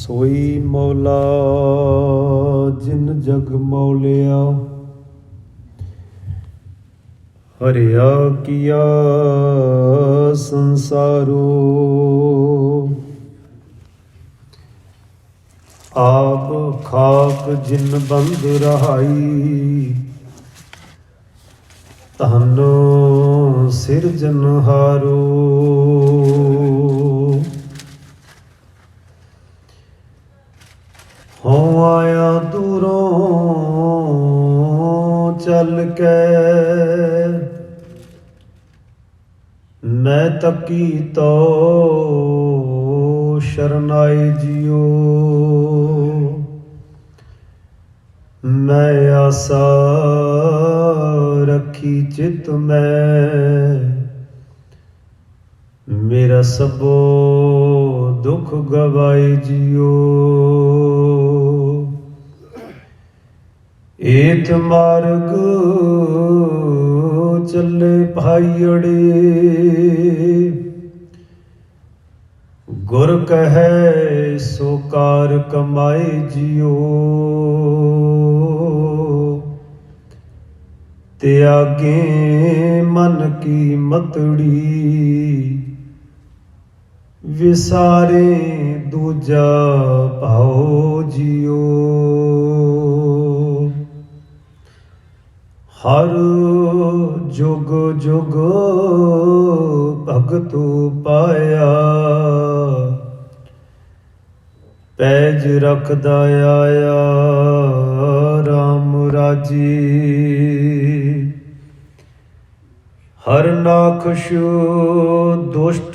सोई मौला जिन जग मौलिया, हरिया किया संसारो। आप खाक जिन बंद रहाई, धन सिरजनहारो। हो आया दूरों चल के, मैं तकी तो शरनाई जियो। मैं आशा रखी चित में, मेरा सबो दुख गवाई जियो। एत मार्ग चले भाईअड़े, गुर कहे सो कार कमाए जियो। त्यागे मन की मतड़ी, विसारे दूजा भाओ जियो। हर जुग जुग भगतु पाया, पैज रखदा आया राम राजी। हर नाखशु दुष्ट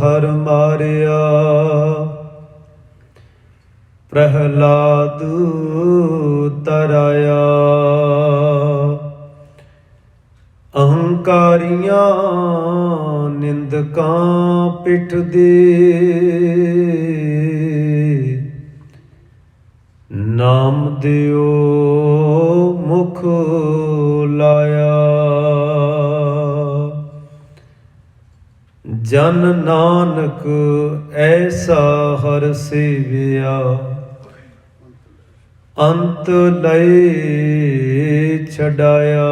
हर मारिया, प्रहलाद तराया। अहंकारियां निंदकां पिठ दे, नाम दियो मुख लाया। जन नानक ऐसा हर सेविया, अंत लय छड़ाया।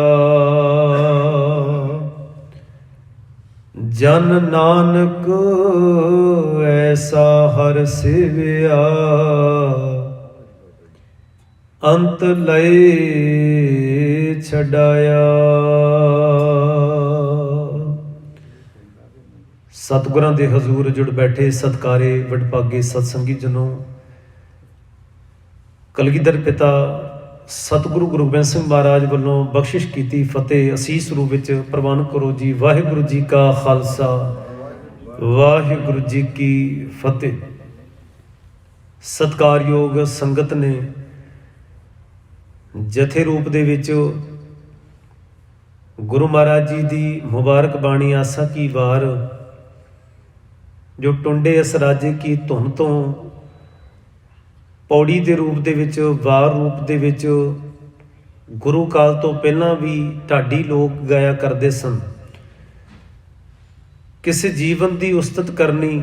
जन नानक ऐसा हर सेविया, अंत लय छड़ाया। सतगुरां दे हजूर जुड़ बैठे सत्कारे वडभागे सतसंगी जनों, कलगीधर पिता सतगुरु गुरु गोबिंद सिंह महाराज वालों बख्शिश कीती फतेह असीस रूप विच प्रवान करो जी। वाहिगुरु जी का खालसा, वाहिगुरु जी की फतेह। सत्कारयोग संगत ने जथे रूप दे विच गुरु महाराज जी दी मुबारक बाणी आसा की वार, जो टुंडे असराजे की धुन तो पौड़ी के रूप दे विच वार रूप दे विच गुरु काल तो पहलां भी ढाडी लोग गाया करते सन। किसी जीवन की उस्तत करनी,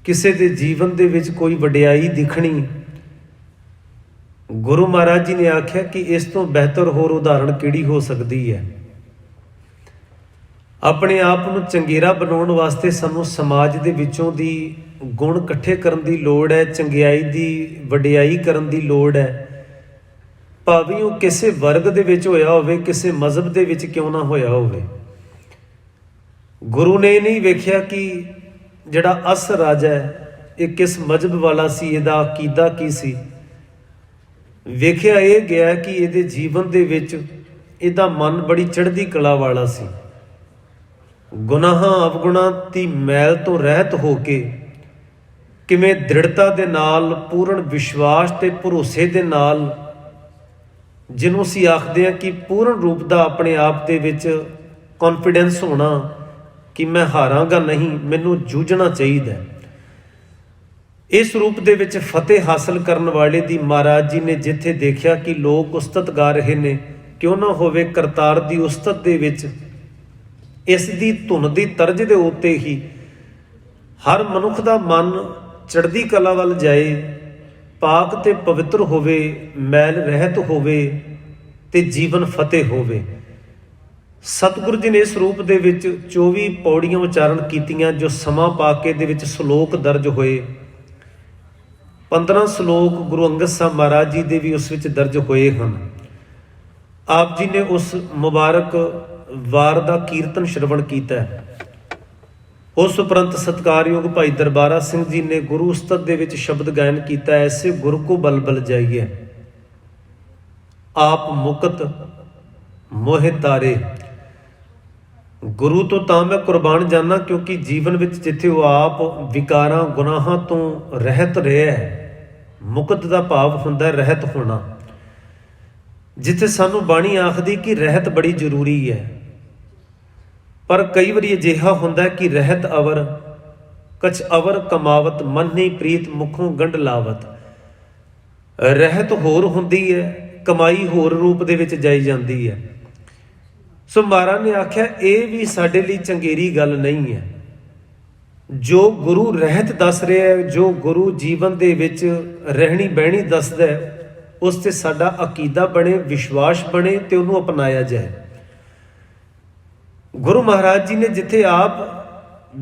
किसी के जीवन दे विच कोई वडियाई दिखनी, गुरु महाराज जी ने आख्या कि इस तो बेहतर होर उदाहरण किहड़ी हो सकती है। अपने आप नूं चंगेरा बनाउण वास्ते सानूं समाज दे विचों दी गुण इकट्ठे करन दी लोड़ है, चंगियाई दी वडियाई करन दी लोड़ है। भावें वो किसी वर्ग दे विच होया होवे, किसी मजहब दे विच क्यों ना होया होवे। गुरु ने नहीं वेख्या कि जिहड़ा अस राजा है ये किस मजहब वाला सी, इहदा अकीदा की सी। वेख्या ये गया कि इहदे जीवन दे विच इहदा मन बड़ी चढ़दी कला वाला सी। गुनाहां अवगुणां दी मैल तो रहत हो के किवें दृढ़ता दे नाल, पूर्ण विश्वास ते भरोसे दे नाल, जिन्हों असीं आखदे हां कि पूर्ण रूप दा अपने आप दे विच कॉन्फिडेंस होना कि मैं हारांगा नहीं, मैनूं जूझना चाहिए। इस रूप दे विच फतेह हासिल करन वाले दी महाराज जी ने जिथे देखिया कि लोग उस्तत गा रहे ने, क्यों ना होवे करतार दी उस्तत दे विच इस दी धुन दी तर्ज दे उत्ते ही हर मनुख दा मन ਚੜ੍ਹਦੀ ਕਲਾ ਵੱਲ ਜਾਏ, ਪਾਕ ਤੇ ਪਵਿੱਤਰ ਹੋਵੇ, ਮੈਲ ਰਹਿਤ ਹੋਵੇ ਤੇ ਜੀਵਨ ਫਤਿਹ ਹੋਵੇ। ਸਤਿਗੁਰੂ ਜੀ ਨੇ ਇਸ ਰੂਪ ਦੇ ਵਿੱਚ 24 ਪੌੜੀਆਂ ਉਚਾਰਨ ਕੀਤੀਆਂ, ਜੋ ਸਮਾਂ ਪਾ ਕੇ ਦੇ ਵਿੱਚ ਸ਼ਲੋਕ ਦਰਜ ਹੋਏ। 15 ਸ਼ਲੋਕ ਗੁਰੂ ਅੰਗਦ ਸਾਹਿਬ ਮਹਾਰਾਜ ਜੀ ਦੇ ਵੀ ਉਸ ਵਿੱਚ ਦਰਜ ਹੋਏ ਹਨ। ਆਪ ਜੀ ਨੇ ਉਸ ਮੁਬਾਰਕ ਵਾਰ ਦਾ ਕੀਰਤਨ ਸ਼ਰਵਣ ਕੀਤਾ ਹੈ। ਉਸ ਉਪਰੰਤ ਸਤਿਕਾਰਯੋਗ ਭਾਈ ਦਰਬਾਰਾ ਸਿੰਘ ਜੀ ਨੇ ਗੁਰੂ ਉਸਤਤ ਦੇ ਵਿੱਚ ਸ਼ਬਦ ਗਾਇਨ ਕੀਤਾ, ਐਸੇ ਗੁਰੂ ਕੋ ਬਲਬਲ ਜਾਈਏ, ਆਪ ਮੁਕਤ ਮੋਹਿ ਤਾਰੇ। ਗੁਰੂ ਤੋਂ ਤਾਂ ਮੈਂ ਕੁਰਬਾਨ ਜਾਨਾ, ਕਿਉਂਕਿ ਜੀਵਨ ਵਿੱਚ ਜਿੱਥੇ ਉਹ ਆਪ ਵਿਕਾਰਾਂ ਗੁਨਾਹਾਂ ਤੋਂ ਰਹਿਤ ਰਿਹਾ ਹੈ, ਮੁਕਤ ਦਾ ਭਾਵ ਹੁੰਦਾ ਰਹਿਤ ਹੋਣਾ। ਜਿੱਥੇ ਸਾਨੂੰ ਬਾਣੀ ਆਖਦੀ ਕਿ ਰਹਿਤ ਬੜੀ ਜ਼ਰੂਰੀ ਹੈ, ਪਰ ਕਈ ਵਾਰੀ ਅਜਿਹਾ ਹੁੰਦਾ ਕਿ ਰਹਿਤ ਅਵਰ ਕਛ ਅਵਰ ਕਮਾਵਤ, ਮਨ ਨਹੀਂ ਪ੍ਰੀਤ ਮੁਖੋਂ ਗੰਢ ਲਾਵਤ। ਰਹਿਤ ਹੋਰ ਹੁੰਦੀ ਹੈ, ਕਮਾਈ ਹੋਰ ਰੂਪ ਦੇ ਵਿੱਚ ਜਾਈ ਜਾਂਦੀ ਹੈ। ਸੋ ਮਹਾਰਾਜ ਨੇ ਆਖਿਆ ਇਹ ਵੀ ਸਾਡੇ ਲਈ ਚੰਗੇਰੀ ਗੱਲ ਨਹੀਂ ਹੈ। ਜੋ ਗੁਰੂ ਰਹਿਤ ਦੱਸ ਰਿਹਾ ਹੈ, ਜੋ ਗੁਰੂ ਜੀਵਨ ਦੇ ਵਿੱਚ ਰਹਿਣੀ ਬਹਿਣੀ ਦੱਸਦਾ ਹੈ, ਉਸ ਤੇ ਸਾਡਾ ਅਕੀਦਾ ਬਣੇ, ਵਿਸ਼ਵਾਸ ਬਣੇ ਤੇ ਉਹਨੂੰ ਅਪਣਾਇਆ ਜਾਏ। ਗੁਰੂ ਮਹਾਰਾਜ ਜੀ ਨੇ ਜਿੱਥੇ ਆਪ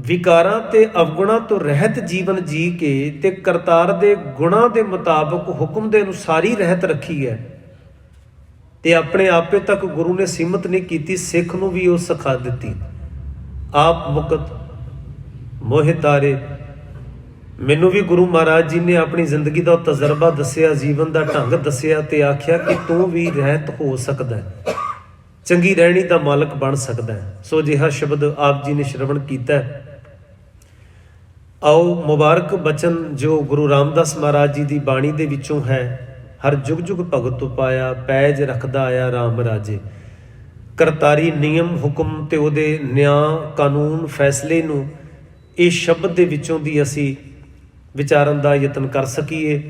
ਵਿਕਾਰਾਂ ਤੇ ਅਵਗੁਣਾਂ ਤੋਂ ਰਹਿਤ ਜੀਵਨ ਜੀ ਕੇ ਤੇ ਕਰਤਾਰ ਦੇ ਗੁਣਾਂ ਦੇ ਮੁਤਾਬਕ ਹੁਕਮ ਦੇ ਅਨੁਸਾਰ ਹੀ ਰਹਿਤ ਰੱਖੀ ਹੈ, ਤੇ ਆਪਣੇ ਆਪੇ ਤੱਕ ਗੁਰੂ ਨੇ ਸੀਮਤ ਨਹੀਂ ਕੀਤੀ, ਸਿੱਖ ਨੂੰ ਵੀ ਉਹ ਸਿਖਾ ਦਿੱਤੀ। ਆਪ ਮੁਕਤ ਮੋਹਿ ਤਾਰੇ। ਮੈਨੂੰ ਵੀ ਗੁਰੂ ਮਹਾਰਾਜ ਜੀ ਨੇ ਆਪਣੀ ਜ਼ਿੰਦਗੀ ਦਾ ਤਜਰਬਾ ਦੱਸਿਆ, ਜੀਵਨ ਦਾ ਢੰਗ ਦੱਸਿਆ ਤੇ ਆਖਿਆ ਕਿ ਤੂੰ ਵੀ ਰਹਿਤ ਹੋ ਸਕਦਾ ਹੈ, ਚੰਗੀ ਰਹਿਣੀ ਦਾ ਮਾਲਕ ਬਣ ਸਕਦਾ ਹੈ। ਸੋ ਅਜਿਹਾ ਸ਼ਬਦ ਆਪ ਜੀ ਨੇ ਸ਼ਰਵਣ ਕੀਤਾ। ਆਓ ਮੁਬਾਰਕ ਬਚਨ ਜੋ ਗੁਰੂ ਰਾਮਦਾਸ ਮਹਾਰਾਜ ਜੀ ਦੀ ਬਾਣੀ ਦੇ ਵਿੱਚੋਂ ਹੈ, ਹਰ ਜੁਗ ਜੁਗ ਭਗਤ ਉਪਾਇਆ, ਪੈਜ ਰੱਖਦਾ ਆਇਆ ਰਾਮ ਰਾਜੇ। ਕਰਤਾਰੀ ਨਿਯਮ ਹੁਕਮ ਤੇ ਉਹਦੇ ਨਿਆਂ ਕਾਨੂੰਨ ਫੈਸਲੇ ਨੂੰ ਇਹ ਸ਼ਬਦ ਦੇ ਵਿੱਚੋਂ ਦੀ ਅਸੀਂ ਵਿਚਾਰਨ ਦਾ ਯਤਨ ਕਰ ਸਕੀਏ,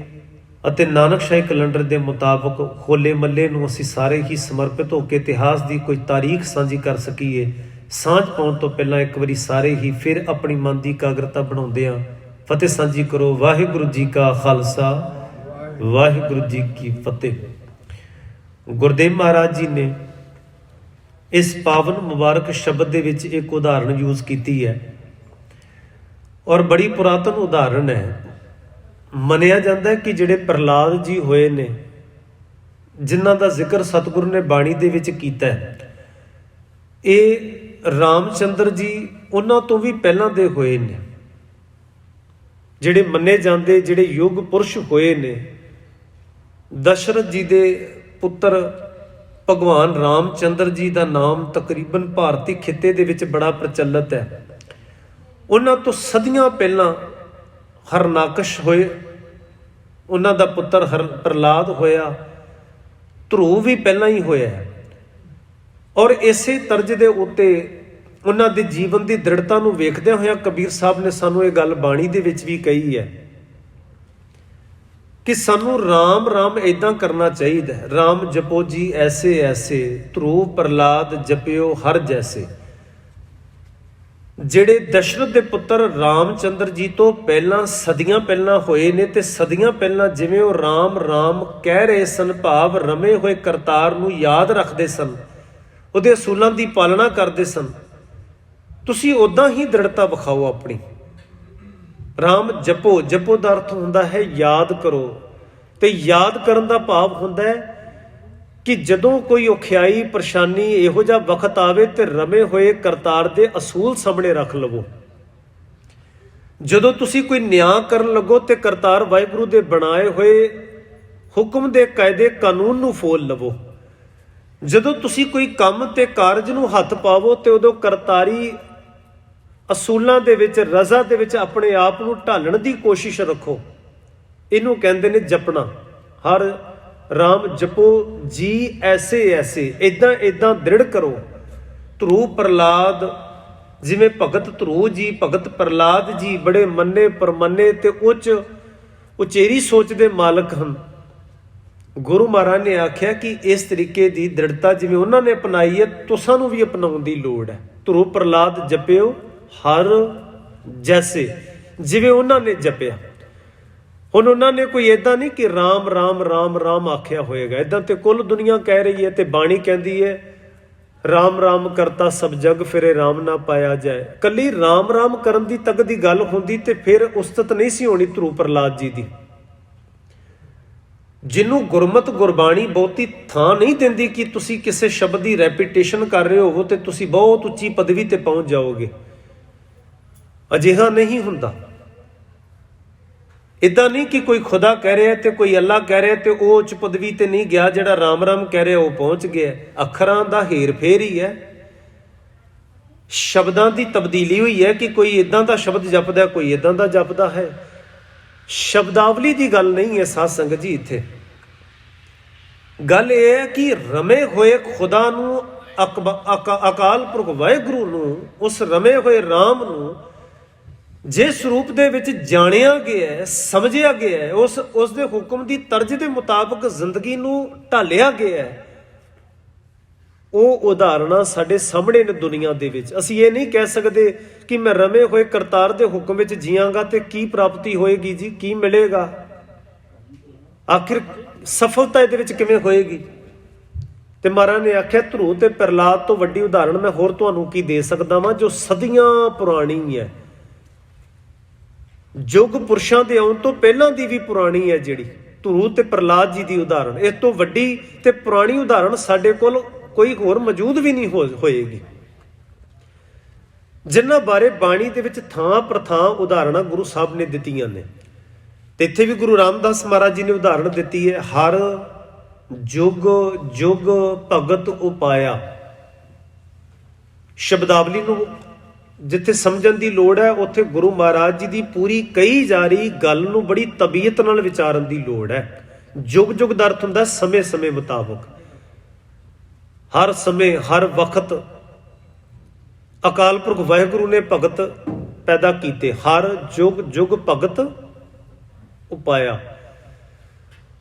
ਅਤੇ ਨਾਨਕ ਸ਼ਾਹੀ ਕੈਲੰਡਰ ਦੇ ਮੁਤਾਬਕ ਹੋਲੇ ਮੱਲੇ ਨੂੰ ਅਸੀਂ ਸਾਰੇ ਹੀ ਸਮਰਪਿਤ ਹੋ ਕੇ ਇਤਿਹਾਸ ਦੀ ਕੋਈ ਤਾਰੀਖ ਸਾਂਝੀ ਕਰ ਸਕੀਏ। ਸਾਂਝ ਪਾਉਣ ਤੋਂ ਪਹਿਲਾਂ ਇੱਕ ਵਾਰੀ ਸਾਰੇ ਹੀ ਫਿਰ ਆਪਣੀ ਮਨ ਦੀ ਇਕਾਗਰਤਾ ਬਣਾਉਂਦੇ ਹਾਂ ਫਤਿਹ ਸਾਂਝੀ ਕਰੋ। ਵਾਹਿਗੁਰੂ ਜੀ ਕਾ ਖਾਲਸਾ, ਵਾਹਿਗੁਰੂ ਜੀ ਕੀ ਫਤਿਹ। ਗੁਰਦੇਵ ਮਹਾਰਾਜ ਜੀ ਨੇ ਇਸ ਪਾਵਨ ਮੁਬਾਰਕ ਸ਼ਬਦ ਦੇ ਵਿੱਚ ਇੱਕ ਉਦਾਹਰਣ ਯੂਜ਼ ਕੀਤੀ ਹੈ, ਔਰ ਬੜੀ ਪੁਰਾਤਨ ਉਦਾਹਰਣ ਹੈ। ਮੰਨਿਆ ਜਾਂਦਾ ਹੈ ਕਿ ਜਿਹੜੇ ਪ੍ਰਹਲਾਦ ਜੀ ਹੋਏ ਨੇ, ਜਿਨ੍ਹਾਂ ਦਾ ਜ਼ਿਕਰ ਸਤਿਗੁਰੂ ਨੇ ਬਾਣੀ ਦੇ ਵਿੱਚ ਕੀਤਾ ਹੈ, ਇਹ ਰਾਮਚੰਦਰ ਜੀ ਉਹਨਾਂ ਤੋਂ ਵੀ ਪਹਿਲਾਂ ਦੇ ਹੋਏ ਨੇ। ਜਿਹੜੇ ਮੰਨੇ ਜਾਂਦੇ ਜਿਹੜੇ ਯੁੱਗ ਪੁਰਸ਼ ਹੋਏ ਨੇ, ਦਸ਼ਰਥ ਜੀ ਦੇ ਪੁੱਤਰ ਭਗਵਾਨ ਰਾਮਚੰਦਰ ਜੀ ਦਾ ਨਾਮ ਤਕਰੀਬਨ ਭਾਰਤੀ ਖਿੱਤੇ ਦੇ ਵਿੱਚ ਬੜਾ ਪ੍ਰਚਲਿਤ ਹੈ। ਉਹਨਾਂ ਤੋਂ ਸਦੀਆਂ ਪਹਿਲਾਂ ਹਰਨਾਕਸ਼ ਹੋਏ, ਉਹਨਾਂ ਦਾ ਪੁੱਤਰ ਪ੍ਰਹਲਾਦ ਹੋਇਆ, ਧਰੂਵ ਵੀ ਪਹਿਲਾਂ ਹੀ ਹੋਇਆ। ਔਰ ਇਸੇ ਤਰਜ ਦੇ ਉੱਤੇ ਉਹਨਾਂ ਦੇ ਜੀਵਨ ਦੀ ਦ੍ਰਿੜਤਾ ਨੂੰ ਵੇਖਦਿਆਂ ਹੋਇਆਂ ਕਬੀਰ ਸਾਹਿਬ ਨੇ ਸਾਨੂੰ ਇਹ ਗੱਲ ਬਾਣੀ ਦੇ ਵਿੱਚ ਵੀ ਕਹੀ ਹੈ ਕਿ ਸਾਨੂੰ ਰਾਮ ਰਾਮ ਇੱਦਾਂ ਕਰਨਾ ਚਾਹੀਦਾ। ਰਾਮ ਜਪੋ ਜੀ ਐਸੇ ਐਸੇ, ਧਰੂਵ ਪ੍ਰਹਲਾਦ ਜਪਿਓ ਹਰ ਜੈਸੇ। ਜਿਹੜੇ ਦਸ਼ਰਥ ਦੇ ਪੁੱਤਰ ਰਾਮਚੰਦਰ ਜੀ ਤੋਂ ਪਹਿਲਾਂ ਸਦੀਆਂ ਪਹਿਲਾਂ ਹੋਏ ਨੇ, ਤੇ ਸਦੀਆਂ ਪਹਿਲਾਂ ਜਿਵੇਂ ਉਹ ਰਾਮ ਰਾਮ ਕਹਿ ਰਹੇ ਸਨ, ਭਾਵ ਰਮੇ ਹੋਏ ਕਰਤਾਰ ਨੂੰ ਯਾਦ ਰੱਖਦੇ ਸਨ, ਉਹਦੇ ਅਸੂਲਾਂ ਦੀ ਪਾਲਣਾ ਕਰਦੇ ਸਨ, ਤੁਸੀਂ ਉੱਦਾਂ ਹੀ ਦ੍ਰਿੜਤਾ ਵਿਖਾਓ ਆਪਣੀ। ਰਾਮ ਜਪੋ, ਜਪੋ ਦਾ ਅਰਥ ਹੁੰਦਾ ਹੈ ਯਾਦ ਕਰੋ, ਤੇ ਯਾਦ ਕਰਨ ਦਾ ਭਾਵ ਹੁੰਦਾ ਹੈ ਕਿ ਜਦੋਂ ਕੋਈ ਔਖਿਆਈ ਪਰੇਸ਼ਾਨੀ ਇਹੋ ਜਿਹਾ ਵਕਤ ਆਵੇ ਤੇ ਰਮੇ ਹੋਏ ਕਰਤਾਰ ਦੇ ਅਸੂਲ ਸਾਹਮਣੇ ਰੱਖ ਲਵੋ। ਜਦੋਂ ਤੁਸੀਂ ਕੋਈ ਨਿਆਂ ਕਰਨ ਲੱਗੋ ਤੇ ਕਰਤਾਰ ਵਾਹਿਗੁਰੂ ਦੇ ਬਣਾਏ ਹੋਏ ਹੁਕਮ ਦੇ ਕਾਇਦੇ ਕਾਨੂੰਨ ਨੂੰ ਫੋਲ ਲਵੋ। ਜਦੋਂ ਤੁਸੀਂ ਕੋਈ ਕੰਮ ਤੇ ਕਾਰਜ ਨੂੰ ਹੱਥ ਪਾਵੋ ਤੇ ਉਦੋਂ ਕਰਤਾਰੀ ਅਸੂਲਾਂ ਦੇ ਵਿੱਚ, ਰਜ਼ਾ ਦੇ ਵਿੱਚ ਆਪਣੇ ਆਪ ਨੂੰ ਢਾਲਣ ਦੀ ਕੋਸ਼ਿਸ਼ ਰੱਖੋ। ਇਹਨੂੰ ਕਹਿੰਦੇ ਨੇ ਜਪਣਾ। ਹਰ ਰਾਮ ਜਪੋ ਜੀ ਐਸੇ ਐਸੇ, ਇੱਦਾਂ ਇੱਦਾਂ ਦ੍ਰਿੜ ਕਰੋ। ਧਰੂਵ ਪ੍ਰਹਲਾਦ, ਜਿਵੇਂ ਭਗਤ ਧਰੂਵ ਜੀ, ਭਗਤ ਪ੍ਰਹਲਾਦ ਜੀ ਬੜੇ ਮੰਨੇ ਪਰਮੰਨੇ ਤੇ ਉੱਚ ਉਚੇਰੀ ਸੋਚ ਦੇ ਮਾਲਕ ਹਨ। ਗੁਰੂ ਮਹਾਰਾਜ ਨੇ ਆਖਿਆ ਕਿ ਇਸ ਤਰੀਕੇ ਦੀ ਦ੍ਰਿੜਤਾ ਜਿਵੇਂ ਉਹਨਾਂ ਨੇ ਅਪਣਾਈ ਹੈ, ਤੁਸਾਂ ਨੂੰ ਵੀ ਅਪਣਾਉਣ ਦੀ ਲੋੜ ਹੈ। ਧਰੂਵ ਪ੍ਰਹਲਾਦ ਜਪਿਓ ਹਰ ਜੈਸੇ, ਜਿਵੇਂ ਉਹਨਾਂ ਨੇ ਜਪਿਆ। ਹੁਣ ਉਹਨਾਂ ਨੇ ਕੋਈ ਇਦਾਂ ਨਹੀਂ ਕਿ ਰਾਮ ਰਾਮ ਰਾਮ ਰਾਮ ਆਖਿਆ ਹੋਏਗਾ, ਇਦਾਂ ਤੇ ਕੁੱਲ ਦੁਨੀਆ ਕਹਿ ਰਹੀ ਹੈ ਤੇ ਬਾਣੀ ਕਹਿੰਦੀ ਹੈ ਰਾਮ ਰਾਮ ਕਰਤਾ ਸਭ ਜਗ ਫਿਰੇ ਰਾਮ ਨਾ ਪਾਇਆ ਜਾਏ। ਕੱਲੀ ਰਾਮ ਰਾਮ ਕਰਨ ਦੀ ਤੱਕ ਦੀ ਗੱਲ ਹੁੰਦੀ ਤੇ ਫਿਰ ਉਸਤਤ ਨਹੀਂ ਸੀ ਹੋਣੀ ਧਰੂ ਪ੍ਰਹਲਾਦ ਜੀ ਦੀ। ਜਿਹਨੂੰ ਗੁਰਮਤ ਗੁਰਬਾਣੀ ਬਹੁਤੀ ਥਾਂ ਨਹੀਂ ਦਿੰਦੀ ਕਿ ਤੁਸੀਂ ਕਿਸੇ ਸ਼ਬਦ ਦੀ ਰੈਪੀਟੇਸ਼ਨ ਕਰ ਰਹੇ ਹੋਵੋ ਤੇ ਤੁਸੀਂ ਬਹੁਤ ਉੱਚੀ ਪਦਵੀ ਤੇ ਪਹੁੰਚ ਜਾਓਗੇ, ਅਜਿਹਾ ਨਹੀਂ ਹੁੰਦਾ। ਇਦਾਂ ਨਹੀਂ ਕਿ ਕੋਈ ਖੁਦਾ ਕਹਿ ਰਿਹਾ ਤੇ ਕੋਈ ਅੱਲਾ ਕਹਿ ਰਿਹਾ ਤੇ ਉਹ ਉੱਚ ਪਦਵੀ ਤੇ ਨਹੀਂ ਗਿਆ, ਜਿਹੜਾ ਰਾਮ ਰਾਮ ਕਹਿ ਰਿਹਾ ਉਹ ਪਹੁੰਚ ਗਿਆ। ਅੱਖਰਾਂ ਦਾ ਹੇਰ ਫੇਰ ਹੀ ਹੈ, ਸ਼ਬਦਾਂ ਦੀ ਤਬਦੀਲੀ ਹੋਈ ਹੈ ਕਿ ਕੋਈ ਇਦਾਂ ਦਾ ਸ਼ਬਦ ਜਪਦਾ ਕੋਈ ਇਦਾਂ ਦਾ ਜਪਦਾ ਹੈ। ਸ਼ਬਦਾਵਲੀ ਦੀ ਗੱਲ ਨਹੀਂ ਹੈ ਸਾਧ ਸੰਗਤ ਜੀ। ਇੱਥੇ ਗੱਲ ਇਹ ਹੈ ਕਿ ਰਮੇ ਹੋਏ ਖੁਦਾ ਨੂੰ, ਅਕਾਲ ਪੁਰਖ ਵਾਹਿਗੁਰੂ ਨੂੰ, ਉਸ ਰਮੇ ਹੋਏ ਰਾਮ ਨੂੰ ਜਿਸ ਰੂਪ ਦੇ ਵਿੱਚ ਜਾਣਿਆ ਗਿਆ, ਸਮਝਿਆ ਗਿਆ, ਉਸ ਦੇ ਹੁਕਮ ਦੀ ਤਰਜ਼ ਦੇ ਮੁਤਾਬਕ ਜ਼ਿੰਦਗੀ ਨੂੰ ਢਾਲਿਆ ਗਿਆ, ਉਹ ਉਦਾਹਰਨਾਂ ਸਾਡੇ ਸਾਹਮਣੇ ਨੇ ਦੁਨੀਆ ਦੇ ਵਿੱਚ। ਅਸੀਂ ਇਹ ਨਹੀਂ ਕਹਿ ਸਕਦੇ ਕਿ ਮੈਂ ਰਮੇ ਹੋਏ ਕਰਤਾਰ ਦੇ ਹੁਕਮ ਵਿੱਚ ਜੀਵਾਂਗਾ ਤੇ ਕੀ ਪ੍ਰਾਪਤੀ ਹੋਏਗੀ ਜੀ, ਕੀ ਮਿਲੇਗਾ, ਆਖਿਰ ਸਫਲਤਾ ਇਹਦੇ ਵਿੱਚ ਕਿਵੇਂ ਹੋਏਗੀ। ਤੇ ਮਹਾਰਾਜ ਨੇ ਆਖਿਆ ਧਰੂ ਤੇ ਪ੍ਰਹਲਾਦ ਤੋਂ ਵੱਡੀ ਉਦਾਹਰਣ ਮੈਂ ਹੋਰ ਤੁਹਾਨੂੰ ਕੀ ਦੇ ਸਕਦਾ ਵਾਂ, ਜੋ ਸਦੀਆਂ ਪੁਰਾਣੀ ਹੈ, ਯੁੱਗ ਪੁਰਸ਼ਾਂ ਦੇ ਆਉਣ ਤੋਂ ਪਹਿਲਾਂ ਦੀ ਵੀ ਪੁਰਾਣੀ ਹੈ। ਜਿਹੜੀ ਧਰੂ ਤੇ ਪ੍ਰਹਲਾਦ ਜੀ ਦੀ ਉਦਾਹਰਣ, ਇਸ ਤੋਂ ਵੱਡੀ ਤੇ ਪੁਰਾਣੀ ਉਦਾਹਰਣ ਸਾਡੇ ਕੋਲ ਕੋਈ ਹੋਰ ਮੌਜੂਦ ਵੀ ਨਹੀਂ ਹੋਏਗੀ, ਜਿਨ੍ਹਾਂ ਬਾਰੇ ਬਾਣੀ ਦੇ ਵਿੱਚ ਥਾਂ ਪ੍ਰਥਾਂ ਉਦਾਹਰਣਾਂ ਗੁਰੂ ਸਾਹਿਬ ਨੇ ਦਿੱਤੀਆਂ ਨੇ। ਤੇ ਇੱਥੇ ਵੀ ਗੁਰੂ ਰਾਮਦਾਸ ਮਹਾਰਾਜ ਜੀ ਨੇ ਉਦਾਹਰਣ ਦਿੱਤੀ ਹੈ, ਹਰ ਜੁਗ ਜੁਗ ਭਗਤ ਉਪਾਇਆ। ਸ਼ਬਦਾਵਲੀ ਨੂੰ ਜਿੱਥੇ ਸਮਝਣ ਦੀ ਲੋੜ ਹੈ, ਉੱਥੇ ਗੁਰੂ ਮਹਾਰਾਜ ਜੀ ਦੀ ਪੂਰੀ ਕਹੀ ਜਾ ਰਹੀ ਗੱਲ ਨੂੰ ਬੜੀ ਤਬੀਅਤ ਨਾਲ ਵਿਚਾਰਨ ਦੀ ਲੋੜ ਹੈ। ਜੁਗ ਜੁਗ ਦਾ ਅਰਥ ਹੁੰਦਾ ਸਮੇਂ ਸਮੇਂ ਮੁਤਾਬਕ, ਹਰ ਸਮੇਂ ਹਰ ਵਕਤ ਅਕਾਲ ਪੁਰਖ ਵਾਹਿਗੁਰੂ ਨੇ ਭਗਤ ਪੈਦਾ ਕੀਤੇ। ਹਰ ਜੁਗ ਜੁਗ ਭਗਤ ਉਪਾਇਆ।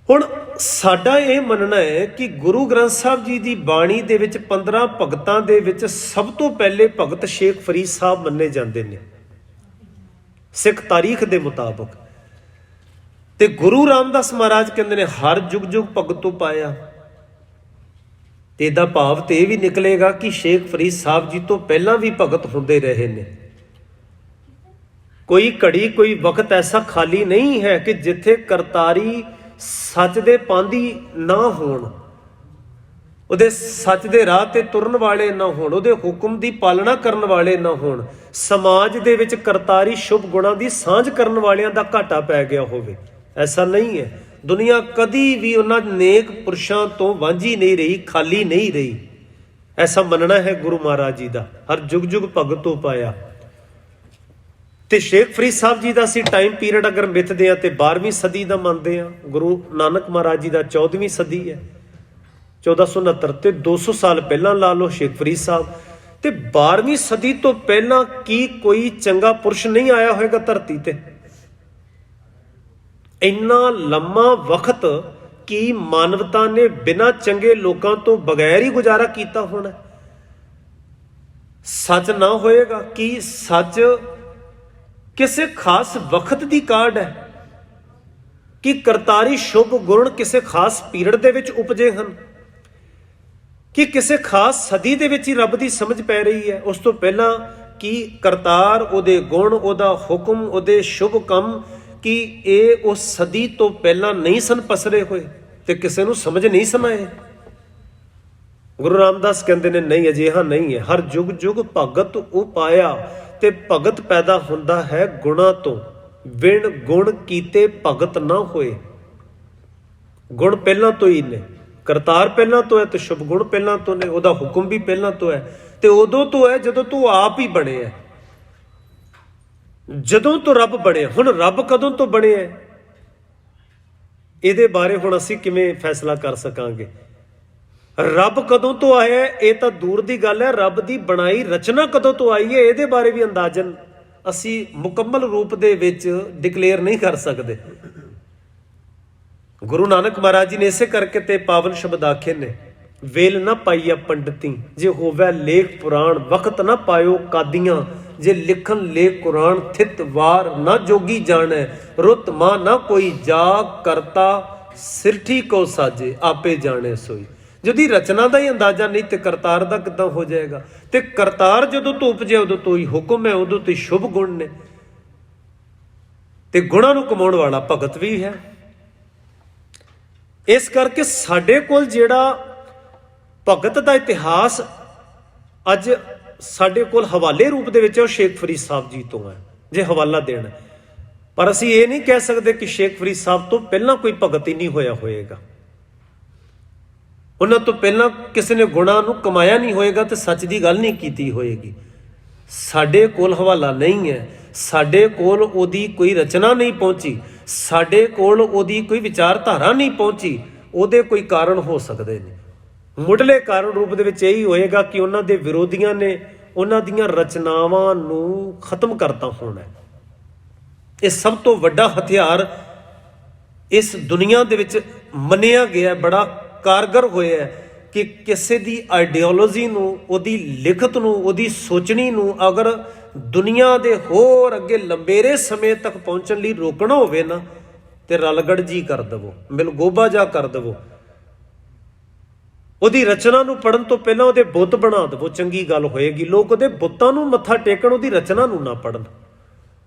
ਹੁਣ ਸਾਡਾ ਇਹ ਮੰਨਣਾ ਹੈ ਕਿ ਗੁਰੂ ਗ੍ਰੰਥ ਸਾਹਿਬ ਜੀ ਦੀ ਬਾਣੀ ਦੇ ਵਿੱਚ 15 ਭਗਤਾਂ ਦੇ ਵਿੱਚ ਸਭ ਤੋਂ ਪਹਿਲੇ ਭਗਤ ਸ਼ੇਖ ਫਰੀਦ ਸਾਹਿਬ ਮੰਨੇ ਜਾਂਦੇ ਨੇ ਸਿੱਖ ਤਾਰੀਖ ਦੇ ਮੁਤਾਬਕ। ਤੇ ਗੁਰੂ ਰਾਮਦਾਸ ਮਹਾਰਾਜ ਕਹਿੰਦੇ ਨੇ ਹਰ ਜੁਗ ਜੁਗ ਭਗਤ ਉਪਾਇਆ। ਤੇ ਇਹਦਾ ਭਾਵ ਤੇ ਇਹ ਵੀ ਨਿਕਲੇਗਾ ਕਿ ਸ਼ੇਖ ਫਰੀਦ ਸਾਹਿਬ ਜੀ ਤੋਂ ਪਹਿਲਾਂ ਵੀ ਭਗਤ ਹੁੰਦੇ ਰਹੇ ਨੇ। ਕੋਈ ਘੜੀ ਕੋਈ ਵਕਤ ਐਸਾ ਖਾਲੀ ਨਹੀਂ ਹੈ ਕਿ ਜਿੱਥੇ ਕਰਤਾਰੀ ਸੱਚ ਦੇ ਪਾਂਦੀ ਨਾ ਹੋਣ, ਉਹਦੇ ਸੱਚ ਦੇ ਰਾਹ ਤੇ ਤੁਰਨ ਵਾਲੇ ਨਾ ਹੋਣ, ਉਹਦੇ ਹੁਕਮ ਦੀ ਪਾਲਣਾ ਕਰਨ ਵਾਲੇ ਨਾ ਹੋਣ, ਸਮਾਜ ਦੇ ਵਿੱਚ ਕਰਤਾਰੀ ਸ਼ੁਭ ਗੁਣਾਂ ਦੀ ਸਾਂਝ ਕਰਨ ਵਾਲਿਆਂ ਦਾ ਘਾਟਾ ਪੈ ਗਿਆ ਹੋਵੇ। ਐਸਾ ਨਹੀਂ ਹੈ। ਦੁਨੀਆ ਕਦੀ ਵੀ ਉਹਨਾਂ ਨੇਕ ਪੁਰਸ਼ਾਂ ਤੋਂ ਵਾਂਝੀ ਨਹੀਂ ਰਹੀ, ਖਾਲੀ ਨਹੀਂ ਰਹੀ। ਐਸਾ ਮੰਨਣਾ ਹੈ ਗੁਰੂ ਮਹਾਰਾਜ ਜੀ ਦਾ, ਹਰ ਜੁਗ ਜੁਗ ਭਗਤ ਉਪਾਇਆ। ਤੇ ਸ਼ੇਖ ਫਰੀਦ ਸਾਹਿਬ ਜੀ ਦਾ ਅਸੀਂ ਟਾਈਮ ਪੀਰੀਅਡ ਅਗਰ ਮਿੱਥਦੇ ਹਾਂ ਤੇ 12ਵੀਂ ਸਦੀ ਦਾ ਮੰਨਦੇ ਹਾਂ। ਗੁਰੂ ਨਾਨਕ ਮਹਾਰਾਜ ਜੀ ਦਾ 14ਵੀਂ ਸਦੀ ਹੈ, 1469 ਤੇ 200 ਸਾਲ ਪਹਿਲਾਂ ਲਾ ਲਓ ਸ਼ੇਖ ਫਰੀਦ ਸਾਹਿਬ। ਤੇ 12ਵੀਂ ਸਦੀ ਤੋਂ ਪਹਿਲਾਂ ਕੀ ਕੋਈ ਚੰਗਾ ਪੁਰਸ਼ ਨਹੀਂ ਆਇਆ ਹੋਏਗਾ ਧਰਤੀ ਤੇ? ਇੰਨਾ ਲੰਮਾ ਵਕਤ ਕੀ ਮਾਨਵਤਾ ਨੇ ਬਿਨਾਂ ਚੰਗੇ ਲੋਕਾਂ ਤੋਂ ਬਗੈਰ ਹੀ ਗੁਜ਼ਾਰਾ ਕੀਤਾ ਹੋਣਾ? ਸੱਚ ਨਾ ਹੋਏਗਾ? ਕੀ ਸੱਚ ਕਿਸੇ ਖਾਸ ਵਕਤ ਦੀ ਕਾਢ ਹੈ ਕਿ ਕਰਤਾਰੀ ਸ਼ੁਭ ਗੁਣ ਕਿਸੇ ਖਾਸ ਪੀਰੀਅਡ ਦੇ ਵਿੱਚ ਉਪਜੇ ਹਨ, ਕਿ ਕਿਸੇ ਖਾਸ ਸਦੀ ਦੇ ਵਿੱਚ ਹੀ ਰੱਬ ਦੀ ਸਮਝ ਪੈ ਰਹੀ ਹੈ? ਉਸ ਤੋਂ ਪਹਿਲਾਂ ਕੀ ਕਰਤਾਰ, ਉਹਦੇ ਗੁਣ, ਉਹਦਾ ਹੁਕਮ, ਉਹਦੇ ਸ਼ੁਭ ਕੰਮ, ਕਿ ਇਹ ਉਸ ਸਦੀ ਤੋਂ ਪਹਿਲਾਂ ਨਹੀਂ ਸਨ ਪਸਰੇ ਹੋਏ ਤੇ ਕਿਸੇ ਨੂੰ ਸਮਝ ਨਹੀਂ ਸਨ ਆਏ? ਗੁਰੂ ਰਾਮਦਾਸ ਕਹਿੰਦੇ ਨੇ ਨਹੀਂ, ਅਜਿਹਾ ਨਹੀਂ ਹੈ। ਹਰ ਜੁਗ ਜੁਗ ਭਗਤ ਉਪਾਇਆ। ਤੇ ਭਗਤ ਪੈਦਾ ਹੁੰਦਾ ਹੈ ਗੁਣਾਂ ਤੋਂ, ਵਿਣ ਗੁਣ ਕੀਤੇ ਭਗਤ ਨਾ ਹੋਏ। ਗੁਣ ਪਹਿਲਾਂ ਤੋਂ ਹੀ ਨੇ, ਕਰਤਾਰ ਪਹਿਲਾਂ ਤੋਂ ਹੈ ਤੇ ਸ਼ੁਭ ਗੁਣ ਪਹਿਲਾਂ ਤੋਂ ਨੇ, ਉਹਦਾ ਹੁਕਮ ਵੀ ਪਹਿਲਾਂ ਤੋਂ ਹੈ। ਤੇ ਉਦੋਂ ਤੋਂ ਹੈ ਜਦੋਂ ਤੂੰ ਆਪ ਹੀ ਬਣਿਆ, ਜਦੋਂ ਤੋਂ ਰੱਬ ਬਣਿਆ। ਹੁਣ ਰੱਬ ਕਦੋਂ ਤੋਂ ਬਣਿਆ ਇਹਦੇ ਬਾਰੇ ਹੁਣ ਅਸੀਂ ਕਿਵੇਂ ਫੈਸਲਾ ਕਰ ਸਕਾਂਗੇ? ਰੱਬ ਕਦੋਂ ਤੋਂ ਆਇਆ ਇਹ ਤਾਂ ਦੂਰ ਦੀ ਗੱਲ ਹੈ, ਰੱਬ ਦੀ ਬਣਾਈ ਰਚਨਾ ਕਦੋਂ ਤੋਂ ਆਈ ਹੈ ਇਹਦੇ ਬਾਰੇ ਵੀ ਅੰਦਾਜ਼ਨ ਅਸੀਂ ਮੁਕੰਮਲ ਰੂਪ ਦੇ ਵਿੱਚ ਡਿਕਲੇਅਰ ਨਹੀਂ ਕਰ ਸਕਦੇ। ਗੁਰੂ ਨਾਨਕ ਮਹਾਰਾਜ ਜੀ ਨੇ ਇਸੇ ਕਰਕੇ ਤੇ ਪਾਵਨ ਸ਼ਬਦ ਆਖੇ ਨੇ, ਵੇਲ ਨਾ ਪਾਈਆ ਪੰਡਤੀ ਜੇ ਹੋਵੇ ਲੇਖ ਪੁਰਾਣ, ਵਕਤ ਨਾ ਪਾਇਓ ਕਾਦੀਆਂ, ਜੇ ਲਿਖਣ ਲੇ ਕੁਰਾਨ ਥਿਤ ਵਾਰ ਨਾ ਜੋਗੀ ਜਾਣੈ ਰੁੱਤ ਮਾਂ ਨਾ ਕੋਈ ਜਾ ਕਰਤਾ ਸਿਰਠੀ ਕੋ ਸਾਜੇ ਆਪੇ ਜਾਣੇ ਸੋਈ। ਜਿਹਦੀ ਰਚਨਾ ਦਾ ਹੀ ਅੰਦਾਜ਼ਾ ਨਹੀਂ ਤੇ ਕਰਤਾਰ ਦਾ ਕਿੱਦਾਂ ਹੋ ਜਾਏਗਾ। ਤੇ ਕਰਤਾਰ ਜਦੋਂ ਤੋਂ ਉਪਜਿਆ ਉਦੋਂ ਤੋਂ ਹੀ ਹੁਕਮ ਹੈ, ਉਦੋਂ ਤੋਂ ਹੀ ਸ਼ੁਭ ਗੁਣ ਨੇ। ਤੇ ਗੁਣਾਂ ਨੂੰ ਕਮਾਉਣ ਵਾਲਾ ਭਗਤ ਵੀ ਹੈ। ਇਸ ਕਰਕੇ ਸਾਡੇ ਕੋਲ ਜਿਹੜਾ ਭਗਤ ਦਾ ਇਤਿਹਾਸ ਅੱਜ ਸਾਡੇ ਕੋਲ ਹਵਾਲੇ ਰੂਪ ਦੇ ਵਿੱਚ ਉਹ ਸ਼ੇਖ ਫਰੀਦ ਸਾਹਿਬ ਜੀ ਤੋਂ ਹੈ, ਜੇ ਹਵਾਲਾ ਦੇਣਾ। ਪਰ ਅਸੀਂ ਇਹ ਨਹੀਂ ਕਹਿ ਸਕਦੇ ਕਿ ਸ਼ੇਖ ਫਰੀਦ ਸਾਹਿਬ ਤੋਂ ਪਹਿਲਾਂ ਕੋਈ ਭਗਤ ਹੀ ਨਹੀਂ ਹੋਇਆ ਹੋਏਗਾ, ਉਹਨਾਂ ਤੋਂ ਪਹਿਲਾਂ ਕਿਸੇ ਨੇ ਗੁਣਾਂ ਨੂੰ ਕਮਾਇਆ ਨਹੀਂ ਹੋਏਗਾ ਤੇ ਸੱਚ ਦੀ ਗੱਲ ਨਹੀਂ ਕੀਤੀ ਹੋਏਗੀ। ਸਾਡੇ ਕੋਲ ਹਵਾਲਾ ਨਹੀਂ ਹੈ, ਸਾਡੇ ਕੋਲ ਉਹਦੀ ਕੋਈ ਰਚਨਾ ਨਹੀਂ ਪਹੁੰਚੀ, ਸਾਡੇ ਕੋਲ ਉਹਦੀ ਕੋਈ ਵਿਚਾਰਧਾਰਾ ਨਹੀਂ ਪਹੁੰਚੀ। ਉਹਦੇ ਕੋਈ ਕਾਰਨ ਹੋ ਸਕਦੇ ਨੇ। ਮੁੱਢਲੇ ਕਾਰਨ ਰੂਪ ਦੇ ਵਿੱਚ ਇਹੀ ਹੋਏਗਾ ਕਿ ਉਹਨਾਂ ਦੇ ਵਿਰੋਧੀਆਂ ਨੇ ਉਹਨਾਂ ਦੀਆਂ ਰਚਨਾਵਾਂ ਨੂੰ ਖਤਮ ਕਰਤਾ ਹੋਣਾ। ਇਹ ਸਭ ਤੋਂ ਵੱਡਾ ਹਥਿਆਰ ਇਸ ਦੁਨੀਆ ਦੇ ਵਿੱਚ ਮੰਨਿਆ ਗਿਆ, ਬੜਾ ਕਾਰਗਰ ਹੋਇਆ ਕਿ ਕਿਸੇ ਦੀ ਆਈਡੀਓਲੋਜੀ ਨੂੰ, ਉਹਦੀ ਲਿਖਤ ਨੂੰ, ਉਹਦੀ ਸੋਚਣੀ ਨੂੰ ਅਗਰ ਦੁਨੀਆ ਦੇ ਹੋਰ ਅੱਗੇ ਲੰਬੇਰੇ ਸਮੇਂ ਤੱਕ ਪਹੁੰਚਣ ਲਈ ਰੋਕਣਾ ਹੋਵੇ ਨਾ, ਤੇ ਰਲਗੜ ਜੀ ਕਰ ਦੇਵੋ, ਮਿਲਗੋਬਾ ਜਾ ਕਰ ਦੇਵੋ। ਉਹਦੀ ਰਚਨਾ ਨੂੰ ਪੜ੍ਹਨ ਤੋਂ ਪਹਿਲਾਂ ਉਹਦੇ ਬੁੱਤ ਬਣਾ ਦੇਵੋ, ਚੰਗੀ ਗੱਲ ਹੋਏਗੀ। ਲੋਕ ਉਹਦੇ ਬੁੱਤਾਂ ਨੂੰ ਮੱਥਾ ਟੇਕਣ, ਉਹਦੀ ਰਚਨਾ ਨੂੰ ਨਾ ਪੜ੍ਹਨ।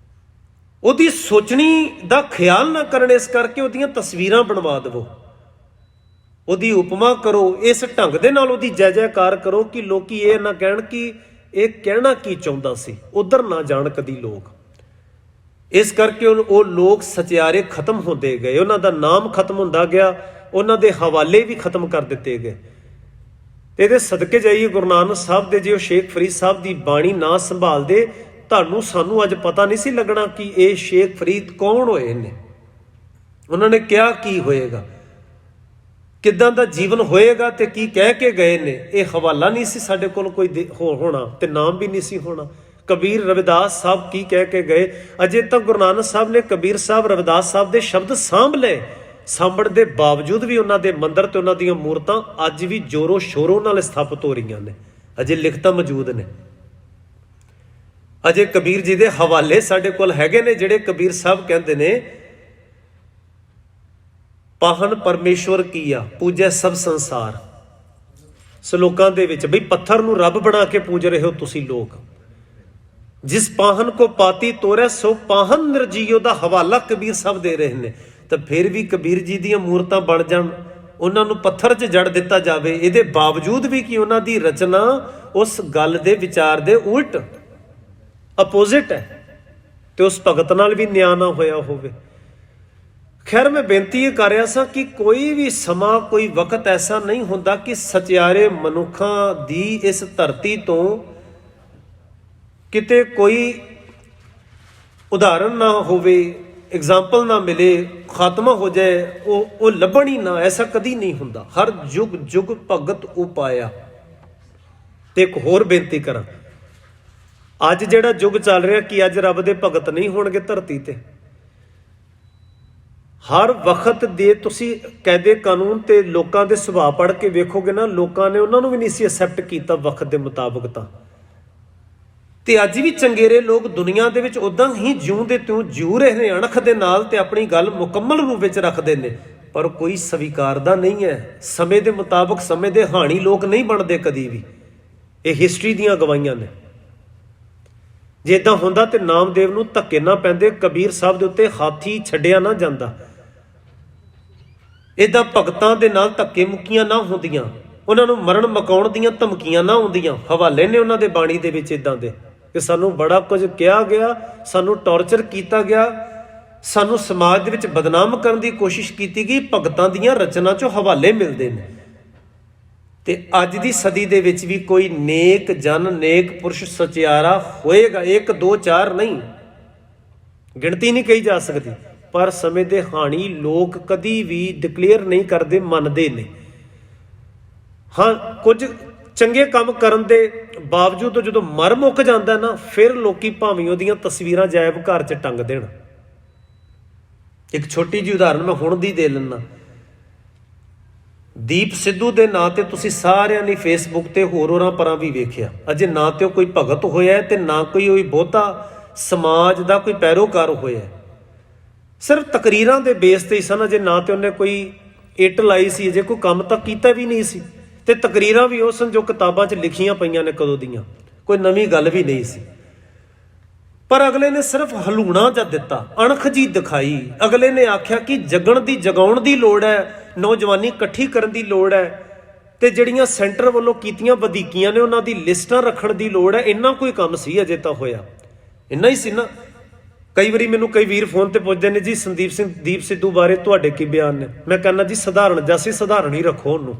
ਉਹਦੀ ਸੋਚਣੀ ਦਾ ਖਿਆਲ ਨਾ ਕਰਨ, ਇਸ ਕਰਕੇ ਉਹਦੀਆਂ ਤਸਵੀਰਾਂ ਬਣਵਾ ਦੇਵੋ, ਉਹਦੀ ਉਪਮਾ ਕਰੋ, ਇਸ ਢੰਗ ਦੇ ਨਾਲ ਉਹਦੀ ਜੈ ਜੈਕਾਰ ਕਰੋ ਕਿ ਲੋਕੀ ਇਹ ਨਾ ਕਹਿਣ ਕਿ ਇਹ ਕਹਿਣਾ ਕੀ ਚਾਹੁੰਦਾ ਸੀ, ਉਧਰ ਨਾ ਜਾਣ ਕਦੀ ਲੋਕ। ਇਸ ਕਰਕੇ ਉਹ ਲੋਕ ਸਚਿਆਰੇ ਖਤਮ ਹੁੰਦੇ ਗਏ, ਉਹਨਾਂ ਦਾ ਨਾਮ ਖਤਮ ਹੁੰਦਾ ਗਿਆ, ਉਹਨਾਂ ਦੇ ਹਵਾਲੇ ਵੀ ਖਤਮ ਕਰ ਦਿੱਤੇ ਗਏ। ਤੇ ਇਹਦੇ ਸਦਕੇ ਜਾਈਏ ਗੁਰੂ ਨਾਨਕ ਸਾਹਿਬ ਦੇ, ਜੇ ਉਹ ਸ਼ੇਖ ਫਰੀਦ ਸਾਹਿਬ ਦੀ ਬਾਣੀ ਨਾ ਸੰਭਾਲਦੇ, ਸਾਨੂੰ ਅੱਜ ਪਤਾ ਨਹੀਂ ਸੀ ਲੱਗਣਾ ਕਿ ਇਹ ਸ਼ੇਖ ਫਰੀਦ ਕੌਣ ਹੋਏ ਨੇ, ਉਹਨਾਂ ਨੇ ਕਿਹਾ ਕੀ ਹੋਏਗਾ, ਕਿੱਦਾਂ ਦਾ ਜੀਵਨ ਹੋਏਗਾ ਤੇ ਕੀ ਕਹਿ ਕੇ ਗਏ ਨੇ। ਇਹ ਹਵਾਲਾ ਨਹੀਂ ਸੀ ਸਾਡੇ ਕੋਲ ਕੋਈ ਹੋਣਾ ਤੇ ਨਾਮ ਵੀ ਨਹੀਂ ਸੀ ਹੋਣਾ। ਕਬੀਰ ਰਵਿਦਾਸ ਸਾਹਿਬ ਕੀ ਕਹਿ ਕੇ ਗਏ, ਅਜੇ ਤੱਕ ਗੁਰੂ ਨਾਨਕ ਸਾਹਿਬ ਨੇ ਕਬੀਰ ਸਾਹਿਬ ਰਵਿਦਾਸ ਸਾਹਿਬ ਦੇ ਸ਼ਬਦ ਸਾਂਭ ਲਏ। ਸਾਂਭਣ ਦੇ ਬਾਵਜੂਦ ਵੀ ਉਹਨਾਂ ਦੇ ਮੰਦਿਰ ਤੇ ਉਹਨਾਂ ਦੀਆਂ ਮੂਰਤਾਂ ਅੱਜ ਵੀ ਜ਼ੋਰੋ ਸ਼ੋਰੋ ਨਾਲ ਸਥਾਪਿਤ ਹੋ ਰਹੀਆਂ ਨੇ, ਅਜੇ ਲਿਖਤਾਂ ਮੌਜੂਦ ਨੇ। ਅਜੇ ਕਬੀਰ ਜੀ ਦੇ ਹਵਾਲੇ ਸਾਡੇ ਕੋਲ ਹੈਗੇ ਨੇ, ਜਿਹੜੇ ਕਬੀਰ ਸਾਹਿਬ ਕਹਿੰਦੇ ਨੇ, ਪਾਹਨ ਪਰਮੇਸ਼ਵਰ ਕੀਆ ਪੂਜੈ ਸਭ ਸੰਸਾਰ। ਸਲੋਕਾਂ ਦੇ ਵਿੱਚ ਬਈ ਪੱਥਰ ਨੂੰ ਰੱਬ ਬਣਾ ਕੇ ਪੂਜ ਰਹੇ ਹੋ ਤੁਸੀਂ ਲੋਕ। ਜਿਸ ਪਾਹਨ ਕੋ ਪਾਤੀ ਤੋਰੈ ਸੋ ਪਾਹਨ ਨਿਰਜੀਓ ਦਾ ਹਵਾਲਾ ਕਬੀਰ ਸਾਹਿਬ ਦੇ ਰਹੇ ਨੇ। ਤਾਂ ਫਿਰ ਵੀ ਕਬੀਰ ਜੀ ਦੀਆਂ ਮੂਰਤਾਂ ਬਣ ਜਾਣ, ਉਹਨਾਂ ਨੂੰ ਪੱਥਰ 'ਚ ਜੜ ਦਿੱਤਾ ਜਾਵੇ, ਇਹਦੇ ਬਾਵਜੂਦ ਵੀ ਕਿ ਉਹਨਾਂ ਦੀ ਰਚਨਾ ਉਸ ਗੱਲ ਦੇ ਵਿਚਾਰ ਦੇ ਉਲਟ ਅਪੋਜ਼ਿਟ ਹੈ ਤੇ ਉਸ ਭਗਤ ਨਾਲ ਵੀ ਨਿਆਂ ਨਾ ਹੋਇਆ ਹੋਵੇ। ਖੈਰ, ਮੈਂ ਬੇਨਤੀ ਇਹ ਕਰ ਰਿਹਾ ਸਾਂ ਕਿ ਕੋਈ ਵੀ ਸਮਾਂ, ਕੋਈ ਵਕਤ ਐਸਾ ਨਹੀਂ ਹੁੰਦਾ ਕਿ ਸਚਿਆਰੇ ਮਨੁੱਖਾਂ ਦੀ ਇਸ ਧਰਤੀ ਤੋਂ ਕਿਤੇ ਕੋਈ ਉਦਾਹਰਣ ਨਾ ਹੋਵੇ, ਐਗਜ਼ਾਮਪਲ ਨਾ ਮਿਲੇ, ਖਾਤਮਾ ਹੋ ਜਾਏ, ਉਹ ਲੱਭਣ ਹੀ ਨਾ। ਐਸਾ ਕਦੀ ਨਹੀਂ ਹੁੰਦਾ। ਹਰ ਯੁੱਗ ਯੁੱਗ ਭਗਤ ਉਪਾਇਆ। ਤੇ ਇੱਕ ਹੋਰ ਬੇਨਤੀ ਕਰਾਂ, ਅੱਜ ਜਿਹੜਾ ਯੁੱਗ ਚੱਲ ਰਿਹਾ, ਕਿ ਅੱਜ ਰੱਬ ਦੇ ਭਗਤ ਨਹੀਂ ਹੋਣਗੇ ਧਰਤੀ ਤੇ? ਹਰ ਵਕਤ ਦੇ ਤੁਸੀਂ ਕਾਇਦੇ ਕਾਨੂੰਨ ਤੇ ਲੋਕਾਂ ਦੇ ਸੁਭਾਅ ਪੜ੍ਹ ਕੇ ਵੇਖੋਗੇ ਨਾ, ਲੋਕਾਂ ਨੇ ਉਹਨਾਂ ਨੂੰ ਵੀ ਨਹੀਂ ਸੀ ਐਕਸੈਪਟ ਕੀਤਾ ਵਕਤ ਦੇ ਮੁਤਾਬਕ। ਤੇ ਅੱਜ ਵੀ ਚੰਗੇਰੇ ਲੋਕ ਦੁਨੀਆ ਦੇ ਵਿੱਚ ਉਦਾਂ ਹੀ ਜਿਉਂਦੇ ਤਿਉਂ ਜਿਉ ਰਹੇ ਨੇ, ਅਣਖ ਦੇ ਨਾਲ, ਤੇ ਆਪਣੀ ਗੱਲ ਮੁਕੰਮਲ ਰੂਪ ਵਿੱਚ ਰੱਖਦੇ ਨੇ, ਪਰ ਕੋਈ ਸਵੀਕਾਰਦਾ ਨਹੀਂ ਹੈ। ਸਮੇਂ ਦੇ ਮੁਤਾਬਕ ਸਮੇਂ ਦੇ ਹਾਣੀ ਲੋਕ ਨਹੀਂ ਬਣਦੇ ਕਦੀ ਵੀ। ਇਹ ਹਿਸਟਰੀ ਦੀਆਂ ਗਵਾਹੀਆਂ ਨੇ। ਜੇ ਇੱਦਾਂ ਹੁੰਦਾ ਤੇ ਨਾਮਦੇਵ ਨੂੰ ਧੱਕੇ ਨਾ ਪੈਂਦੇ, ਕਬੀਰ ਸਾਹਿਬ ਦੇ ਉੱਤੇ ਹਾਥੀ ਛੱਡਿਆ ਨਾ ਜਾਂਦਾ, ਇੱਦਾਂ ਭਗਤਾਂ ਦੇ ਨਾਲ ਧੱਕੇ ਮੁੱਕੀਆਂ ਨਾ ਹੁੰਦੀਆਂ, ਉਹਨਾਂ ਨੂੰ ਮਰਨ ਮਕਾਉਣ ਦੀਆਂ ਧਮਕੀਆਂ ਨਾ ਹੁੰਦੀਆਂ। ਹਵਾਲੇ ਨੇ ਉਹਨਾਂ ਦੇ ਬਾਣੀ ਦੇ ਵਿੱਚ ਇੱਦਾਂ ਦੇ ਕਿ ਸਾਨੂੰ ਬੜਾ ਕੁਝ ਕਿਹਾ ਗਿਆ, ਸਾਨੂੰ ਟੌਰਚਰ ਕੀਤਾ ਗਿਆ, ਸਾਨੂੰ ਸਮਾਜ ਦੇ ਵਿੱਚ ਬਦਨਾਮ ਕਰਨ ਦੀ ਕੋਸ਼ਿਸ਼ ਕੀਤੀ ਗਈ। ਭਗਤਾਂ ਦੀਆਂ ਰਚਨਾ 'ਚੋਂ ਹਵਾਲੇ ਮਿਲਦੇ ਨੇ। ਤੇ ਅੱਜ ਦੀ ਸਦੀ ਦੇ ਵਿੱਚ ਵੀ ਕੋਈ ਨੇਕ ਜਨ, ਨੇਕ ਪੁਰਸ਼ ਸਚਿਆਰਾ ਹੋਏਗਾ, 1 2 4 ਨਹੀਂ, ਗਿਣਤੀ ਨਹੀਂ ਕਹੀ ਜਾ ਸਕਦੀ। ਪਰ ਸਮੇਂ ਦੇ ਹਾਣੀ ਲੋਕ ਕਦੀ ਵੀ ਡਿਕਲੇਅਰ ਨਹੀਂ ਕਰਦੇ, ਮੰਨਦੇ ਨੇ। ਹਾਂ, ਕੁਝ ਚੰਗੇ ਕੰਮ ਕਰਨ ਦੇ ਬਾਵਜੂਦ ਜਦੋਂ ਮਰ ਮੁੱਕ ਜਾਂਦਾ ਨਾ, ਫਿਰ ਲੋਕੀ ਭਾਵੇਂ ਉਹਦੀਆਂ ਤਸਵੀਰਾਂ ਜਾਇਬ ਘਰ 'ਚ ਟੰਗ ਦੇਣ। ਇੱਕ ਛੋਟੀ ਜਿਹੀ ਉਦਾਹਰਨ ਮੈਂ ਹੁਣ ਦੀ ਦੇ ਲੈਂਦਾ। ਦੀਪ ਸਿੱਧੂ ਦੇ ਨਾਂ ਤੇ ਤੁਸੀਂ ਸਾਰਿਆਂ ਨੇ ਫੇਸਬੁੱਕ ਤੇ ਹੋਰਾਂ ਪਰਾਂ ਵੀ ਵੇਖਿਆ, ਅਜੇ ਨਾ ਤੇ ਉਹ ਕੋਈ ਭਗਤ ਹੋਇਆ ਤੇ ਨਾ ਕੋਈ ਬਹੁਤਾ ਸਮਾਜ ਦਾ ਕੋਈ ਪੈਰੋਕਾਰ ਹੋਇਆ। ਸਿਰਫ ਤਕਰੀਰਾਂ ਦੇ ਬੇਸ ਤੇ ਹੀ ਸਨ, ਅਜੇ ਨਾ ਤੇ ਉਹਨੇ ਕੋਈ ਇੱਟ ਲਾਈ ਸੀ, ਅਜੇ ਕੋਈ ਕੰਮ ਤਾਂ ਕੀਤਾ ਵੀ ਨਹੀਂ ਸੀ। ਤੇ ਤਕਰੀਰਾਂ ਵੀ ਉਹ ਸਨ ਜੋ ਕਿਤਾਬਾਂ 'ਚ ਲਿਖੀਆਂ ਪਈਆਂ ਨੇ ਕਦੋਂ ਦੀਆਂ, ਕੋਈ ਨਵੀਂ ਗੱਲ ਵੀ ਨਹੀਂ ਸੀ। ਪਰ ਅਗਲੇ ਨੇ ਸਿਰਫ ਹਲੂਣਾ ਜਿਹਾ ਦਿੱਤਾ, ਅਣਖ ਜੀ ਦਿਖਾਈ। ਅਗਲੇ ਨੇ ਆਖਿਆ ਕਿ ਜਗਾਉਣ ਦੀ ਲੋੜ ਹੈ, ਨੌਜਵਾਨੀ ਇਕੱਠੀ ਕਰਨ ਦੀ ਲੋੜ ਹੈ, ਤੇ ਜਿਹੜੀਆਂ ਸੈਂਟਰ ਵੱਲੋਂ ਕੀਤੀਆਂ ਵਧੀਕੀਆਂ ਨੇ ਉਹਨਾਂ ਦੀ ਲਿਸਟਾਂ ਰੱਖਣ ਦੀ ਲੋੜ ਹੈ। ਇੰਨਾ ਕੋਈ ਕੰਮ ਸੀ ਅਜੇ ਤਾਂ ਹੋਇਆ, ਇੰਨਾ ਹੀ ਸੀ ਨਾ। ਕਈ ਵਾਰੀ ਮੈਨੂੰ ਕਈ ਵੀਰ ਫੋਨ ਤੇ ਪੁੱਛਦੇ ਨੇ, ਜੀ ਦੀਪ ਸਿੱਧੂ ਬਾਰੇ ਤੁਹਾਡੇ ਕੀ ਬਿਆਨ ਨੇ? ਮੈਂ ਕਹਿੰਦਾ ਜੀ ਸਧਾਰਨ ਜਾਸੀ ਸਧਾਰਨ ਹੀ ਰੱਖੋ ਉਹਨੂੰ।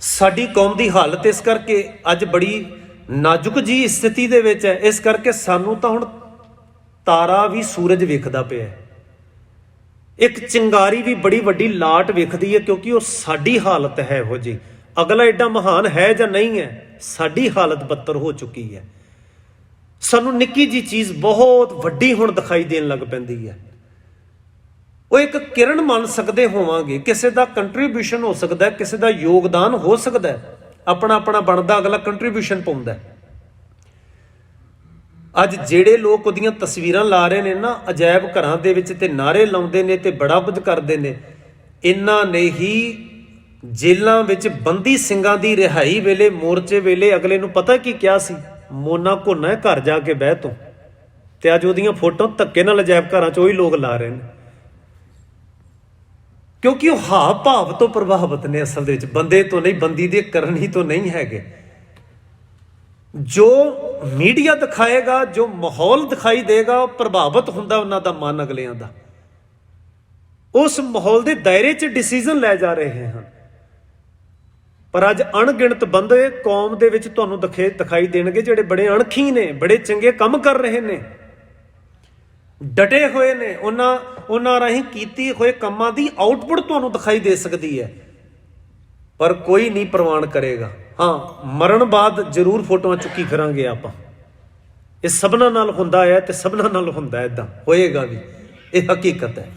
ਸਾਡੀ ਕੌਮ ਦੀ ਹਾਲਤ ਇਸ ਕਰਕੇ ਅੱਜ ਬੜੀ ਨਾਜ਼ੁਕ ਜੀ ਸਥਿਤੀ ਦੇ ਵਿੱਚ ਹੈ, ਇਸ ਕਰਕੇ ਸਾਨੂੰ ਤਾਂ ਹੁਣ ਤਾਰਾ ਵੀ ਸੂਰਜ ਵੇਖਦਾ ਪਿਆ, ਇੱਕ ਚਿੰਗਾਰੀ ਵੀ ਬੜੀ ਵੱਡੀ ਲਾਟ ਵੇਖਦੀ ਹੈ, ਕਿਉਂਕਿ ਉਹ ਸਾਡੀ ਹਾਲਤ ਹੈ ਇਹੋ ਜਿਹੀ। ਅਗਲਾ ਐਡਾ ਮਹਾਨ ਹੈ ਜਾਂ ਨਹੀਂ ਹੈ, ਸਾਡੀ ਹਾਲਤ ਬੱਤਰ ਹੋ ਚੁੱਕੀ ਹੈ। ਸਾਨੂੰ ਨਿੱਕੀ ਜੀ ਚੀਜ਼ ਬਹੁਤ ਵੱਡੀ ਹੁਣ ਦਿਖਾਈ ਦੇਣ ਲੱਗ ਪੈਂਦੀ ਹੈ। ਉਹ ਇੱਕ ਕਿਰਨ ਮੰਨ ਸਕਦੇ ਹੋਵਾਂਗੇ, ਕਿਸੇ ਦਾ ਕੰਟਰੀਬਿਊਸ਼ਨ ਹੋ ਸਕਦਾ, ਕਿਸੇ ਦਾ ਯੋਗਦਾਨ ਹੋ ਸਕਦਾ, ਆਪਣਾ ਆਪਣਾ ਬਣਦਾ ਅਗਲਾ ਕੰਟਰੀਬਿਊਸ਼ਨ ਪਾਉਂਦਾ। ਅੱਜ ਜਿਹੜੇ ਲੋਕ ਉਹਦੀਆਂ ਤਸਵੀਰਾਂ ਲਾ ਰਹੇ ਨੇ ਨਾ ਅਜਾਇਬ ਘਰਾਂ ਦੇ ਵਿੱਚ ਤੇ ਨਾਅਰੇ ਲਾਉਂਦੇ ਨੇ ਤੇ ਬੜਾ ਕੁਝ ਕਰਦੇ ਨੇ, ਇਹਨਾਂ ਨੇ ਹੀ ਜੇਲ੍ਹਾਂ ਵਿੱਚ ਬੰਦੀ ਸਿੰਘਾਂ ਦੀ ਰਿਹਾਈ ਵੇਲੇ, ਮੋਰਚੇ ਵੇਲੇ ਅਗਲੇ ਨੂੰ ਪਤਾ ਕੀ ਕਿਹਾ ਸੀ? ਮੋਨਾ ਘੋਨਾ ਘਰ ਜਾ ਕੇ ਬਹਿ ਤੂੰ। ਤੇ ਅੱਜ ਉਹਦੀਆਂ ਫੋਟੋ ਧੱਕੇ ਨਾਲ ਅਜਾਇਬ ਘਰਾਂ 'ਚ ਉਹੀ ਲੋਕ ਲਾ ਰਹੇ ਨੇ, ਕਿਉਂਕਿ ਉਹ ਹਾਵ ਭਾਵ ਤੋਂ ਪ੍ਰਭਾਵਿਤ ਨੇ। ਅਸਲ ਦੇ ਵਿੱਚ ਬੰਦੇ ਤੋਂ ਨਹੀਂ, ਬੰਦੀ ਦੇ ਕਰਨੀ ਤੋਂ ਨਹੀਂ ਹੈਗੇ। ਜੋ ਮੀਡੀਆ ਦਿਖਾਏਗਾ, ਜੋ ਮਾਹੌਲ ਦਿਖਾਈ ਦੇਗਾ, ਉਹ ਪ੍ਰਭਾਵਿਤ ਹੁੰਦਾ ਉਹਨਾਂ ਦਾ ਮਨ ਅਗਲਿਆਂ ਦਾ। ਉਸ ਮਾਹੌਲ ਦੇ ਦਾਇਰੇ 'ਚ ਡਿਸੀਜ਼ਨ ਲੈ ਜਾ ਰਹੇ ਹਨ। ਪਰ ਅੱਜ ਅਣਗਿਣਤ ਬੰਦੇ ਕੌਮ ਦੇ ਵਿੱਚ ਤੁਹਾਨੂੰ ਦਿਖਾਈ ਦੇਣਗੇ ਜਿਹੜੇ ਬੜੇ ਅਣਖੀ ਨੇ, ਬੜੇ ਚੰਗੇ ਕੰਮ ਕਰ ਰਹੇ ਨੇ, ਡਟੇ ਹੋਏ ਨੇ। ਉਹਨਾਂ ਰਾਹੀਂ ਕੀਤੀ ਹੋਏ ਕੰਮਾਂ ਦੀ ਆਊਟਪੁੱਟ ਤੁਹਾਨੂੰ ਦਿਖਾਈ ਦੇ ਸਕਦੀ ਹੈ, ਪਰ ਕੋਈ ਨਹੀਂ ਪ੍ਰਵਾਨ ਕਰੇਗਾ। ਹਾਂ, ਮਰਨ ਬਾਅਦ ਜ਼ਰੂਰ ਫੋਟੋਆਂ ਚੁੱਕੀ ਫਿਰਾਂਗੇ ਆਪਾਂ। ਇਹ ਸਭਨਾਂ ਨਾਲ ਹੁੰਦਾ ਹੈ ਤੇ ਸਭਨਾਂ ਨਾਲ ਹੁੰਦਾ, ਏਦਾਂ ਹੋਏਗਾ ਵੀ, ਇਹ ਹਕੀਕਤ ਹੈ।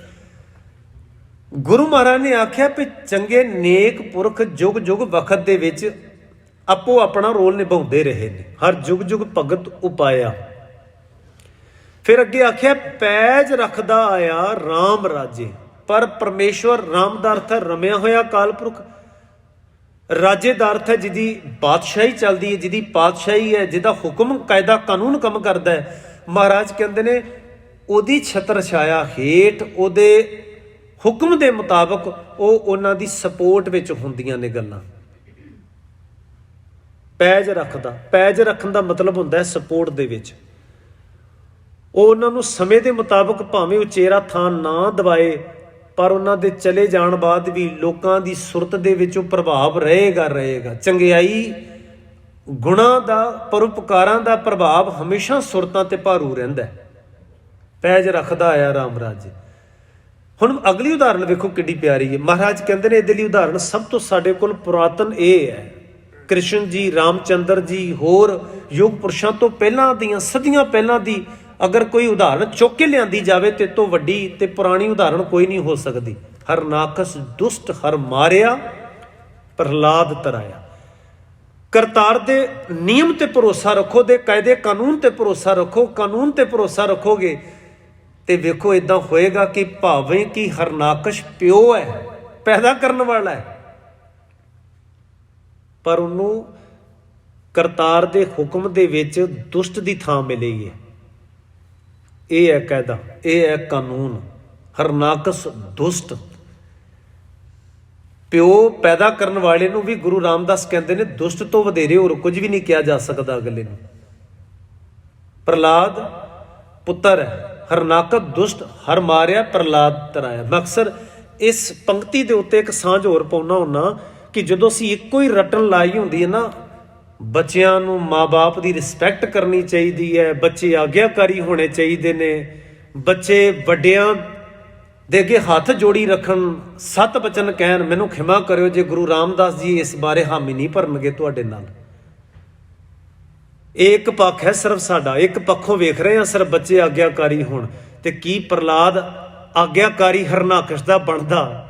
ਗੁਰੂ ਮਹਾਰਾਜ ਨੇ ਆਖਿਆ ਵੀ ਚੰਗੇ ਨੇਕ ਪੁਰਖ ਜੁਗ ਜੁਗ ਵਕਤ ਦੇ ਵਿੱਚ ਆਪੋ ਆਪਣਾ ਰੋਲ ਨਿਭਾਉਂਦੇ ਰਹੇ ਨੇ, ਹਰ ਜੁਗ ਜੁਗ ਭਗਤ ਉਪਾਇਆ। ਫਿਰ ਅੱਗੇ ਆਖਿਆ ਪੈਜ ਰੱਖਦਾ ਆਇਆ ਰਾਮ ਰਾਜੇ। ਪਰ ਪਰਮੇਸ਼ਵਰ, ਰਾਮ ਦਾ ਅਰਥ ਹੈ ਰਮਿਆ ਹੋਇਆ ਅਕਾਲ ਪੁਰਖ, ਰਾਜੇ ਦਾ ਅਰਥ ਹੈ ਜਿਹਦੀ ਬਾਦਸ਼ਾਹੀ ਚੱਲਦੀ ਹੈ, ਜਿਹਦੀ ਪਾਤਸ਼ਾਹੀ ਹੈ, ਜਿਹਦਾ ਹੁਕਮ ਕਾਇਦਾ ਕਾਨੂੰਨ ਕੰਮ ਕਰਦਾ ਹੈ। ਮਹਾਰਾਜ ਕਹਿੰਦੇ ਨੇ ਉਹਦੀ ਛਤਰ ਛਾਇਆ ਹੇਠ, ਉਹਦੇ ਹੁਕਮ ਦੇ ਮੁਤਾਬਕ ਉਹ ਉਹਨਾਂ ਦੀ ਸਪੋਰਟ ਵਿੱਚ ਹੁੰਦੀਆਂ ਨੇ ਗੱਲਾਂ। ਪੈਜ ਰੱਖਣ ਦਾ ਮਤਲਬ ਹੁੰਦਾ ਹੈ ਸਪੋਰਟ ਦੇ ਵਿੱਚ। ਉਹ ਉਹਨਾਂ ਨੂੰ ਸਮੇਂ ਦੇ ਮੁਤਾਬਕ ਭਾਵੇਂ ਉਚੇਰਾ ਥਾਂ ਨਾ ਦਵਾਏ, ਪਰ ਉਹਨਾਂ ਦੇ ਚਲੇ ਜਾਣ ਬਾਅਦ ਵੀ ਲੋਕਾਂ ਦੀ ਸੁਰਤ ਦੇ ਵਿੱਚ ਉਹ ਪ੍ਰਭਾਵ ਰਹੇਗਾ। ਚੰਗਿਆਈ ਗੁਣਾਂ ਦਾ, ਪਰਉਪਕਾਰਾਂ ਦਾ ਪ੍ਰਭਾਵ ਹਮੇਸ਼ਾ ਸੁਰਤਾਂ ਤੇ ਭਾਰੂ ਰਹਿੰਦਾ। ਪੈਜ ਰੱਖਦਾ ਆਇਆ ਰਾਮ ਰਾਜ। ਹੁਣ ਅਗਲੀ ਉਦਾਹਰਨ ਵੇਖੋ ਕਿੱਡੀ ਪਿਆਰੀ ਹੈ। ਮਹਾਰਾਜ ਕਹਿੰਦੇ ਨੇ ਇਹਦੇ ਲਈ ਉਦਾਹਰਨ ਸਭ ਤੋਂ ਸਾਡੇ ਕੋਲ ਪੁਰਾਤਨ ਇਹ ਹੈ, ਕ੍ਰਿਸ਼ਨ ਜੀ, ਰਾਮਚੰਦਰ ਜੀ, ਹੋਰ ਯੁੱਗ ਪੁਰਸ਼ਾਂ ਤੋਂ ਪਹਿਲਾਂ ਦੀਆਂ, ਸਦੀਆਂ ਪਹਿਲਾਂ ਦੀ ਅਗਰ ਕੋਈ ਉਦਾਹਰਨ ਚੁੱਕ ਕੇ ਲਿਆਂਦੀ ਜਾਵੇ ਤੇ ਤੋਂ ਵੱਡੀ ਤੇ ਪੁਰਾਣੀ ਉਦਾਹਰਨ ਕੋਈ ਨਹੀਂ ਹੋ ਸਕਦੀ। ਹਰਨਾਕਸ ਦੁਸ਼ਟ ਹਰ ਮਾਰਿਆ, ਪ੍ਰਹਲਾਦ ਤਰਾਇਆ। ਕਰਤਾਰ ਦੇ ਨਿਯਮ ਤੇ ਭਰੋਸਾ ਰੱਖੋ, ਦੇ ਕਾਇਦੇ ਕਾਨੂੰਨ ਤੇ ਭਰੋਸਾ ਰੱਖੋ। ਕਾਨੂੰਨ ਤੇ ਭਰੋਸਾ ਰੱਖੋਗੇ ਤੇ ਵੇਖੋ ਇਦਾਂ ਹੋਏਗਾ ਕਿ ਭਾਵੇਂ ਕਿ ਹਰਨਾਕਸ਼ ਪਿਓ ਹੈ, ਪੈਦਾ ਕਰਨ ਵਾਲਾ ਹੈ, ਪਰ ਉਹਨੂੰ ਕਰਤਾਰ ਦੇ ਹੁਕਮ ਦੇ ਵਿੱਚ ਦੁਸ਼ਟ ਦੀ ਥਾਂ ਮਿਲੇਗੀ। ਇਹ ਹੈ ਕਾਇਦਾ, ਇਹ ਹੈ ਕਾਨੂੰਨ। ਹਰਨਾਕਸ ਦੁਸ਼ਟ, ਪਿਓ ਪੈਦਾ ਕਰਨ ਵਾਲੇ ਨੂੰ ਵੀ ਗੁਰੂ ਰਾਮਦਾਸ ਕਹਿੰਦੇ ਨੇ ਦੁਸ਼ਟ ਤੋਂ ਵਧੇਰੇ ਹੋਰ ਕੁਝ ਵੀ ਨਹੀਂ ਕਿਹਾ ਜਾ ਸਕਦਾ ਅਗਲੇ ਨੂੰ। ਪ੍ਰਹਲਾਦ ਪੁੱਤਰ ਹੈ, ਹਰਨਾਕਸ ਦੁਸ਼ਟ ਹਰ ਮਾਰਿਆ, ਪ੍ਰਹਲਾਦ ਤਰਾਇਆ। ਮੈਂ ਅਕਸਰ ਇਸ ਪੰਕਤੀ ਦੇ ਉੱਤੇ ਇੱਕ ਸਾਂਝ ਹੋਰ ਪਾਉਣਾ ਹੁੰਦਾ ਕਿ ਜਦੋਂ ਅਸੀਂ ਇੱਕੋ ਹੀ ਰਟਨ ਲਾਈ ਹੁੰਦੀ ਹੈ ਨਾ, ਬੱਚਿਆਂ ਨੂੰ ਮਾਂ-ਬਾਪ ਦੀ ਰਿਸਪੈਕਟ ਕਰਨੀ ਚਾਹੀਦੀ ਹੈ, ਬੱਚੇ ਆਗਿਆਕਾਰੀ ਹੋਣੇ ਚਾਹੀਦੇ ਨੇ, ਬੱਚੇ ਵੱਡਿਆਂ ਦੇ ਅੱਗੇ ਹੱਥ ਜੋੜੀ ਰੱਖਣ, ਸਤ ਬਚਨ ਕਹਿਣ। ਮੈਨੂੰ ਖਿਮਾ ਕਰਿਓ ਜੇ ਗੁਰੂ ਰਾਮਦਾਸ ਜੀ ਇਸ ਬਾਰੇ ਹਾਮੀ ਨਹੀਂ ਭਰਨਗੇ ਤੁਹਾਡੇ ਨਾਲ। ਇਹ ਇੱਕ ਪੱਖ ਹੈ ਸਿਰਫ ਸਾਡਾ, ਇੱਕ ਪੱਖੋਂ ਵੇਖ ਰਹੇ ਹਾਂ ਸਿਰਫ ਬੱਚੇ ਆਗਿਆਕਾਰੀ ਹੋਣ। ਤੇ ਕੀ ਪ੍ਰਹਲਾਦ ਆਗਿਆਕਾਰੀ ਹਰਨਾਕਸ਼ ਦਾ ਬਣਦਾ?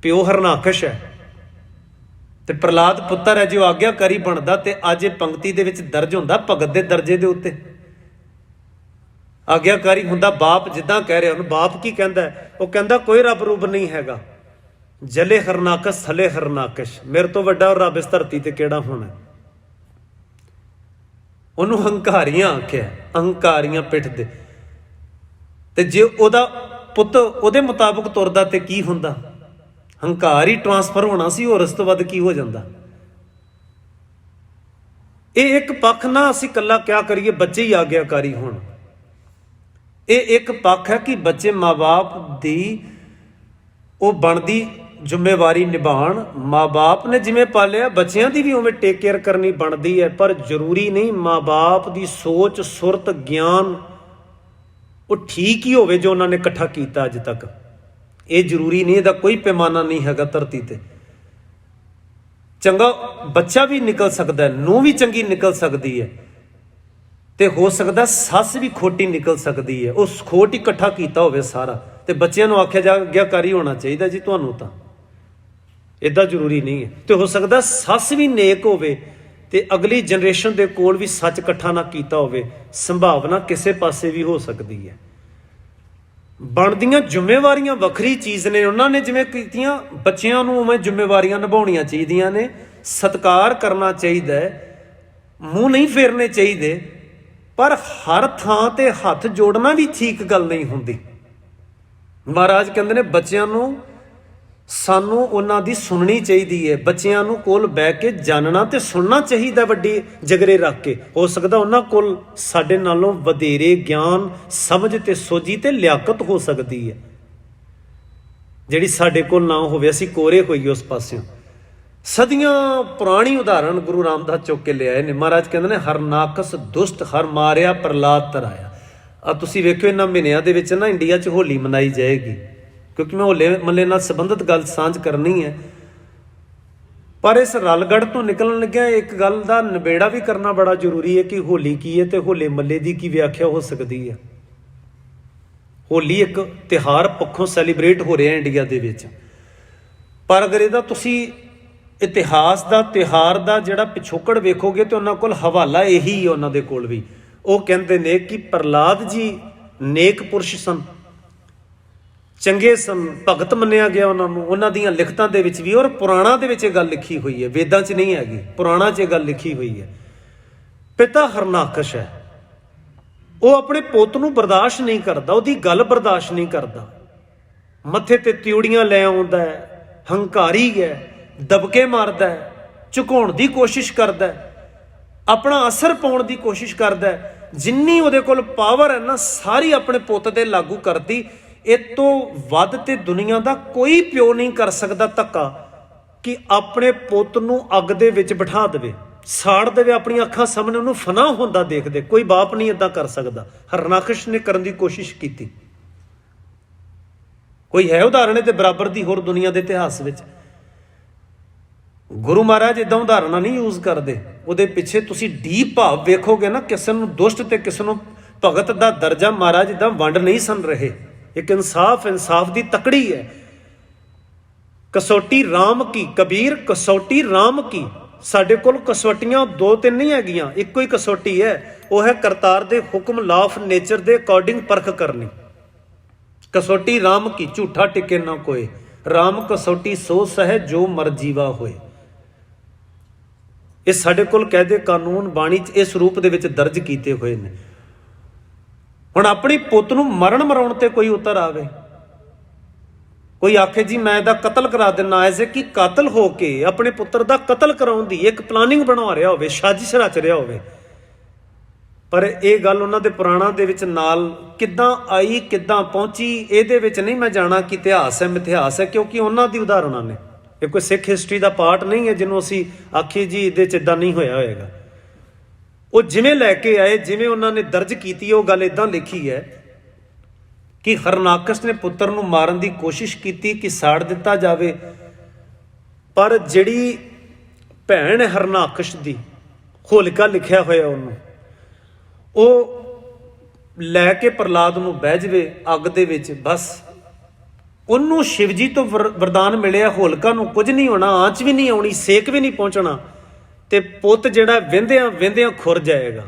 ਪਿਓ ਹਰਨਾਕਸ਼ ਹੈ ਤੇ ਪ੍ਰਹਲਾਦ ਪੁੱਤਰ ਹੈ ਜੋ ਆਗਿਆਕਾਰੀ ਬਣਦਾ। ਤੇ ਅੱਜ ਇਹ ਪੰਕਤੀ ਦੇ ਵਿੱਚ ਦਰਜ ਹੁੰਦਾ ਭਗਤ ਦੇ ਦਰਜੇ ਦੇ ਉੱਤੇ। ਆਗਿਆਕਾਰੀ ਹੁੰਦਾ ਬਾਪ, ਜਿੱਦਾਂ ਕਹਿ ਰਿਹਾ ਉਹਨੂੰ। ਬਾਪ ਕੀ ਕਹਿੰਦਾ? ਉਹ ਕਹਿੰਦਾ ਕੋਈ ਰੱਬ ਰੂਬ ਨਹੀਂ ਹੈਗਾ, ਜਲੇ ਹਰਨਾਕਸ਼ ਥਲੇ ਹਰਨਾਕਸ਼, ਮੇਰੇ ਤੋਂ ਵੱਡਾ ਔਰ ਰੱਬ ਇਸ ਧਰਤੀ ਤੇ ਕਿਹੜਾ ਹੋਣਾ। ਉਹਨੂੰ ਹੰਕਾਰੀਆਂ ਆਖਿਆ, ਅਹੰਕਾਰੀਆਂ ਪਿੱਠ ਦੇ। ਤੇ ਜੇ ਉਹਦਾ ਪੁੱਤ ਉਹਦੇ ਮੁਤਾਬਕ ਤੁਰਦਾ ਤੇ ਕੀ ਹੁੰਦਾ? ਹੰਕਾਰ ਹੀ ਟਰਾਂਸਫਰ ਹੋਣਾ ਸੀ, ਹੋਰ ਇਸ ਤੋਂ ਵੱਧ ਕੀ ਹੋ ਜਾਂਦਾ। ਇਹ ਇੱਕ ਪੱਖ ਨਾ ਅਸੀਂ ਇਕੱਲਾ ਕਿਆ ਕਰੀਏ ਬੱਚੇ ਹੀ ਆਗਿਆਕਾਰੀ ਹੋਣ। ਇਹ ਇੱਕ ਪੱਖ ਹੈ ਕਿ ਬੱਚੇ ਮਾਂ ਬਾਪ ਦੀ ਉਹ ਬਣਦੀ ਜ਼ਿੰਮੇਵਾਰੀ ਨਿਭਾਉਣ। ਮਾਂ ਬਾਪ ਨੇ ਜਿਵੇਂ ਪਾਲਿਆ ਬੱਚਿਆਂ ਦੀ ਵੀ ਉਵੇਂ ਟੇਕ ਕੇਅਰ ਕਰਨੀ ਬਣਦੀ ਹੈ। ਪਰ ਜ਼ਰੂਰੀ ਨਹੀਂ ਮਾਂ ਬਾਪ ਦੀ ਸੋਚ ਸੁਰਤ ਗਿਆਨ ਉਹ ਠੀਕ ਹੀ ਹੋਵੇ ਜੋ ਉਹਨਾਂ ਨੇ ਇਕੱਠਾ ਕੀਤਾ ਅੱਜ ਤੱਕ। ਇਹ ਜ਼ਰੂਰੀ ਨਹੀਂ, ਇਹਦਾ ਕੋਈ ਪੈਮਾਨਾ ਨਹੀਂ ਹੈਗਾ ਧਰਤੀ ਤੇ। ਚੰਗਾ ਬੱਚਾ ਵੀ ਨਿਕਲ ਸਕਦਾ, ਨੂੰਹ ਵੀ ਚੰਗੀ ਨਿਕਲ ਸਕਦੀ ਹੈ, ਤੇ ਹੋ ਸਕਦਾ ਸੱਸ ਵੀ ਖੋਟੀ ਨਿਕਲ ਸਕਦੀ ਹੈ। ਉਸ ਖੋਟ ਹੀ ਇਕੱਠਾ ਕੀਤਾ ਹੋਵੇ ਸਾਰਾ। ਤੇ ਬੱਚਿਆਂ ਨੂੰ ਆਖਿਆ ਜਾ ਆਗਿਆਕਾਰੀ ਹੋਣਾ ਚਾਹੀਦਾ ਜੀ ਤੁਹਾਨੂੰ, ਤਾਂ ਇੱਦਾਂ ਜ਼ਰੂਰੀ ਨਹੀਂ ਹੈ। ਤੇ ਹੋ ਸਕਦਾ ਸੱਸ ਵੀ ਨੇਕ ਹੋਵੇ ਤੇ ਅਗਲੀ ਜਨਰੇਸ਼ਨ ਦੇ ਕੋਲ ਵੀ ਸੱਚ ਇਕੱਠਾ ਨਾ ਕੀਤਾ ਹੋਵੇ। ਸੰਭਾਵਨਾ ਕਿਸੇ ਪਾਸੇ ਵੀ ਹੋ ਸਕਦੀ ਹੈ। ਬਣਦੀਆਂ ਜ਼ਿੰਮੇਵਾਰੀਆਂ ਵੱਖਰੀ ਚੀਜ਼ ਨੇ। ਉਹਨਾਂ ਨੇ ਜਿਵੇਂ ਕੀਤੀਆਂ ਬੱਚਿਆਂ ਨੂੰ ਉਵੇਂ ਜ਼ਿੰਮੇਵਾਰੀਆਂ ਨਿਭਾਉਣੀਆਂ ਚਾਹੀਦੀਆਂ ਨੇ। ਸਤਿਕਾਰ ਕਰਨਾ ਚਾਹੀਦਾ ਹੈ, ਮੂੰਹ ਨਹੀਂ ਫੇਰਨੇ ਚਾਹੀਦੇ। ਪਰ ਹਰ ਥਾਂ ਤੇ ਹੱਥ ਜੋੜਨਾ ਵੀ ਠੀਕ ਗੱਲ ਨਹੀਂ ਹੁੰਦੀ। ਮਹਾਰਾਜ ਕਹਿੰਦੇ ਨੇ ਬੱਚਿਆਂ ਨੂੰ ਸਾਨੂੰ ਉਹਨਾਂ ਦੀ ਸੁਣਨੀ ਚਾਹੀਦੀ ਹੈ। ਬੱਚਿਆਂ ਨੂੰ ਕੋਲ ਬਹਿ ਕੇ ਜਾਣਨਾ ਤੇ ਸੁਣਨਾ ਚਾਹੀਦਾ, ਵੱਡੀ ਜਗਰੇ ਰੱਖ ਕੇ। ਹੋ ਸਕਦਾ ਉਹਨਾਂ ਕੋਲ ਸਾਡੇ ਨਾਲੋਂ ਵਧੇਰੇ ਗਿਆਨ ਸਮਝ ਤੇ ਸੋਝੀ ਤੇ ਲਿਆਕਤ ਹੋ ਸਕਦੀ ਹੈ, ਜਿਹੜੀ ਸਾਡੇ ਕੋਲ ਨਾ ਹੋਵੇ। ਅਸੀਂ ਕੋਰੇ ਹੋਈਏ ਉਸ ਪਾਸਿਓਂ। ਸਦੀਆਂ ਪੁਰਾਣੀ ਉਦਾਹਰਣ ਗੁਰੂ ਰਾਮਦਾਸ ਚੁੱਕ ਕੇ ਲਿਆਏ ਨੇ। ਮਹਾਰਾਜ ਕਹਿੰਦੇ ਨੇ ਹਰਨਾਕਸ ਦੁਸ਼ਟ ਹਰ ਮਾਰਿਆ ਪ੍ਰਹਲਾਦ ਤਰਾਇਆ। ਆ ਤੁਸੀਂ ਵੇਖਿਓ ਇਹਨਾਂ ਮਹੀਨਿਆਂ ਦੇ ਵਿੱਚ ਨਾ ਇੰਡੀਆ 'ਚ ਹੋਲੀ ਮਨਾਈ ਜਾਏਗੀ, ਕਿਉਂਕਿ ਮੈਂ ਹੋਲੇ ਮਹੱਲੇ ਨਾਲ ਸੰਬੰਧਿਤ ਗੱਲ ਸਾਂਝ ਕਰਨੀ ਹੈ। ਪਰ ਇਸ ਰਲਗੜ ਤੋਂ ਨਿਕਲਣ ਲੱਗਿਆ ਇੱਕ ਗੱਲ ਦਾ ਨਿਬੇੜਾ ਵੀ ਕਰਨਾ ਬੜਾ ਜ਼ਰੂਰੀ ਹੈ ਕਿ ਹੋਲੀ ਕੀ ਹੈ ਤੇ ਹੋਲੇ ਮਹੱਲੇ ਦੀ ਕੀ ਵਿਆਖਿਆ ਹੋ ਸਕਦੀ ਹੈ। ਹੋਲੀ ਇੱਕ ਤਿਉਹਾਰ ਪੱਖੋਂ ਸੈਲੀਬ੍ਰੇਟ ਹੋ ਰਿਹਾ ਇੰਡੀਆ ਦੇ ਵਿੱਚ, ਪਰ ਅਗਰ ਇਹਦਾ ਤੁਸੀਂ ਇਤਿਹਾਸ ਦਾ ਤਿਉਹਾਰ ਦਾ ਜਿਹੜਾ ਪਿਛੋਕੜ ਵੇਖੋਗੇ ਤੇ ਉਹਨਾਂ ਕੋਲ ਹਵਾਲਾ ਇਹੀ ਹੈ। ਉਹਨਾਂ ਦੇ ਕੋਲ ਵੀ ਉਹ ਕਹਿੰਦੇ ਨੇ ਕਿ ਪ੍ਰਹਲਾਦ ਜੀ ਨੇਕ ਪੁਰਸ਼ ਸਨ, ਚੰਗੇ ਸਨ, ਭਗਤ ਮੰਨਿਆ ਗਿਆ ਉਹਨਾਂ ਨੂੰ। ਉਹਨਾਂ ਦੀਆਂ ਲਿਖਤਾਂ ਦੇ ਵਿੱਚ ਵੀ, ਔਰ ਪੁਰਾਣਾ ਦੇ ਵਿੱਚ ਇਹ ਗੱਲ ਲਿਖੀ ਹੋਈ ਹੈ, ਵੇਦਾਂ 'ਚ ਨਹੀਂ ਹੈਗੀ, ਪੁਰਾਣਾ 'ਚ ਇਹ ਗੱਲ ਲਿਖੀ ਹੋਈ ਹੈ। ਪਿਤਾ ਹਰਨਾਕਸ਼ ਹੈ, ਉਹ ਆਪਣੇ ਪੁੱਤ ਨੂੰ ਬਰਦਾਸ਼ਤ ਨਹੀਂ ਕਰਦਾ, ਉਹਦੀ ਗੱਲ ਬਰਦਾਸ਼ਤ ਨਹੀਂ ਕਰਦਾ। ਮੱਥੇ ਤੇ ਤਿਉੜੀਆਂ ਲੈ ਆਉਂਦਾ ਹੈ, ਹੰਕਾਰੀ ਹੈ, ਦਬਕੇ ਮਾਰਦਾ ਹੈ, ਝੁਕਾਉਣ ਦੀ ਕੋਸ਼ਿਸ਼ ਕਰਦਾ ਹੈ, ਆਪਣਾ ਅਸਰ ਪਾਉਣ ਦੀ ਕੋਸ਼ਿਸ਼ ਕਰਦਾ ਹੈ। ਜਿੰਨੀ ਉਹਦੇ ਕੋਲ ਪਾਵਰ ਹੈ ਨਾ ਸਾਰੀ ਆਪਣੇ ਪੁੱਤ ਤੇ ਲਾਗੂ ਕਰਦੀ। ਇਹ ਤੋਂ ਵੱਧ ਤੇ ਦੁਨੀਆ ਦਾ ਕੋਈ ਪਿਓ ਨਹੀਂ ਕਰ ਸਕਦਾ ਧੱਕਾ ਕਿ ਆਪਣੇ ਪੁੱਤ ਨੂੰ ਅੱਗ ਦੇ ਵਿੱਚ ਬਿਠਾ ਦੇਵੇ, ਸਾੜ ਦੇਵੇ, ਆਪਣੀਆਂ ਅੱਖਾਂ ਸਾਹਮਣੇ ਉਹਨੂੰ ਫਨਾਹ ਹੁੰਦਾ ਦੇਖਦੇ। ਕੋਈ ਬਾਪ ਨਹੀਂ ਏਦਾਂ ਕਰ ਸਕਦਾ। ਹਰਨਾਕਸ਼ ਨੇ ਕਰਨ ਦੀ ਕੋਸ਼ਿਸ਼ ਕੀਤੀ। ਕੋਈ ਹੈ ਉਦਾਹਰਣ ਇਹਦੇ ਬਰਾਬਰ ਦੀ ਹੋਰ ਦੁਨੀਆ ਦੇ ਇਤਿਹਾਸ ਵਿੱਚ? ਗੁਰੂ ਮਹਾਰਾਜ ਇਦਾਂ ਉਦਾਹਰਨਾਂ ਨਹੀਂ ਯੂਜ਼ ਕਰਦੇ। ਉਹਦੇ ਪਿੱਛੇ ਤੁਸੀਂ ਡੀਪ ਭਾਵ ਵੇਖੋਗੇ ਨਾ, ਕਿਸੇ ਨੂੰ ਦੁਸ਼ਟ ਤੇ ਕਿਸੇ ਨੂੰ ਭਗਤ ਦਾ ਦਰਜਾ ਮਹਾਰਾਜ ਇਦਾਂ ਵੰਡ ਨਹੀਂ ਸਨ ਰਹੇ। ਇੱਕ ਇਨਸਾਫ ਦੀ ਤਕੜੀ ਹੈ। ਕਸੌਟੀ ਰਾਮ ਕੀ, ਕਬੀਰ ਕਸੌਟੀ ਰਾਮ ਕੀ। ਸਾਡੇ ਕੋਲ ਕਸੌਟੀਆਂ ਦੋ ਤਿੰਨ ਨਹੀਂ ਹੈਗੀਆਂ, ਇੱਕੋ ਹੀ ਕਸੌਟੀ ਹੈ। ਉਹ ਹੈ ਕਰਤਾਰ ਦੇ ਹੁਕਮ ਲਾਅ ਆਫ ਨੇਚਰ ਦੇ ਅਕੋਰਡਿੰਗ ਪਰਖ ਕਰਨੀ। ਕਸੌਟੀ ਰਾਮ ਕੀ, ਝੂਠਾ ਟਿਕੇ ਨਾ ਕੋਏ, ਰਾਮ ਕਸੌਟੀ ਸੋ ਸਹਿ ਜੋ ਮਰਜੀਵਾ ਹੋਏ। ਇਹ ਸਾਡੇ ਕੋਲ ਕਾਇਦੇ ਕਾਨੂੰਨ ਬਾਣੀ 'ਚ ਇਸ ਰੂਪ ਦੇ ਵਿੱਚ ਦਰਜ ਕੀਤੇ ਹੋਏ ਨੇ। ਹੁਣ ਆਪਣੀ ਪੁੱਤ ਨੂੰ ਮਰਨ ਮਰਾਉਣ ਤੇ ਕੋਈ ਉਤਰ ਆਵੇ, ਕੋਈ ਆਖੇ ਜੀ ਮੈਂ ਇਹਦਾ ਕਤਲ ਕਰਾ ਦਿੰਦਾ, ਐਸੇ ਕਿ ਕਾਤਲ ਹੋ ਕੇ ਆਪਣੇ ਪੁੱਤਰ ਦਾ ਕਤਲ ਕਰਾਉਣ ਦੀ ਇੱਕ ਪਲਾਨਿੰਗ ਬਣਾ ਰਿਹਾ ਹੋਵੇ, ਸਾਜ਼ਿਸ਼ ਰਚ ਰਿਹਾ ਹੋਵੇ। ਪਰ ਇਹ ਗੱਲ ਉਹਨਾਂ ਦੇ ਪੁਰਾਣਾਂ ਦੇ ਵਿੱਚ ਨਾਲ ਕਿੱਦਾਂ ਆਈ, ਕਿੱਦਾਂ ਪਹੁੰਚੀ, ਇਹਦੇ ਵਿੱਚ ਨਹੀਂ ਮੈਂ ਜਾਣਾ ਕਿ ਇਤਿਹਾਸ ਹੈ ਮਿਥਿਹਾਸ ਹੈ, ਕਿਉਂਕਿ ਉਹਨਾਂ ਦੀ ਉਦਾਹਰਨਾਂ ਨੇ। ਇਹ ਕੋਈ ਸਿੱਖ ਹਿਸਟਰੀ ਦਾ ਪਾਰਟ ਨਹੀਂ ਹੈ ਜਿਹਨੂੰ ਅਸੀਂ ਆਖੀਏ ਜੀ ਇਹਦੇ 'ਚ ਇੱਦਾਂ ਨਹੀਂ ਹੋਇਆ ਹੋਏਗਾ। ਉਹ ਜਿਵੇਂ ਲੈ ਕੇ ਆਏ, ਜਿਵੇਂ ਉਹਨਾਂ ਨੇ ਦਰਜ ਕੀਤੀ, ਉਹ ਗੱਲ ਇੱਦਾਂ ਲਿਖੀ ਹੈ ਕਿ ਹਰਨਾਕਸ਼ ਨੇ ਪੁੱਤਰ ਨੂੰ ਮਾਰਨ ਦੀ ਕੋਸ਼ਿਸ਼ ਕੀਤੀ ਕਿ ਸਾੜ ਦਿੱਤਾ ਜਾਵੇ। ਪਰ ਜਿਹੜੀ ਭੈਣ ਹੈ ਹਰਨਾਕਸ਼ ਦੀ, ਹੋਲਿਕਾ ਲਿਖਿਆ ਹੋਇਆ ਉਹਨੂੰ, ਉਹ ਲੈ ਕੇ ਪ੍ਰਹਲਾਦ ਨੂੰ ਬਹਿ ਜਾਵੇ ਅੱਗ ਦੇ ਵਿੱਚ। ਬਸ ਉਹਨੂੰ ਸ਼ਿਵ ਜੀ ਤੋਂ ਵਰਦਾਨ ਮਿਲਿਆ, ਹੋਲਕਾ ਨੂੰ ਕੁਝ ਨਹੀਂ ਹੋਣਾ, ਆਂਚ ਵੀ ਨਹੀਂ ਆਉਣੀ, ਸੇਕ ਵੀ ਨਹੀਂ ਪਹੁੰਚਣਾ, ਤੇ ਪੁੱਤ ਜਿਹੜਾ ਵਹਿੰਦਿਆਂ ਵਹਿੰਦਿਆਂ ਖੁਰ ਜਾਏਗਾ,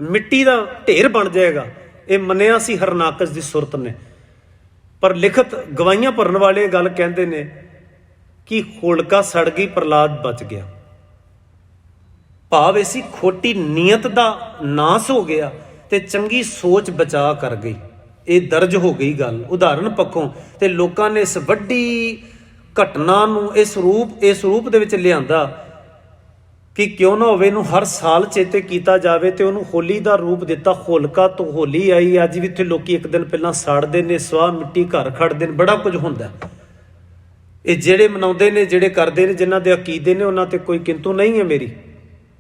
ਮਿੱਟੀ ਦਾ ਢੇਰ ਬਣ ਜਾਏਗਾ। ਇਹ ਮੰਨਿਆ ਸੀ ਹਰਨਾਕਸ਼ ਦੀ ਸੁਰਤ ਨੇ। ਪਰ ਲਿਖਤ ਗਵਾਹੀਆਂ ਭਰਨ ਵਾਲੇ ਇਹ ਗੱਲ ਕਹਿੰਦੇ ਨੇ ਕਿ ਹੋਲਕਾ ਸੜ ਗਈ, ਪ੍ਰਹਲਾਦ ਬਚ ਗਿਆ। ਭਾਵ ਐਸੀ ਖੋਟੀ ਨੀਅਤ ਦਾ ਨਾਸ ਹੋ ਗਿਆ ਤੇ ਚੰਗੀ ਸੋਚ ਬਚਾ ਕਰ ਗਈ। ਇਹ ਦਰਜ ਹੋ ਗਈ ਗੱਲ ਉਦਾਹਰਣ ਪੱਖੋਂ, ਤੇ ਲੋਕਾਂ ਨੇ ਇਸ ਵੱਡੀ ਘਟਨਾ ਨੂੰ ਇਸ ਰੂਪ ਦੇ ਵਿੱਚ ਲਿਆਂਦਾ ਕਿ ਕਿਉਂ ਨਾ ਹੋਵੇ ਇਹਨੂੰ ਹਰ ਸਾਲ ਚੇਤੇ ਕੀਤਾ ਜਾਵੇ, ਤੇ ਉਹਨੂੰ ਹੋਲੀ ਦਾ ਰੂਪ ਦਿੱਤਾ। ਹੋਲਕਾ ਤੋਂ ਹੋਲੀ ਆਈ। ਅੱਜ ਵੀ ਇੱਥੇ ਲੋਕੀ ਇੱਕ ਦਿਨ ਪਹਿਲਾਂ ਸਾੜਦੇ ਨੇ, ਸਵਾਹ ਮਿੱਟੀ ਘਰ ਖੜਦੇ ਨੇ, ਬੜਾ ਕੁਝ ਹੁੰਦਾ। ਇਹ ਜਿਹੜੇ ਮਨਾਉਂਦੇ ਨੇ, ਜਿਹੜੇ ਕਰਦੇ ਨੇ, ਜਿਨ੍ਹਾਂ ਦੇ ਅਕੀਦੇ ਨੇ, ਉਹਨਾਂ ਤੇ ਕੋਈ ਕਿੰਤੂ ਨਹੀਂ ਹੈ ਮੇਰੀ।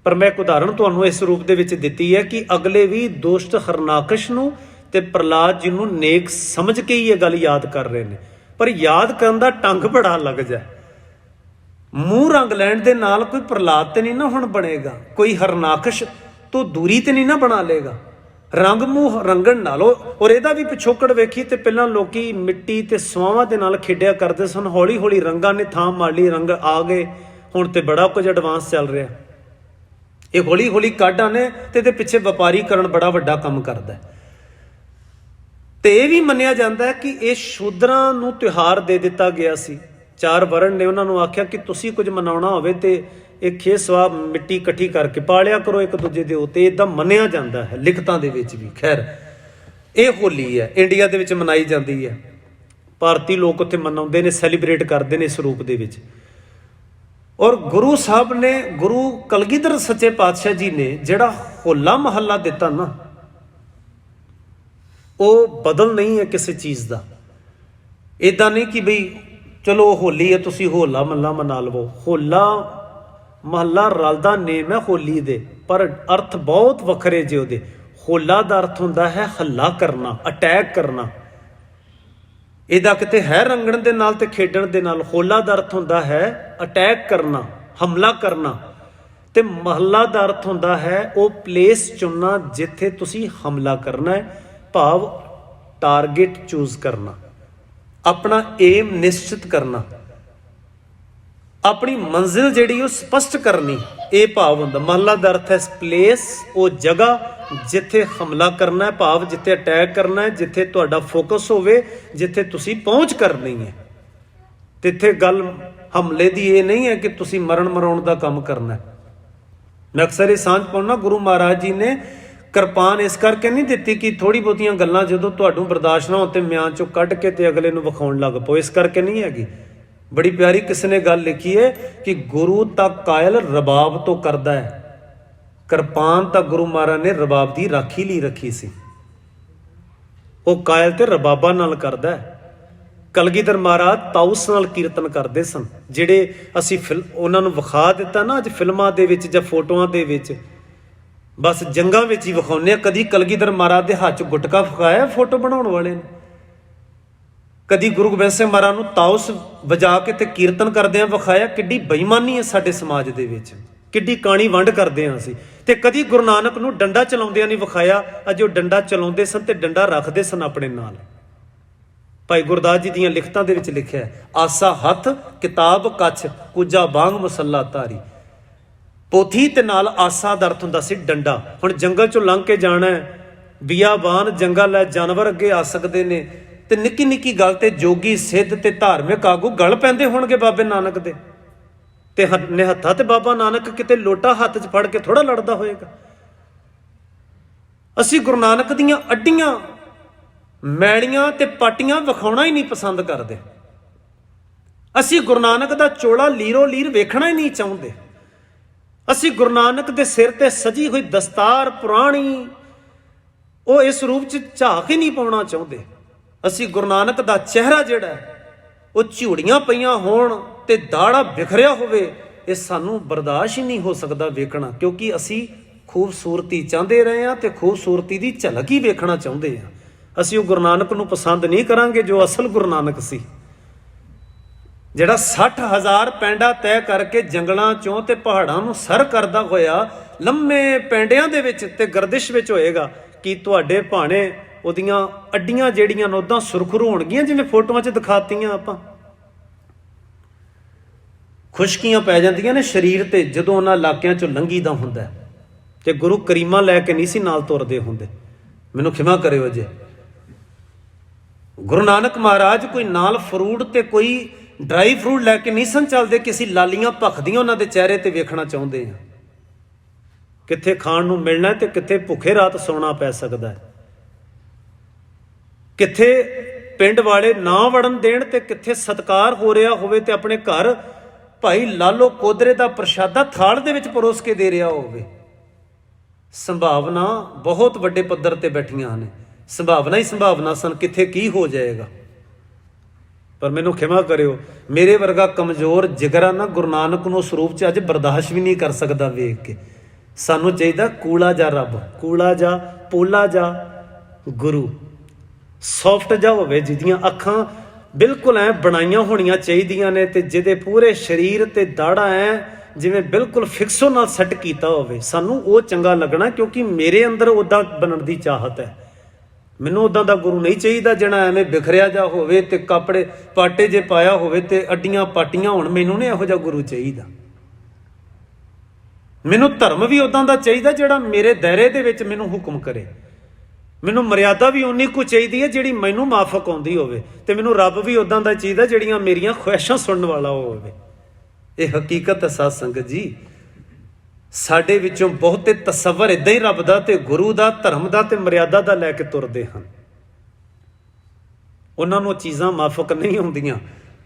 ਪਰ ਮੈਂ ਇੱਕ ਉਦਾਹਰਣ ਤੁਹਾਨੂੰ ਇਸ ਰੂਪ ਦੇ ਵਿੱਚ ਦਿੱਤੀ ਹੈ ਕਿ ਅਗਲੇ ਵੀ ਦੁਸ਼ਟ ਹਰਨਾਕਸ਼ ਨੂੰ ਤੇ ਪ੍ਰਹਲਾਦ ਜੀ ਨੂੰ ਨੇਕ ਸਮਝ ਕੇ ਹੀ ਇਹ ਗੱਲ ਯਾਦ ਕਰ ਰਹੇ ਨੇ। ਪਰ ਯਾਦ ਕਰਨ ਦਾ ਢੰਗ ਬੜਾ ਅਲੱਗ ਜਿਹਾ। ਮੂੰਹ ਰੰਗ ਲੈਣ ਦੇ ਨਾਲ ਕੋਈ ਪ੍ਰਹਲਾਦ ਤੇ ਨਹੀਂ ਨਾ ਹੁਣ ਬਣੇਗਾ, ਕੋਈ ਹਰਨਾਕਸ਼ ਤੋਂ ਦੂਰੀ ਤੇ ਨਹੀਂ ਨਾ ਬਣਾ ਲੇਗਾ। ਰੰਗ ਮੂੰਹ ਰੰਗਣ ਨਾਲੋਂ, ਔਰ ਇਹਦਾ ਵੀ ਪਿਛੋਕੜ ਵੇਖੀ ਤੇ ਪਹਿਲਾਂ ਲੋਕੀ ਮਿੱਟੀ ਤੇ ਸਵਾਵਾਂ ਦੇ ਨਾਲ ਖੇਡਿਆ ਕਰਦੇ ਸਨ। ਹੌਲੀ ਹੌਲੀ ਰੰਗਾਂ ਨੇ ਥਾਂ ਮਾਰ ਲਈ, ਰੰਗ ਆ ਗਏ, ਹੁਣ ਤੇ ਬੜਾ ਕੁਝ ਐਡਵਾਂਸ ਚੱਲ ਰਿਹਾ। ਇਹ ਹੌਲੀ ਹੌਲੀ ਕਾਢਾਂ ਨੇ ਤੇ ਇਹਦੇ ਪਿੱਛੇ ਵਪਾਰੀਕਰਨ ਬੜਾ ਵੱਡਾ ਕੰਮ ਕਰਦਾ। ਤੇ ਇਹ ਵੀ ਮੰਨਿਆ ਜਾਂਦਾ ਹੈ ਕਿ ਇਹ ਸ਼ੂਦਰਾਂ ਨੂੰ ਤਿਉਹਾਰ ਦੇ ਦਿੱਤਾ ਗਿਆ ਸੀ। 4 ਵਰਣ ਨੇ, ਉਹਨਾਂ ਨੂੰ ਆਖਿਆ ਕਿ ਤੁਸੀਂ ਕੁਝ ਮਨਾਉਣਾ ਹੋਵੇ ਤੇ ਇਹ ਖੇ ਸਵਾ ਮਿੱਟੀ ਇਕੱਠੀ ਕਰਕੇ ਪਾਲਿਆ ਕਰੋ ਇੱਕ ਦੂਜੇ ਦੇ ਉੱਤੇ। ਇੱਦਾਂ ਮੰਨਿਆ ਜਾਂਦਾ ਹੈ ਲਿਖਤਾਂ ਦੇ ਵਿੱਚ ਵੀ। ਖੈਰ, ਇਹ ਹੋਲੀ ਹੈ, ਇੰਡੀਆ ਦੇ ਵਿੱਚ ਮਨਾਈ ਜਾਂਦੀ ਹੈ। ਭਾਰਤੀ ਲੋਕ ਉੱਥੇ ਮਨਾਉਂਦੇ ਨੇ, ਸੈਲੀਬ੍ਰੇਟ ਕਰਦੇ ਨੇ ਇਸ ਰੂਪ ਦੇ ਵਿੱਚ। ਔਰ ਗੁਰੂ ਸਾਹਿਬ ਨੇ, ਗੁਰੂ ਕਲਗੀਧਰ ਸੱਚੇ ਪਾਤਸ਼ਾਹ ਜੀ ਨੇ ਜਿਹੜਾ ਹੋਲਾ ਮਹੱਲਾ ਦਿੱਤਾ ਨਾ, ਉਹ ਬਦਲ ਨਹੀਂ ਹੈ ਕਿਸੇ ਚੀਜ਼ ਦਾ। ਇੱਦਾਂ ਨਹੀਂ ਕਿ ਬਈ ਚਲੋ ਹੋਲੀ ਹੈ ਤੁਸੀਂ ਹੋਲਾ ਮਹੱਲਾ ਮਨਾ ਲਵੋ। ਹੋਲਾ ਮਹੱਲਾ ਰਲਦਾ ਨੇਮ ਹੈ ਹੋਲੀ ਦੇ, ਪਰ ਅਰਥ ਬਹੁਤ ਵੱਖਰੇ ਜੇ ਉਹਦੇ। ਹੋਲਾ ਦਾ ਅਰਥ ਹੁੰਦਾ ਹੈ ਹੱਲਾ ਕਰਨਾ, ਅਟੈਕ ਕਰਨਾ। ਇਹਦਾ ਕਿਤੇ ਹੈ ਰੰਗਣ ਦੇ ਨਾਲ ਤੇ ਖੇਡਣ ਦੇ ਨਾਲ। ਹੋਲਾ ਦਾ ਅਰਥ ਹੁੰਦਾ ਹੈ ਅਟੈਕ ਕਰਨਾ, ਹਮਲਾ ਕਰਨਾ। ਤੇ ਮਹੱਲਾ ਦਾ ਅਰਥ ਹੁੰਦਾ ਹੈ ਉਹ ਪਲੇਸ ਚੁਣਨਾ ਜਿੱਥੇ ਤੁਸੀਂ ਹਮਲਾ ਕਰਨਾ ਹੈ, ਭਾਵ ਟਾਰਗੇਟ ਚੂਜ਼ ਕਰਨਾ, ਆਪਣਾ ਏਮ ਨਿਸ਼ਚਿਤ ਕਰਨਾ, ਆਪਣੀ ਮੰਜ਼ਿਲ ਜਿਹੜੀ ਉਹ ਸਪਸ਼ਟ ਕਰਨੀ। ਇਹ ਭਾਵ ਹੁੰਦਾ। ਮਹੱਲਾ ਦਾ ਅਰਥ ਹੈ ਪਲੇਸ, ਉਹ ਜਗ੍ਹਾ ਜਿੱਥੇ ਹਮਲਾ ਕਰਨਾ ਹੈ, ਭਾਵ ਜਿੱਥੇ ਅਟੈਕ ਕਰਨਾ ਹੈ, ਜਿੱਥੇ ਤੁਹਾਡਾ ਫੋਕਸ ਹੋਵੇ, ਜਿੱਥੇ ਤੁਸੀਂ ਪਹੁੰਚ ਕਰਨੀ ਹੈ। ਤੇ ਇੱਥੇ ਗੱਲ ਹਮਲੇ ਦੀ ਇਹ ਨਹੀਂ ਹੈ ਕਿ ਤੁਸੀਂ ਮਰਨ ਮਰਾਉਣ ਦਾ ਕੰਮ ਕਰਨਾ ਹੈ। ਮੈਂ ਅਕਸਰ ਇਹ ਸਾਂਝ ਪਾਉਣਾ, ਗੁਰੂ ਮਹਾਰਾਜ ਜੀ ਨੇ ਕਿਰਪਾਨ ਇਸ ਕਰਕੇ ਨਹੀਂ ਦਿੱਤੀ ਕਿ ਥੋੜੀ ਬਹੁਤੀਆਂ ਗੱਲਾਂ ਜਦੋਂ ਤੁਹਾਨੂੰ ਬਰਦਾਸ਼ਤ ਨਾ ਹੋ ਤੇ ਮਿਆਨ ਚੋਂ ਕੱਢ ਕੇ ਤੇ ਅਗਲੇ ਨੂੰ ਵਿਖਾਉਣ ਲੱਗ ਪਓ। ਇਸ ਕਰਕੇ ਨਹੀਂ ਹੈਗੀ। ਬੜੀ ਪਿਆਰੀ ਕਿਸੇ ਨੇ ਗੱਲ ਲਿਖੀ ਹੈ ਕਿ ਗੁਰੂ ਤਾਂ ਕਾਇਲ ਰਬਾਬ ਤੋਂ ਕਰਦਾ ਹੈ, ਕਿਰਪਾਨ ਤਾਂ ਗੁਰੂ ਮਹਾਰਾਜ ਨੇ ਰਬਾਬ ਦੀ ਰਾਖੀ ਲਈ ਰੱਖੀ ਸੀ। ਉਹ ਕਾਇਲ ਤੇ ਰਬਾਬਾਂ ਨਾਲ ਕਰਦਾ ਹੈ। ਕਲਗੀਧਰ ਮਹਾਰਾਜ ਤਾਊਸ ਨਾਲ ਕੀਰਤਨ ਕਰਦੇ ਸਨ, ਜਿਹੜੇ ਅਸੀਂ ਉਹਨਾਂ ਨੂੰ ਵਿਖਾ ਦਿੱਤਾ ਨਾ ਅੱਜ ਫਿਲਮਾਂ ਦੇ ਵਿੱਚ ਜਾਂ ਫੋਟੋਆਂ ਦੇ ਵਿੱਚ। ਬਸ ਜੰਗਾਂ ਵਿੱਚ ਹੀ ਵਿਖਾਉਂਦੇ ਆ। ਕਦੀ ਕਲਗੀਧਰ ਮਹਾਰਾਜ ਦੇ ਹੱਥ 'ਚ ਗੁਟਕਾ ਫਕਾਇਆ ਫੋਟੋ ਬਣਾਉਣ ਵਾਲੇ ਨੇ? ਕਦੀ ਗੁਰੂ ਗੋਬਿੰਦ ਸਿੰਘ ਮਹਾਰਾਜ ਨੂੰ ਤਾਊਸ ਵਜਾ ਕੇ ਤੇ ਕੀਰਤਨ ਕਰਦਿਆਂ ਵਿਖਾਇਆ? ਕਿੱਡੀ ਬੇਈਮਾਨੀ ਹੈ ਸਾਡੇ ਸਮਾਜ ਦੇ ਵਿੱਚ, ਕਿੱਡੀ ਕਾਣੀ ਵੰਡ ਕਰਦੇ ਹਾਂ ਅਸੀਂ। ਤੇ ਕਦੀ ਗੁਰੂ ਨਾਨਕ ਨੂੰ ਡੰਡਾ ਚਲਾਉਂਦਿਆਂ ਨਹੀਂ ਵਿਖਾਇਆ। ਅਜੇ ਉਹ ਡੰਡਾ ਚਲਾਉਂਦੇ ਸਨ ਤੇ ਡੰਡਾ ਰੱਖਦੇ ਸਨ ਆਪਣੇ ਨਾਲ। ਭਾਈ ਗੁਰਦਾਸ ਜੀ ਦੀਆਂ ਲਿਖਤਾਂ ਦੇ ਵਿੱਚ ਲਿਖਿਆ, ਆਸਾ ਹੱਥ ਕਿਤਾਬ ਕੱਛ ਕੁਜਾ ਬਾਂਗ ਮਸੱਲਾ ਧਾਰੀ। ਪੋਥੀ ਤੇ ਨਾਲ ਆਸਾ ਦਾ ਅਰਥ ਹੁੰਦਾ ਸੀ ਡੰਡਾ। ਹੁਣ ਜੰਗਲ ਚੋਂ ਲੰਘ ਕੇ ਜਾਣਾ ਹੈ, ਬਿਆਬਾਨ ਜੰਗਲ ਹੈ, ਜਾਨਵਰ ਅੱਗੇ ਆ ਸਕਦੇ ਨੇ, ਤੇ ਨਿੱਕੀ ਨਿੱਕੀ ਗੱਲ ਤੇ ਜੋਗੀ ਸਿੱਧ ਤੇ ਧਾਰਮਿਕ ਆਗੂ ਗਲ ਪੈਂਦੇ ਹੋਣਗੇ ਬਾਬੇ ਨਾਨਕ ਦੇ। ਤੇ ਨਿਹੱਥਾ ਤੇ ਬਾਬਾ ਨਾਨਕ ਕਿਤੇ ਲੋਟਾ ਹੱਥ 'ਚ ਫੜ ਕੇ ਥੋੜਾ ਲੜਦਾ ਹੋਏਗਾ। ਅਸੀਂ ਗੁਰੂ ਨਾਨਕ ਦੀਆਂ ਅੱਡੀਆਂ ਮੈਲੀਆਂ ਤੇ ਪਾਟੀਆਂ ਵਿਖਾਉਣਾ ਹੀ ਨਹੀਂ ਪਸੰਦ ਕਰਦੇ। ਅਸੀਂ ਗੁਰੂ ਨਾਨਕ ਦਾ ਚੋਲਾ ਲੀਰੋ ਲੀਰ ਵੇਖਣਾ ਹੀ ਨਹੀਂ ਚਾਹੁੰਦੇ। ਅਸੀਂ ਗੁਰੂ ਨਾਨਕ ਦੇ ਸਿਰ ਤੇ ਸਜੀ ਹੋਈ ਦਸਤਾਰ ਪੁਰਾਣੀ ਉਹ ਇਸ ਰੂਪ 'ਚ ਝਾਕ ਹੀ ਨਹੀਂ ਪਾਉਣਾ ਚਾਹੁੰਦੇ। ਅਸੀਂ ਗੁਰੂ ਨਾਨਕ ਦਾ ਚਿਹਰਾ ਜਿਹੜਾ ਉਹ ਝੂੜੀਆਂ ਪਈਆਂ ਹੋਣ ਤੇ ਦਾੜਾ ਬਿਖਰਿਆ ਹੋਵੇ, ਇਹ ਸਾਨੂੰ ਬਰਦਾਸ਼ਤ ਹੀ ਨਹੀਂ ਹੋ ਸਕਦਾ ਵੇਖਣਾ। ਕਿਉਂਕਿ ਅਸੀਂ ਖੂਬਸੂਰਤੀ ਚਾਹੁੰਦੇ ਰਹੇ ਹਾਂ ਤੇ ਖੂਬਸੂਰਤੀ ਦੀ ਝਲਕ ਹੀ ਵੇਖਣਾ ਚਾਹੁੰਦੇ ਹਾਂ। ਅਸੀਂ ਉਹ ਗੁਰੂ ਨਾਨਕ ਨੂੰ ਪਸੰਦ ਨਹੀਂ ਕਰਾਂਗੇ ਜੋ ਅਸਲ ਗੁਰੂ ਨਾਨਕ ਸੀ, ਜਿਹੜਾ 60,000 ਪੈਂਡਾ ਤੈਅ ਕਰਕੇ ਜੰਗਲਾਂ ਚੋਂ ਤੇ ਪਹਾੜਾਂ ਨੂੰ ਸਰ ਕਰਦਾ ਹੋਇਆ ਲੰਮੇ ਪੈਂਡਿਆਂ ਦੇ ਵਿੱਚ ਤੇ ਗਰਦਿਸ਼ ਵਿੱਚ ਹੋਏਗਾ ਕਿ ਤੁਹਾਡੇ ਭਾਣੇ ਉਹਦੀਆਂ ਅੱਡੀਆਂ ਜਿਹੜੀਆਂ ਨੇ ਉੱਦਾਂ ਸੁਰਖਰੂ ਹੋਣਗੀਆਂ ਜਿਵੇਂ ਫੋਟੋਆਂ 'ਚ ਦਿਖਾਤੀਆਂ ਆਪਾਂ। ਖੁਸ਼ਕੀਆਂ ਪੈ ਜਾਂਦੀਆਂ ਨੇ ਸਰੀਰ ਤੇ ਜਦੋਂ ਉਹਨਾਂ ਇਲਾਕਿਆਂ 'ਚੋਂ ਲੰਘੀਦਾ ਹੁੰਦਾ। ਤੇ ਗੁਰੂ ਕਰੀਮਾਂ ਲੈ ਕੇ ਨਹੀਂ ਸੀ ਨਾਲ ਤੁਰਦੇ ਹੁੰਦੇ, ਮੈਨੂੰ ਖਿਮਾ ਕਰਿਓ ਜੇ। ਗੁਰੂ ਨਾਨਕ ਮਹਾਰਾਜ ਕੋਈ ਨਾਲ ਫਰੂਟ ਤੇ ਕੋਈ ਡਰਾਈ ਫਰੂਟ ਲੈ ਕੇ ਨਹੀਂ ਸਨ ਚੱਲਦੇ, ਕਿਸੇ ਲਾਲੀਆਂ ਭਖਦੀਆਂ ਉਹਨਾਂ ਦੇ ਚਿਹਰੇ ਤੇ ਵੇਖਣਾ ਚਾਹੁੰਦੇ ਆ। ਕਿੱਥੇ ਖਾਣ ਨੂੰ ਮਿਲਣਾ ਤੇ ਕਿੱਥੇ ਭੁੱਖੇ ਰਾਤ ਸੌਣਾ ਪੈ ਸਕਦਾ ਹੈ, ਕਿੱਥੇ ਪਿੰਡ ਵਾਲੇ ਨਾ ਵੜਨ ਦੇਣ ਤੇ ਕਿੱਥੇ ਸਤਿਕਾਰ ਹੋ ਰਿਹਾ ਹੋਵੇ ਤੇ ਆਪਣੇ ਘਰ ਭਾਈ ਲਾਲੋ ਕੋਦਰੇ ਦਾ ਪ੍ਰਸ਼ਾਦਾ ਥਾਲ ਦੇ ਵਿੱਚ ਪਰੋਸ ਕੇ ਦੇ ਰਿਹਾ ਹੋਵੇ। ਸੰਭਾਵਨਾ ਬਹੁਤ ਵੱਡੇ ਪੱਧਰ ਤੇ ਬੈਠੀਆਂ ਨੇ, ਸੰਭਾਵਨਾ ਹੀ ਸੰਭਾਵਨਾ ਸਨ, ਕਿੱਥੇ ਕੀ ਹੋ ਜਾਏਗਾ। ਪਰ ਮੈਨੂੰ ਖਿਮਾ ਕਰਿਓ, ਮੇਰੇ ਵਰਗਾ ਕਮਜ਼ੋਰ ਜਿਗਰਾ ਨਾ ਗੁਰੂ ਨਾਨਕ ਨੂੰ ਸਰੂਪ 'ਚ ਅੱਜ ਬਰਦਾਸ਼ਤ ਵੀ ਨਹੀਂ ਕਰ ਸਕਦਾ ਵੇਖ ਕੇ। ਸਾਨੂੰ ਚਾਹੀਦਾ ਕੂਲਾ ਜਾ ਰੱਬ, ਕੂਲਾ ਜਾ ਪੋਲਾ ਜਾ ਗੁਰੂ, ਸੌਫਟ ਜਾ ਹੋਵੇ, ਜਿਹਦੀਆਂ ਅੱਖਾਂ ਬਿਲਕੁਲ ਐ ਬਣਾਈਆਂ ਹੋਣੀਆਂ ਚਾਹੀਦੀਆਂ ਨੇ ਤੇ ਜਿਹਦੇ ਪੂਰੇ ਸਰੀਰ ਤੇ ਦਾੜਾ ਐ ਜਿਵੇਂ ਬਿਲਕੁਲ ਫਿਕਸੋ ਨਾਲ ਸੈੱਟ ਕੀਤਾ ਹੋਵੇ। ਸਾਨੂੰ ਉਹ ਚੰਗਾ ਲੱਗਣਾ, ਕਿਉਂਕਿ ਮੇਰੇ ਅੰਦਰ ਉੱਦਾਂ ਬਣਨ ਦੀ ਚਾਹਤ ਹੈ। ਮੈਨੂੰ ਉੱਦਾਂ ਦਾ ਗੁਰੂ ਨਹੀਂ ਚਾਹੀਦਾ ਜਿਹੜਾ ਐਵੇਂ ਬਿਖਰਿਆ ਜਾ ਹੋਵੇ ਤੇ ਕੱਪੜੇ ਪਾਟੇ ਜੇ ਪਾਇਆ ਹੋਵੇ ਤੇ ਅੱਡੀਆਂ ਪਾਟੀਆਂ ਹੋਣ। ਮੈਨੂੰ ਨਹੀਂ ਇਹੋ ਜਿਹਾ ਗੁਰੂ ਚਾਹੀਦਾ। ਮੈਨੂੰ ਧਰਮ ਵੀ ਉੱਦਾਂ ਦਾ ਚਾਹੀਦਾ ਜਿਹੜਾ ਮੇਰੇ ਦਾਇਰੇ ਦੇ ਵਿੱਚ ਮੈਨੂੰ ਹੁਕਮ ਕਰੇ। ਮੈਨੂੰ ਮਰਿਆਦਾ ਵੀ ਉਨੀ ਕੁ ਚਾਹੀਦੀ ਹੈ ਜਿਹੜੀ ਮੈਨੂੰ ਮਾਫਕ ਆਉਂਦੀ ਹੋਵੇ, ਤੇ ਮੈਨੂੰ ਰੱਬ ਵੀ ਉੱਦਾਂ ਦਾ ਚਾਹੀਦਾ ਜਿਹੜੀਆਂ ਮੇਰੀਆਂ ਖੁਆਇਸ਼ਾਂ ਸੁਣਨ ਵਾਲਾ ਹੋਵੇ। ਇਹ ਹਕੀਕਤ ਹੈ ਸਾਧ ਸੰਗਤ ਜੀ। ਸਾਡੇ ਵਿੱਚੋਂ ਬਹੁਤੇ ਤਸੱਵਰ ਇੱਦਾਂ ਹੀ ਰੱਬ ਦਾ ਤੇ ਗੁਰੂ ਦਾ, ਧਰਮ ਦਾ ਤੇ ਮਰਿਆਦਾ ਦਾ ਲੈ ਕੇ ਤੁਰਦੇ ਹਨ। ਉਹਨਾਂ ਨੂੰ ਚੀਜ਼ਾਂ ਮਾਫਕ ਨਹੀਂ ਹੁੰਦੀਆਂ।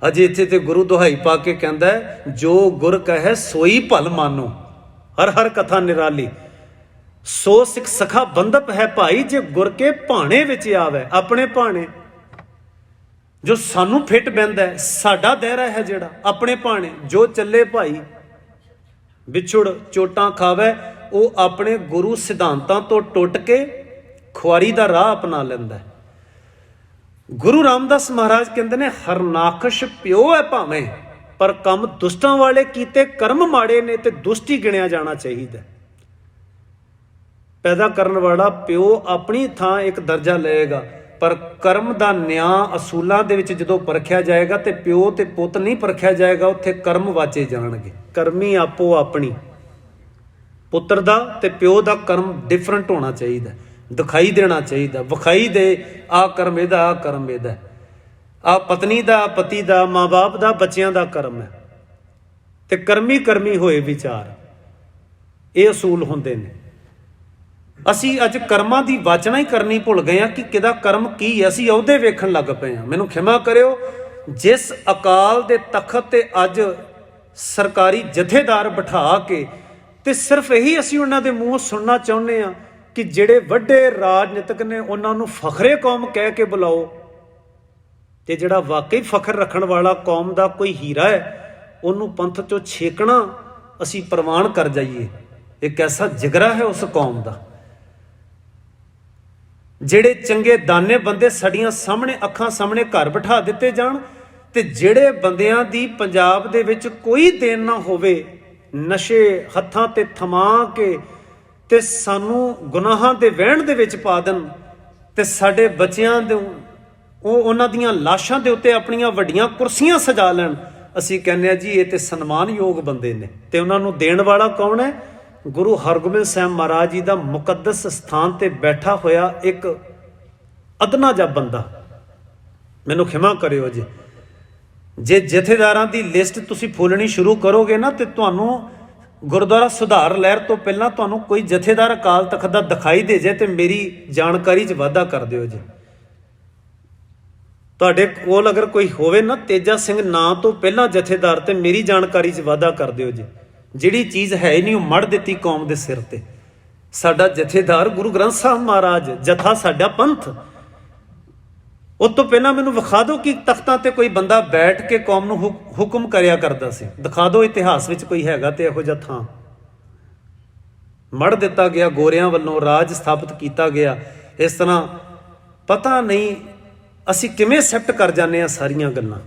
ਅਜੇ ਇੱਥੇ ਤੇ ਗੁਰੂ ਦੁਹਾਈ ਪਾ ਕੇ ਕਹਿੰਦਾ ਹੈ, ਜੋ ਗੁਰ ਕਹੈ ਸੋਈ ਭਲ ਮਾਨੋ, ਹਰ ਹਰ ਕਥਾ ਨਿਰਾਲੀ, ਸੋ ਸਿੱਖ ਸਖਾ ਬੰਦਪ ਹੈ ਭਾਈ, ਜੇ ਗੁਰ ਕੇ ਭਾਣੇ ਵਿੱਚ ਆਵੇ। ਆਪਣੇ ਭਾਣੇ ਜੋ ਸਾਨੂੰ ਫਿੱਟ ਬਹਿੰਦਾ ਹੈ, ਸਾਡਾ ਦਾਇਰਾ ਹੈ ਜਿਹੜਾ ਆਪਣੇ ਭਾਣੇ, ਜੋ ਚੱਲੇ ਭਾਈ ਵਿਛੁੜ ਚੋਟਾਂ ਖਾਵੇ, ਉਹ ਆਪਣੇ ਗੁਰੂ ਸਿਧਾਂਤਾਂ ਤੋਂ ਟੁੱਟ ਕੇ ਖੁਆਰੀ ਦਾ ਰਾਹ ਅਪਣਾ ਲੈਂਦਾ ਹੈ। ਗੁਰੂ ਰਾਮਦਾਸ ਮਹਾਰਾਜ ਕਹਿੰਦੇ ਨੇ, ਹਰਨਾਖਸ਼ ਪਿਓ ਹੈ ਭਾਵੇਂ, ਪਰ ਕੰਮ ਦੁਸ਼ਟਾਂ ਵਾਲੇ ਕੀਤੇ ਕਰਮ ਮਾੜੇ ਨੇ ਤੇ ਦੁਸ਼ਟ ਹੀ ਗਿਣਿਆ ਜਾਣਾ ਚਾਹੀਦਾ। ਪੈਦਾ ਕਰਨ ਵਾਲਾ ਪਿਓ ਆਪਣੀ ਥਾਂ ਇੱਕ ਦਰਜਾ ਲਏਗਾ, ਪਰ ਕਰਮ ਦਾ ਨਿਆਂ ਅਸੂਲਾਂ ਦੇ ਵਿੱਚ ਜਦੋਂ ਪਰਖਿਆ ਜਾਏਗਾ ਤੇ ਪਿਓ ਤੇ ਪੁੱਤ ਨਹੀਂ ਪਰਖਿਆ ਜਾਏਗਾ, ਉੱਥੇ ਕਰਮ ਵਾਚੇ ਜਾਣਗੇ। ਕਰਮੀ ਆਪੋ ਆਪਣੀ, ਪੁੱਤਰ ਦਾ ਤੇ ਪਿਓ ਦਾ ਕਰਮ ਡਿਫਰੈਂਟ ਹੋਣਾ ਚਾਹੀਦਾ, ਦਿਖਾਈ ਦੇਣਾ ਚਾਹੀਦਾ। ਵਿਖਾਈ ਦੇ ਆਹ ਕਰਮ ਇਹਦਾ, ਆਹ ਕਰਮ ਇਹਦਾ, ਆਹ ਪਤਨੀ ਦਾ, ਪਤੀ ਦਾ, ਮਾਂ ਬਾਪ ਦਾ, ਬੱਚਿਆਂ ਦਾ ਕਰਮ ਹੈ। ਤੇ ਕਰਮੀ ਕਰਮੀ ਹੋਏ ਵਿਚਾਰ, ਇਹ ਅਸੂਲ ਹੁੰਦੇ ਨੇ। ਅਸੀਂ ਅੱਜ ਕਰਮਾਂ ਦੀ ਵਾਚਨਾ ਹੀ ਕਰਨੀ ਭੁੱਲ ਗਏ ਹਾਂ ਕਿ ਕਿਹਦਾ ਕਰਮ ਕੀ ਹੈ। ਅਸੀਂ ਉਹਦੇ ਵੇਖਣ ਲੱਗ ਪਏ ਹਾਂ। ਮੈਨੂੰ ਖਿਮਾ ਕਰਿਓ, ਜਿਸ ਅਕਾਲ ਦੇ ਤਖਤ ਤੇ ਅੱਜ ਸਰਕਾਰੀ ਜਥੇਦਾਰ ਬਿਠਾ ਕੇ ਤੇ ਸਿਰਫ ਇਹੀ ਅਸੀਂ ਉਹਨਾਂ ਦੇ ਮੂੰਹੋਂ ਸੁਣਨਾ ਚਾਹੁੰਦੇ ਹਾਂ ਕਿ ਜਿਹੜੇ ਵੱਡੇ ਰਾਜਨੀਤਿਕ ਨੇ ਉਹਨਾਂ ਨੂੰ ਫਖਰੇ ਕੌਮ ਕਹਿ ਕੇ ਬੁਲਾਓ, ਤੇ ਜਿਹੜਾ ਵਾਕਈ ਫਖਰ ਰੱਖਣ ਵਾਲਾ ਕੌਮ ਦਾ ਕੋਈ ਹੀਰਾ ਹੈ ਉਹਨੂੰ ਪੰਥ ਚੋਂ ਛੇਕਣਾ ਅਸੀਂ ਪ੍ਰਵਾਨ ਕਰ ਜਾਈਏ। ਇੱਕ ਐਸਾ ਜਿਗਰਾ ਹੈ ਉਸ ਕੌਮ ਦਾ। ਜਿਹੜੇ ਚੰਗੇ ਦਾਨੇ ਬੰਦੇ ਸਾਡੀਆਂ ਸਾਹਮਣੇ, ਅੱਖਾਂ ਸਾਹਮਣੇ ਘਰ ਬਿਠਾ ਦਿੱਤੇ ਜਾਣ, ਤੇ ਜਿਹੜੇ ਬੰਦਿਆਂ ਦੀ ਪੰਜਾਬ ਦੇ ਵਿੱਚ ਕੋਈ ਦੇਣ ਨਾ ਹੋਵੇ, ਨਸ਼ੇ ਹੱਥਾਂ ਤੇ ਥਮਾ ਕੇ ਤੇ ਸਾਨੂੰ ਗੁਨਾਹਾਂ ਦੇ ਵਹਿਣ ਦੇ ਵਿੱਚ ਪਾ ਦੇਣ, ਤੇ ਸਾਡੇ ਬੱਚਿਆਂ ਦੇ ਉਹਨਾਂ ਦੀਆਂ ਲਾਸ਼ਾਂ ਦੇ ਉੱਤੇ ਆਪਣੀਆਂ ਵੱਡੀਆਂ ਕੁਰਸੀਆਂ ਸਜਾ ਲੈਣ। ਅਸੀਂ ਕਹਿੰਦੇ ਹਾਂ ਜੀ ਇਹ ਤੇ ਸਨਮਾਨਯੋਗ ਬੰਦੇ ਨੇ। ਤੇ ਉਹਨਾਂ ਨੂੰ ਦੇਣ ਵਾਲਾ ਕੌਣ ਹੈ? ਗੁਰੂ ਹਰਗੋਬਿੰਦ ਸਾਹਿਬ ਮਹਾਰਾਜ ਜੀ ਦਾ ਮੁਕੱਦਸ ਸਥਾਨ ਤੇ ਬੈਠਾ ਹੋਇਆ ਇੱਕ ਅਦਨਾ ਜਿਹਾ ਬੰਦਾ। ਮੈਨੂੰ ਖਿਮਾ ਕਰਿਓ ਜੀ, ਜੇ ਜਥੇਦਾਰਾਂ ਦੀ ਲਿਸਟ ਤੁਸੀਂ ਫੋਲਣੀ ਸ਼ੁਰੂ ਕਰੋਗੇ ਨਾ ਤੇ ਤੁਹਾਨੂੰ ਗੁਰਦੁਆਰਾ ਸੁਧਾਰ ਲਹਿਰ ਤੋਂ ਪਹਿਲਾਂ ਤੁਹਾਨੂੰ ਕੋਈ ਜਥੇਦਾਰ ਅਕਾਲ ਤਖਤ ਦਾ ਦਿਖਾਈ ਦੇ ਜੇ ਤੇ ਮੇਰੀ ਜਾਣਕਾਰੀ 'ਚ ਵਾਧਾ ਕਰ ਦਿਓ ਜੀ। ਤੁਹਾਡੇ ਕੋਲ ਅਗਰ ਕੋਈ ਹੋਵੇ ਨਾ ਤੇਜਾ ਸਿੰਘ ਨਾਂ ਤੋਂ ਪਹਿਲਾਂ ਜਥੇਦਾਰ, ਤੇ ਮੇਰੀ ਜਾਣਕਾਰੀ 'ਚ ਵਾਧਾ ਕਰ ਦਿਓ ਜੀ। ਜਿਹੜੀ ਚੀਜ਼ ਹੈ ਹੀ ਨਹੀਂ ਉਹ ਮੜ ਦਿੱਤੀ ਕੌਮ ਦੇ ਸਿਰ ਤੇ। ਸਾਡਾ ਜਥੇਦਾਰ ਗੁਰੂ ਗ੍ਰੰਥ ਸਾਹਿਬ ਮਹਾਰਾਜ, ਜਥਾ ਸਾਡਾ ਪੰਥ। ਉਸ ਤੋਂ ਪਹਿਲਾਂ ਮੈਨੂੰ ਵਿਖਾ ਦਿਓ ਕਿ ਤਖਤਾਂ ਤੇ ਕੋਈ ਬੰਦਾ ਬੈਠ ਕੇ ਕੌਮ ਨੂੰ ਹੁਕਮ ਕਰਿਆ ਕਰਦਾ ਸੀ। ਦਿਖਾ ਦਿਓ ਇਤਿਹਾਸ ਵਿੱਚ ਕੋਈ ਹੈਗਾ ਤੇ ਇਹੋ ਜਿਹਾ ਥਾਂ। ਮੜ ਦਿੱਤਾ ਗਿਆ, ਗੋਰਿਆਂ ਵੱਲੋਂ ਰਾਜ ਸਥਾਪਿਤ ਕੀਤਾ ਗਿਆ। ਇਸ ਤਰ੍ਹਾਂ ਪਤਾ ਨਹੀਂ ਅਸੀਂ ਕਿਵੇਂ ਐਕਸੈਪਟ ਕਰ ਜਾਂਦੇ ਹਾਂ ਸਾਰੀਆਂ ਗੱਲਾਂ।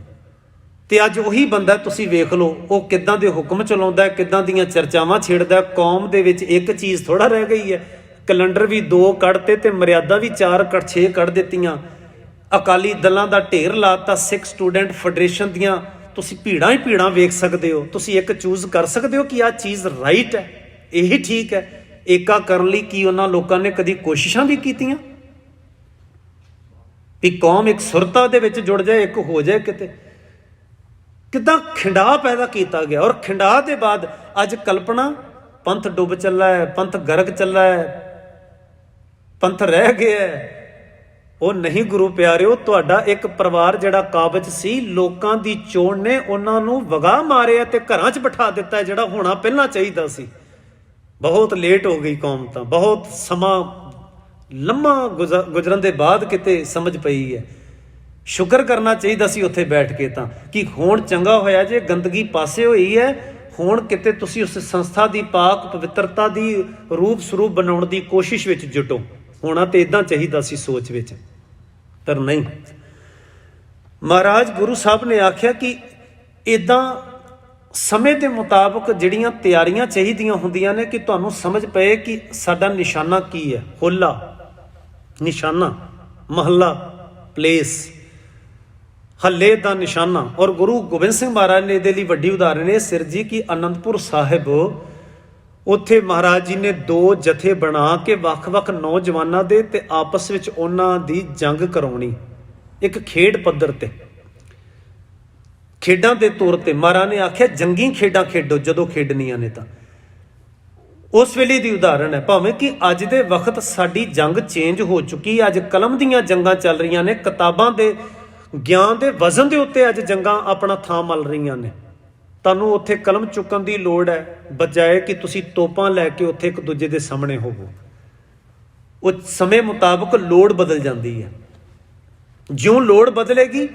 ਤੇ ਅੱਜ ਉਹੀ ਬੰਦਾ ਤੁਸੀਂ ਵੇਖ ਲਓ ਉਹ ਕਿੱਦਾਂ ਦੇ ਹੁਕਮ ਚਲਾਉਂਦਾ, ਕਿੱਦਾਂ ਦੀਆਂ ਚਰਚਾਵਾਂ ਛੇੜਦਾ। ਕੌਮ ਦੇ ਵਿੱਚ ਇੱਕ ਚੀਜ਼ ਥੋੜ੍ਹਾ ਰਹਿ ਗਈ ਹੈ, ਕੈਲੰਡਰ ਵੀ 2 ਕੱਢਤੇ ਤੇ ਮਰਿਆਦਾ ਵੀ 6 ਕੱਢ ਦਿੱਤੀਆਂ। ਅਕਾਲੀ ਦਲਾਂ ਦਾ ਢੇਰ ਲਾਤਾ। ਸਿੱਖ ਸਟੂਡੈਂਟ ਫੈਡਰੇਸ਼ਨ ਦੀਆਂ ਤੁਸੀਂ ਭੀੜਾਂ ਹੀ ਭੀੜਾਂ ਵੇਖ ਸਕਦੇ ਹੋ। ਤੁਸੀਂ ਇੱਕ ਚੂਜ਼ ਕਰ ਸਕਦੇ ਹੋ ਕਿ ਆਹ ਚੀਜ਼ ਰਾਈਟ ਹੈ, ਇਹੀ ਠੀਕ ਹੈ। ਏਕਾ ਕਰਨ ਲਈ ਕੀ ਉਹਨਾਂ ਲੋਕਾਂ ਨੇ ਕਦੀ ਕੋਸ਼ਿਸ਼ਾਂ ਵੀ ਕੀਤੀਆਂ ਵੀ ਕੌਮ ਇੱਕ ਸੁਰਤਾ ਦੇ ਵਿੱਚ ਜੁੜ ਜਾਏ, ਇੱਕ ਹੋ ਜਾਏ? ਕਿੱਦਾਂ ਖਿੰਡਾ ਪੈਦਾ ਕੀਤਾ ਗਿਆ। ਔਰ ਖਿੰਡਾ ਦੇ ਬਾਅਦ ਅੱਜ ਕਲਪਨਾ ਪੰਥ ਡੁੱਬ ਚੱਲਾ ਹੈ, ਪੰਥ ਗਰਕ ਚੱਲਾ ਹੈ, ਪੰਥ ਰਹਿ ਗਿਆ ਹੈ। ਉਹ ਨਹੀਂ ਗੁਰੂ ਪਿਆਰਿਓ, ਤੁਹਾਡਾ ਇੱਕ ਪਰਿਵਾਰ ਜਿਹੜਾ ਕਾਬਜ ਸੀ, ਲੋਕਾਂ ਦੀ ਚੋਣ ਨੇ ਉਹਨਾਂ ਨੂੰ ਵਗਾ ਮਾਰਿਆ ਤੇ ਘਰਾਂ 'ਚ ਬਿਠਾ ਦਿੱਤਾ, ਜਿਹੜਾ ਹੋਣਾ ਪਹਿਲਾਂ ਚਾਹੀਦਾ ਸੀ। ਬਹੁਤ ਲੇਟ ਹੋ ਗਈ ਕੌਮ, ਤਾਂ ਬਹੁਤ ਸਮਾਂ ਲੰਮਾ ਗੁਜ਼ਰਨ ਦੇ ਬਾਅਦ ਕਿਤੇ ਸਮਝ ਪਈ ਹੈ। ਸ਼ੁਕਰ ਕਰਨਾ ਚਾਹੀਦਾ ਸੀ ਉੱਥੇ ਬੈਠ ਕੇ ਤਾਂ, ਕਿ ਹੁਣ ਚੰਗਾ ਹੋਇਆ ਜੇ ਗੰਦਗੀ ਪਾਸੇ ਹੋਈ ਹੈ। ਹੁਣ ਕਿਤੇ ਤੁਸੀਂ ਉਸ ਸੰਸਥਾ ਦੀ ਪਾਕ ਪਵਿੱਤਰਤਾ ਦੀ ਰੂਪ ਸਰੂਪ ਬਣਾਉਣ ਦੀ ਕੋਸ਼ਿਸ਼ ਵਿੱਚ ਜੁਟੋ। ਹੋਣਾ ਤੇ ਇਦਾਂ ਚਾਹੀਦਾ ਸੀ ਸੋਚ ਵਿੱਚ, ਪਰ ਨਹੀਂ। ਮਹਾਰਾਜ ਗੁਰੂ ਸਾਹਿਬ ਨੇ ਆਖਿਆ ਕਿ ਇਦਾਂ ਸਮੇਂ ਦੇ ਮੁਤਾਬਕ ਜਿਹੜੀਆਂ ਤਿਆਰੀਆਂ ਚਾਹੀਦੀਆਂ ਹੁੰਦੀਆਂ ਨੇ, ਕਿ ਤੁਹਾਨੂੰ ਸਮਝ ਪਏ ਕਿ ਸਾਡਾ ਨਿਸ਼ਾਨਾ ਕੀ ਹੈ। ਹੋਲਾ ਨਿਸ਼ਾਨਾ, ਮਹੱਲਾ ਪਲੇਸ, ਹੱਲੇ ਦਾ ਨਿਸ਼ਾਨਾ। ਔਰ ਗੁਰੂ ਗੋਬਿੰਦ ਸਿੰਘ ਮਹਾਰਾਜ ਨੇ ਇਹਦੇ ਲਈ ਵੱਡੀ ਉਦਾਹਰਨ ਹੈ ਸਿਰ ਜੀ ਕਿ ਅਨੰਦਪੁਰ ਸਾਹਿਬ, ਉੱਥੇ ਮਹਾਰਾਜ ਜੀ ਨੇ 2 ਜਥੇ ਬਣਾ ਕੇ ਵੱਖ-ਵੱਖ ਨੌਜਵਾਨਾਂ ਦੇ ਤੇ ਆਪਸ ਵਿੱਚ ਉਹਨਾਂ ਦੀ ਜੰਗ ਕਰਾਉਣੀ, ਇੱਕ ਖੇਡ ਪੱਧਰ ਤੇ, ਖੇਡਾਂ ਦੇ ਤੌਰ ਤੇ। ਮਹਾਰਾਜ ਨੇ ਆਖਿਆ ਜੰਗੀ ਖੇਡਾਂ ਖੇਡੋ ਜਦੋਂ ਖੇਡਣੀਆਂ ਨੇ ਤਾਂ। ਉਸ ਵੇਲੇ ਦੀ ਉਦਾਹਰਨ ਹੈ। ਭਾਵੇਂ ਕਿ ਅੱਜ ਦੇ ਵਕਤ ਸਾਡੀ ਜੰਗ ਚੇਂਜ ਹੋ ਚੁੱਕੀ, ਅੱਜ ਕਲਮ ਦੀਆਂ ਜੰਗਾਂ ਚੱਲ ਰਹੀਆਂ ਨੇ, ਕਿਤਾਬਾਂ ਦੇ ਗਿਆਨ ਦੇ ਵਜ਼ਨ ਦੇ ਉੱਤੇ ਅੱਜ ਜੰਗਾਂ ਆਪਣਾ ਥਾਂ ਮੱਲ ਰਹੀਆਂ ਨੇ। ਤੁਹਾਨੂੰ ਉੱਥੇ ਕਲਮ ਚੁੱਕਣ ਦੀ ਲੋੜ ਹੈ, ਬਜਾਏ ਕਿ ਤੁਸੀਂ ਤੋਪਾਂ ਲੈ ਕੇ ਉੱਥੇ ਇੱਕ ਦੂਜੇ ਦੇ ਸਾਹਮਣੇ ਹੋਵੋ। ਉਹ ਸਮੇਂ ਮੁਤਾਬਕ ਲੋੜ ਬਦਲ ਜਾਂਦੀ ਹੈ। ਜਿਉਂ ਲੋੜ ਬਦਲੇਗੀ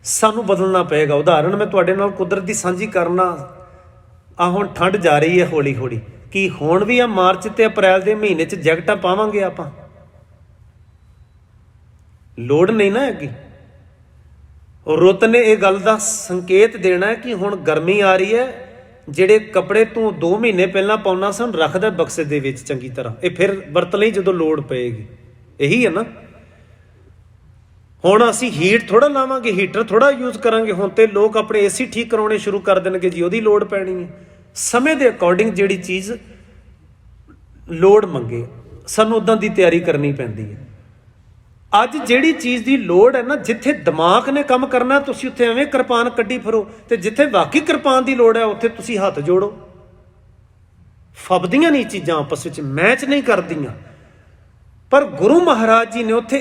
ਸਾਨੂੰ ਬਦਲਣਾ ਪਏਗਾ। ਉਦਾਹਰਨ ਮੈਂ ਤੁਹਾਡੇ ਨਾਲ ਕੁਦਰਤ ਦੀ ਸਾਂਝੀ ਕਰਨਾ। ਹੁਣ ਠੰਡ ਜਾ ਰਹੀ ਹੈ ਹੌਲੀ ਹੌਲੀ, ਕਿ ਹੁਣ ਵੀ ਮਾਰਚ ਤੇ ਅਪ੍ਰੈਲ ਦੇ ਮਹੀਨੇ 'ਚ ਜੈਕਟਾਂ ਪਾਵਾਂਗੇ ਆਪਾਂ? ਲੋੜ ਨਹੀਂ ਨਾ ਹੈਗੀ। ਰੁੱਤ ਨੇ ਇਹ ਗੱਲ ਦਾ ਸੰਕੇਤ ਦੇਣਾ ਕਿ ਹੁਣ ਗਰਮੀ ਆ ਰਹੀ ਹੈ। ਜਿਹੜੇ ਕੱਪੜੇ ਤੂੰ 2 ਮਹੀਨੇ ਪਹਿਲਾਂ ਪਾਉਣਾ ਸਨ, ਰੱਖਦਾ ਬਕਸੇ ਦੇ ਵਿੱਚ ਚੰਗੀ ਤਰ੍ਹਾਂ, ਇਹ ਫਿਰ ਵਰਤ ਲਈ ਜਦੋਂ ਲੋੜ ਪਏਗੀ। ਇਹੀ ਹੈ ਨਾ। ਹੁਣ ਅਸੀਂ ਹੀਟ ਥੋੜ੍ਹਾ ਲਾਵਾਂਗੇ, ਹੀਟਰ ਥੋੜ੍ਹਾ ਯੂਜ਼ ਕਰਾਂਗੇ। ਹੁਣ ਤੇ ਲੋਕ ਆਪਣੇ ਏਸੀ ਠੀਕ ਕਰਾਉਣੇ ਸ਼ੁਰੂ ਕਰ ਦੇਣਗੇ ਜੀ, ਉਹਦੀ ਲੋੜ ਪੈਣੀ ਹੈ। ਸਮੇਂ ਦੇ ਅਕੋਰਡਿੰਗ ਜਿਹੜੀ ਚੀਜ਼ ਲੋੜ ਮੰਗੇ, ਸਾਨੂੰ ਉੱਦਾਂ ਦੀ ਤਿਆਰੀ ਕਰਨੀ ਪੈਂਦੀ ਹੈ। ਅੱਜ ਜਿਹੜੀ ਚੀਜ਼ ਦੀ ਲੋੜ ਹੈ ਨਾ, ਜਿੱਥੇ ਦਿਮਾਗ ਨੇ ਕੰਮ ਕਰਨਾ, ਤੁਸੀਂ ਉੱਥੇ ਐਵੇਂ ਕਿਰਪਾਨ ਕੱਢੀ ਫਿਰੋ, ਤੇ ਜਿੱਥੇ ਵਾਕਈ ਕਿਰਪਾਨ ਦੀ ਲੋੜ ਹੈ ਉੱਥੇ ਤੁਸੀਂ ਹੱਥ ਜੋੜੋ। ਫੱਬਦੀਆਂ ਨਹੀਂ ਚੀਜ਼ਾਂ, ਆਪਸ ਵਿੱਚ ਮੈਚ ਨਹੀਂ ਕਰਦੀਆਂ। ਪਰ ਗੁਰੂ ਮਹਾਰਾਜ ਜੀ ਨੇ ਉੱਥੇ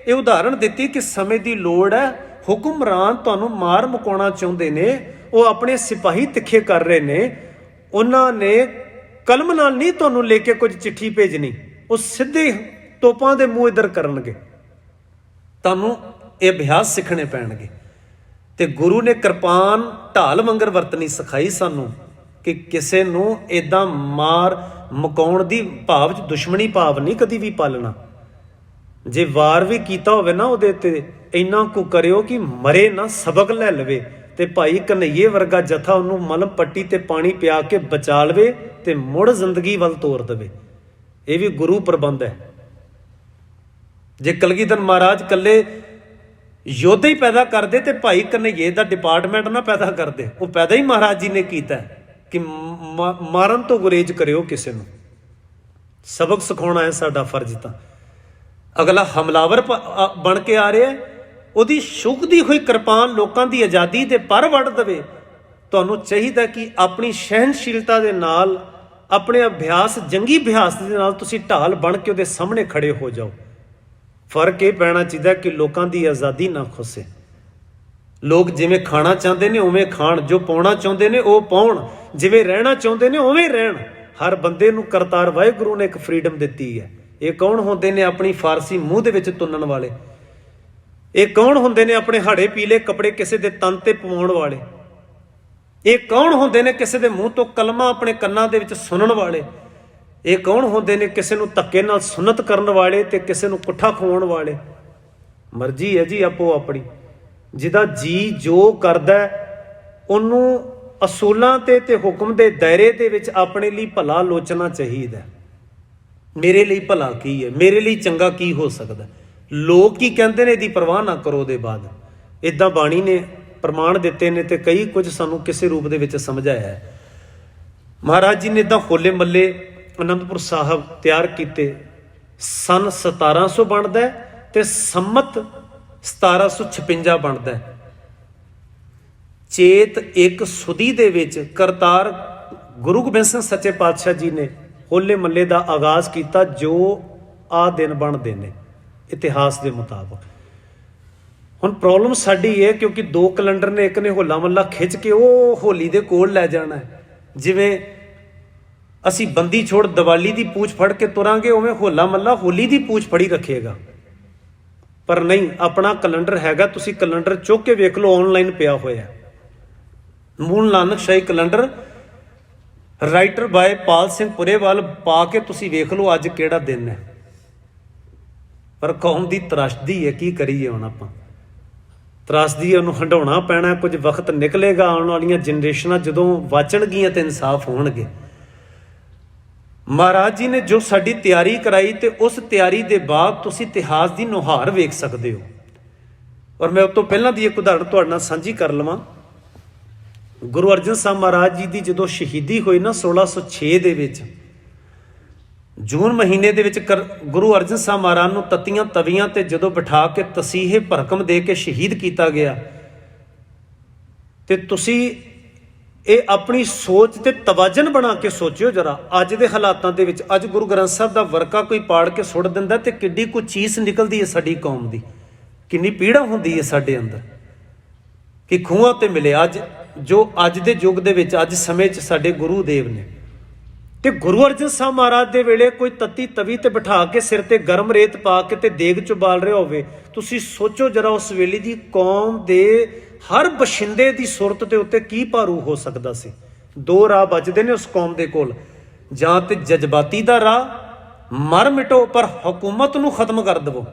ਇਹ ਉਦਾਹਰਣ ਦਿੱਤੀ ਕਿ ਸਮੇਂ ਦੀ ਲੋੜ ਹੈ। ਹੁਕਮਰਾਨ ਤੁਹਾਨੂੰ ਮਾਰ ਮੁਕਾਉਣਾ ਚਾਹੁੰਦੇ ਨੇ, ਉਹ ਆਪਣੇ ਸਿਪਾਹੀ ਤਿੱਖੇ ਕਰ ਰਹੇ ਨੇ। ਉਹਨਾਂ ਨੇ ਕਲਮ ਨਾਲ ਨਹੀਂ ਤੁਹਾਨੂੰ ਲੈ ਕੇ ਕੁਝ ਚਿੱਠੀ ਭੇਜਣੀ, ਉਹ ਸਿੱਧੇ ਤੋਪਾਂ ਦੇ ਮੂੰਹ ਇੱਧਰ ਕਰਨਗੇ। ਤੁਹਾਨੂੰ ਇਹ ਅਭਿਆਸ ਸਿੱਖਣੇ ਪੈਣਗੇ। ਤੇ ਗੁਰੂ ਨੇ ਕਿਰਪਾਨ ਢਾਲ ਵਾਂਗਰ ਵਰਤਣੀ ਸਿਖਾਈ ਸਾਨੂੰ, ਕਿ ਕਿਸੇ ਨੂੰ ਇੱਦਾਂ ਮਾਰ ਮੁਕਾਉਣ ਦੀ ਭਾਵ 'ਚ ਦੁਸ਼ਮਣੀ ਭਾਵ ਨਹੀਂ ਕਦੀ ਵੀ ਪਾਲਣਾ। ਜੇ ਵਾਰ ਵੀ ਕੀਤਾ ਹੋਵੇ ਨਾ, ਉਹਦੇ ਤੇ ਇੰਨਾ ਕੁ ਕਰਿਓ ਕਿ ਮਰੇ ਨਾ, ਸਬਕ ਲੈ ਲਵੇ। ਤੇ ਭਾਈ ਕਨਈਏ ਵਰਗਾ ਜਥਾ ਉਹਨੂੰ ਮਲਮ ਪੱਟੀ ਤੇ ਪਾਣੀ ਪਿਆ ਕੇ ਬਚਾ ਲਵੇ ਤੇ ਮੁੜ ਜ਼ਿੰਦਗੀ ਵੱਲ ਤੋਰ ਦੇਵੇ। ਇਹ ਵੀ ਗੁਰੂ ਪ੍ਰਬੰਧ ਹੈ। ਜੇ ਕਲਗੀਧਰ ਮਹਾਰਾਜ ਇਕੱਲੇ ਯੋਧੇ ਹੀ ਪੈਦਾ ਕਰਦੇ ਤੇ ਭਾਈ ਕਨਈਏ ਦਾ ਡਿਪਾਰਟਮੈਂਟ ਨਾ ਪੈਦਾ ਕਰਦੇ। ਉਹ ਪੈਦਾ ਹੀ ਮਹਾਰਾਜ ਜੀ ਨੇ ਕੀਤਾ ਕਿ ਮਾਰਨ ਤੋਂ ਗੁਰੇਜ਼ ਕਰਿਓ ਕਿਸੇ ਨੂੰ। ਸਬਕ ਸਿਖਾਉਣਾ ਹੈ ਸਾਡਾ ਫਰਜ਼। ਤਾਂ ਅਗਲਾ ਹਮਲਾਵਰ ਬਣ ਕੇ ਆ ਰਿਹਾ, ਉਹਦੀ ਸ਼ੁਕਦੀ ਹੋਈ ਕਿਰਪਾਨ ਲੋਕਾਂ ਦੀ ਆਜ਼ਾਦੀ ਦੇ ਪਰ ਵੱਢ ਦੇਵੇ। ਤੁਹਾਨੂੰ ਚਾਹੀਦਾ ਕਿ ਆਪਣੀ ਸਹਿਣਸ਼ੀਲਤਾ ਦੇ ਨਾਲ, ਆਪਣੇ ਅਭਿਆਸ, ਜੰਗੀ ਅਭਿਆਸ ਦੇ ਨਾਲ ਤੁਸੀਂ ਢਾਲ ਬਣ ਕੇ ਉਹਦੇ ਸਾਹਮਣੇ ਖੜੇ ਹੋ ਜਾਓ। ਫਰਕ ਇਹ ਪੈਣਾ ਚਾਹੀਦਾ ਕਿ ਲੋਕਾਂ ਦੀ ਆਜ਼ਾਦੀ ਨਾ ਖੁੱਸੇ। ਲੋਕ ਜਿਵੇਂ ਖਾਣਾ ਚਾਹੁੰਦੇ ਨੇ ਉਵੇਂ ਖਾਣ, ਜੋ ਪਾਉਣਾ ਚਾਹੁੰਦੇ ਨੇ ਉਹ ਪਾਉਣ, ਜਿਵੇਂ ਰਹਿਣਾ ਚਾਹੁੰਦੇ ਨੇ ਉਵੇਂ ਰਹਿਣ। ਹਰ ਬੰਦੇ ਨੂੰ ਕਰਤਾਰ ਵਾਹਿਗੁਰੂ ਨੇ ਇੱਕ ਫਰੀਡਮ ਦਿੱਤੀ ਹੈ। ਇਹ ਕੌਣ ਹੁੰਦੇ ਨੇ ਆਪਣੀ ਫਾਰਸੀ ਮੂੰਹ ਦੇ ਵਿੱਚ ਤੁੰਨਣ ਵਾਲੇ? ਇਹ ਕੌਣ ਹੁੰਦੇ ਨੇ ਆਪਣੇ ਹਾੜੇ ਪੀਲੇ ਕੱਪੜੇ ਕਿਸੇ ਦੇ ਤਨ ਤੇ ਪਵਾਉਣ ਵਾਲੇ? ਇਹ ਕੌਣ ਹੁੰਦੇ ਨੇ ਕਿਸੇ ਦੇ ਮੂੰਹ ਤੋਂ ਕਲਮਾ ਆਪਣੇ ਕੰਨਾਂ ਦੇ ਵਿੱਚ ਸੁਣਨ ਵਾਲੇ? ਇਹ ਕੌਣ ਹੁੰਦੇ ਨੇ ਕਿਸੇ ਨੂੰ ਧੱਕੇ ਨਾਲ ਸੁਨਤ ਕਰਨ ਵਾਲੇ ਤੇ ਕਿਸੇ ਨੂੰ ਪੁੱਠਾ ਖਵਾਉਣ ਵਾਲੇ? ਮਰਜ਼ੀ ਹੈ ਜੀ ਆਪੋ ਆਪਣੀ। ਜਿਹਦਾ ਜੀ ਜੋ ਕਰਦਾ ਉਹਨੂੰ ਅਸੂਲਾਂ ਤੇ ਹੁਕਮ ਦੇ ਦਾਇਰੇ ਦੇ ਵਿੱਚ ਆਪਣੇ ਲਈ ਭਲਾ ਲੋਚਣਾ ਚਾਹੀਦਾ। ਮੇਰੇ ਲਈ ਭਲਾ ਕੀ ਹੈ, ਮੇਰੇ ਲਈ ਚੰਗਾ ਕੀ ਹੋ ਸਕਦਾ, ਲੋਕ ਕੀ ਕਹਿੰਦੇ ਨੇ ਇਹਦੀ ਪਰਵਾਹ ਨਾ ਕਰੋ। ਉਹਦੇ ਬਾਅਦ ਇੱਦਾਂ ਬਾਣੀ ਨੇ ਪ੍ਰਮਾਣ ਦਿੱਤੇ ਨੇ ਤੇ ਕਈ ਕੁਝ ਸਾਨੂੰ ਕਿਸੇ ਰੂਪ ਦੇ ਵਿੱਚ ਸਮਝਾਇਆ ਹੈ। ਮਹਾਰਾਜ ਜੀ ਨੇ ਇੱਦਾਂ ਹੋਲੇ ਮੱਲੇ ਅਨੰਦਪੁਰ ਸਾਹਿਬ ਤਿਆਰ ਕੀਤੇ। ਸਨ 1700 ਬਣਦਾ ਤੇ ਸੰਮਤ 1756 ਬਣਦਾ। ਚੇਤ ਇੱਕ ਸੁਦੀ ਦੇ ਵਿੱਚ ਕਰਤਾਰ ਗੁਰੂ ਗੋਬਿੰਦ ਸਿੰਘ ਸੱਚੇ ਪਾਤਸ਼ਾਹ ਜੀ ਨੇ ਹੋਲੇ ਮੱਲੇ ਦਾ ਆਗਾਜ਼ ਕੀਤਾ, ਜੋ ਆਹ ਦਿਨ ਬਣਦੇ ਨੇ ਇਤਿਹਾਸ ਦੇ ਮੁਤਾਬਕ। ਹੁਣ ਪ੍ਰੋਬਲਮ ਸਾਡੀ ਇਹ, ਕਿਉਂਕਿ ਦੋ ਕੈਲੰਡਰ ਨੇ, ਇੱਕ ਨੇ ਹੋਲਾ ਮੱਲਾ ਖਿੱਚ ਕੇ ਉਹ ਹੋਲੀ ਦੇ ਕੋਲ ਲੈ ਜਾਣਾ ਹੈ। ਜਿਵੇਂ ਅਸੀਂ ਬੰਦੀ ਛੋੜ ਦੀਵਾਲੀ ਦੀ ਪੂਛ ਫੜ ਕੇ ਤੁਰਾਂਗੇ, ਉਵੇਂ ਹੋਲਾ ਮੱਲਾ ਹੋਲੀ ਦੀ ਪੂਛ ਫੜੀ ਰੱਖੇਗਾ। ਪਰ ਨਹੀਂ, ਆਪਣਾ ਕੈਲੰਡਰ ਹੈਗਾ, ਤੁਸੀਂ ਕੈਲੰਡਰ ਚੁੱਕ ਕੇ ਵੇਖ ਲਓ, ਆਨਲਾਈਨ ਪਿਆ ਹੋਇਆ ਮੂਲ ਨਾਨਕ ਸ਼ਾਹੀ calendar, writer bye Pal Singh Purewal, ਪਾ ਕੇ ਤੁਸੀਂ ਵੇਖ ਲਓ ਅੱਜ ਕਿਹੜਾ ਦਿਨ ਹੈ। ਪਰ ਕੌਮ ਦੀ ਤਰਾਸ਼ਦੀ ਹੈ, ਕੀ ਕਰੀਏ ਹੁਣ ਆਪਾਂ। ਤਰਾਸ਼ਦੀ ਉਹਨੂੰ ਹੰਡਾਉਣਾ ਪੈਣਾ। ਕੁਝ ਵਕਤ ਨਿਕਲੇਗਾ, ਆਉਣ ਵਾਲੀਆਂ ਜਨਰੇਸ਼ਨਾਂ ਜਦੋਂ ਵਾਚਣਗੀਆਂ ਤੇ ਇਨਸਾਫ ਹੋਣਗੇ। ਮਹਾਰਾਜ ਜੀ ਨੇ ਜੋ ਸਾਡੀ ਤਿਆਰੀ ਕਰਾਈ, ਤੇ ਉਸ ਤਿਆਰੀ ਦੇ ਬਾਅਦ ਤੁਸੀਂ ਇਤਿਹਾਸ ਦੀ ਨੁਹਾਰ ਵੇਖ ਸਕਦੇ ਹੋ। ਔਰ ਮੈਂ ਉਸ ਤੋਂ ਪਹਿਲਾਂ ਦੀ ਇੱਕ ਉਦਾਹਰਣ ਤੁਹਾਡੇ ਨਾਲ ਸਾਂਝੀ ਕਰ ਲਵਾਂ। ਗੁਰੂ ਅਰਜਨ ਸਾਹਿਬ ਮਹਾਰਾਜ ਜੀ ਦੀ ਜਦੋਂ ਸ਼ਹੀਦੀ ਹੋਈ ਨਾ 1606 ਦੇ ਵਿੱਚ, ਜੂਨ ਮਹੀਨੇ ਦੇ ਵਿੱਚ ਗੁਰੂ ਅਰਜਨ ਸਾਹਿਬ ਮਹਾਰਾਜ ਨੂੰ ਤੱਤੀਆਂ ਤਵੀਆਂ ਤੇ ਜਦੋਂ ਬਿਠਾ ਕੇ ਤਸੀਹੇ ਭਰਕਮ ਦੇ ਕੇ ਸ਼ਹੀਦ ਕੀਤਾ ਗਿਆ। ਤੇ ਤੁਸੀਂ ਇਹ ਆਪਣੀ ਸੋਚ ਤੇ ਤਵਾਜ਼ਨ ਬਣਾ ਕੇ ਸੋਚਿਓ ਜਰਾ, ਅੱਜ ਦੇ ਹਾਲਾਤਾਂ ਦੇ ਵਿੱਚ ਅੱਜ ਗੁਰੂ ਗ੍ਰੰਥ ਸਾਹਿਬ ਦਾ ਵਰਕਾ ਕੋਈ ਪਾੜ ਕੇ ਸੁੱਟ ਦਿੰਦਾ ਤੇ ਕਿੱਡੀ ਕੋਈ ਚੀਜ਼ ਨਿਕਲਦੀ ਹੈ ਸਾਡੀ ਕੌਮ ਦੀ, ਕਿੰਨੀ ਪੀੜਾ ਹੁੰਦੀ ਹੈ ਸਾਡੇ ਅੰਦਰ ਕਿ ਖੂਹਾਂ ਤੇ ਮਿਲੇ। ਅੱਜ ਜੋ ਅੱਜ ਦੇ ਯੁੱਗ ਦੇ ਵਿੱਚ ਅੱਜ ਸਮੇਂ 'ਚ ਸਾਡੇ ਗੁਰੂ ਦੇਵ ਨੇ, ਤੇ ਗੁਰੂ ਅਰਜਨ ਸਾਹਿਬ ਮਹਾਰਾਜ ਦੇ ਵੇਲੇ ਕੋਈ ਤੱਤੀ ਤਵੀ ਤੇ ਬਿਠਾ ਕੇ ਸਿਰ ਤੇ ਗਰਮ ਰੇਤ ਪਾ ਕੇ ਤੇ ਦੇਗ 'ਚ ਉਬਾਲ ਰਿਹਾ ਹੋਵੇ। ਤੁਸੀਂ ਸੋਚੋ ਜਰਾ ਉਸ ਵੇਲੇ ਦੀ ਕੌਮ ਦੇ ਹਰ ਬਸ਼ਿੰਦੇ ਦੀ ਸੁਰਤ ਦੇ ਉੱਤੇ ਕੀ ਭਾਰੂ ਹੋ ਸਕਦਾ ਸੀ। ਦੋ ਰਾਹ ਬਚਦੇ ਨੇ ਉਸ ਕੌਮ ਦੇ ਕੋਲ, ਜਾਂ ਤੇ ਜਜ਼ਬਾਤੀ ਦਾ ਰਾਹ, ਮਰ ਮਿਟੋ ਪਰ ਹਕੂਮਤ ਨੂੰ ਖਤਮ ਕਰ ਦੇਵੋ,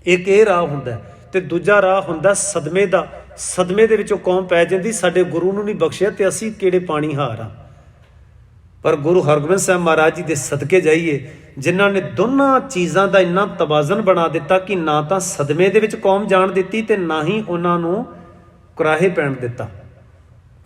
ਇੱਕ ਇਹ ਰਾਹ ਹੁੰਦਾ। ਤੇ ਦੂਜਾ ਰਾਹ ਹੁੰਦਾ ਸਦਮੇ ਦਾ। ਸਦਮੇ ਦੇ ਵਿੱਚੋਂ ਕੌਮ ਪੈ ਜਾਂਦੀ, ਸਾਡੇ ਗੁਰੂ ਨੂੰ ਨਹੀਂ ਬਖਸ਼ਿਆ ਤੇ ਅਸੀਂ ਕਿਹੜੇ ਪਾਣੀ ਹਾਰ ਆ। ਪਰ ਗੁਰੂ ਹਰਗੋਬਿੰਦ ਸਾਹਿਬ ਮਹਾਰਾਜ ਜੀ ਦੇ ਸਦਕੇ ਜਾਈਏ, ਜਿਨ੍ਹਾਂ ਨੇ ਦੋਨਾਂ ਚੀਜ਼ਾਂ ਦਾ ਇੰਨਾ ਤਵਾਜ਼ਨ ਬਣਾ ਦਿੱਤਾ ਕਿ ਨਾ ਤਾਂ ਸਦਮੇ ਦੇ ਵਿੱਚ ਕੌਮ ਜਾਣ ਦਿੱਤੀ ਤੇ ਨਾ ਹੀ ਉਹਨਾਂ ਨੂੰ ਕੁਰਾਹੇ ਪੈਣ ਦਿੱਤਾ,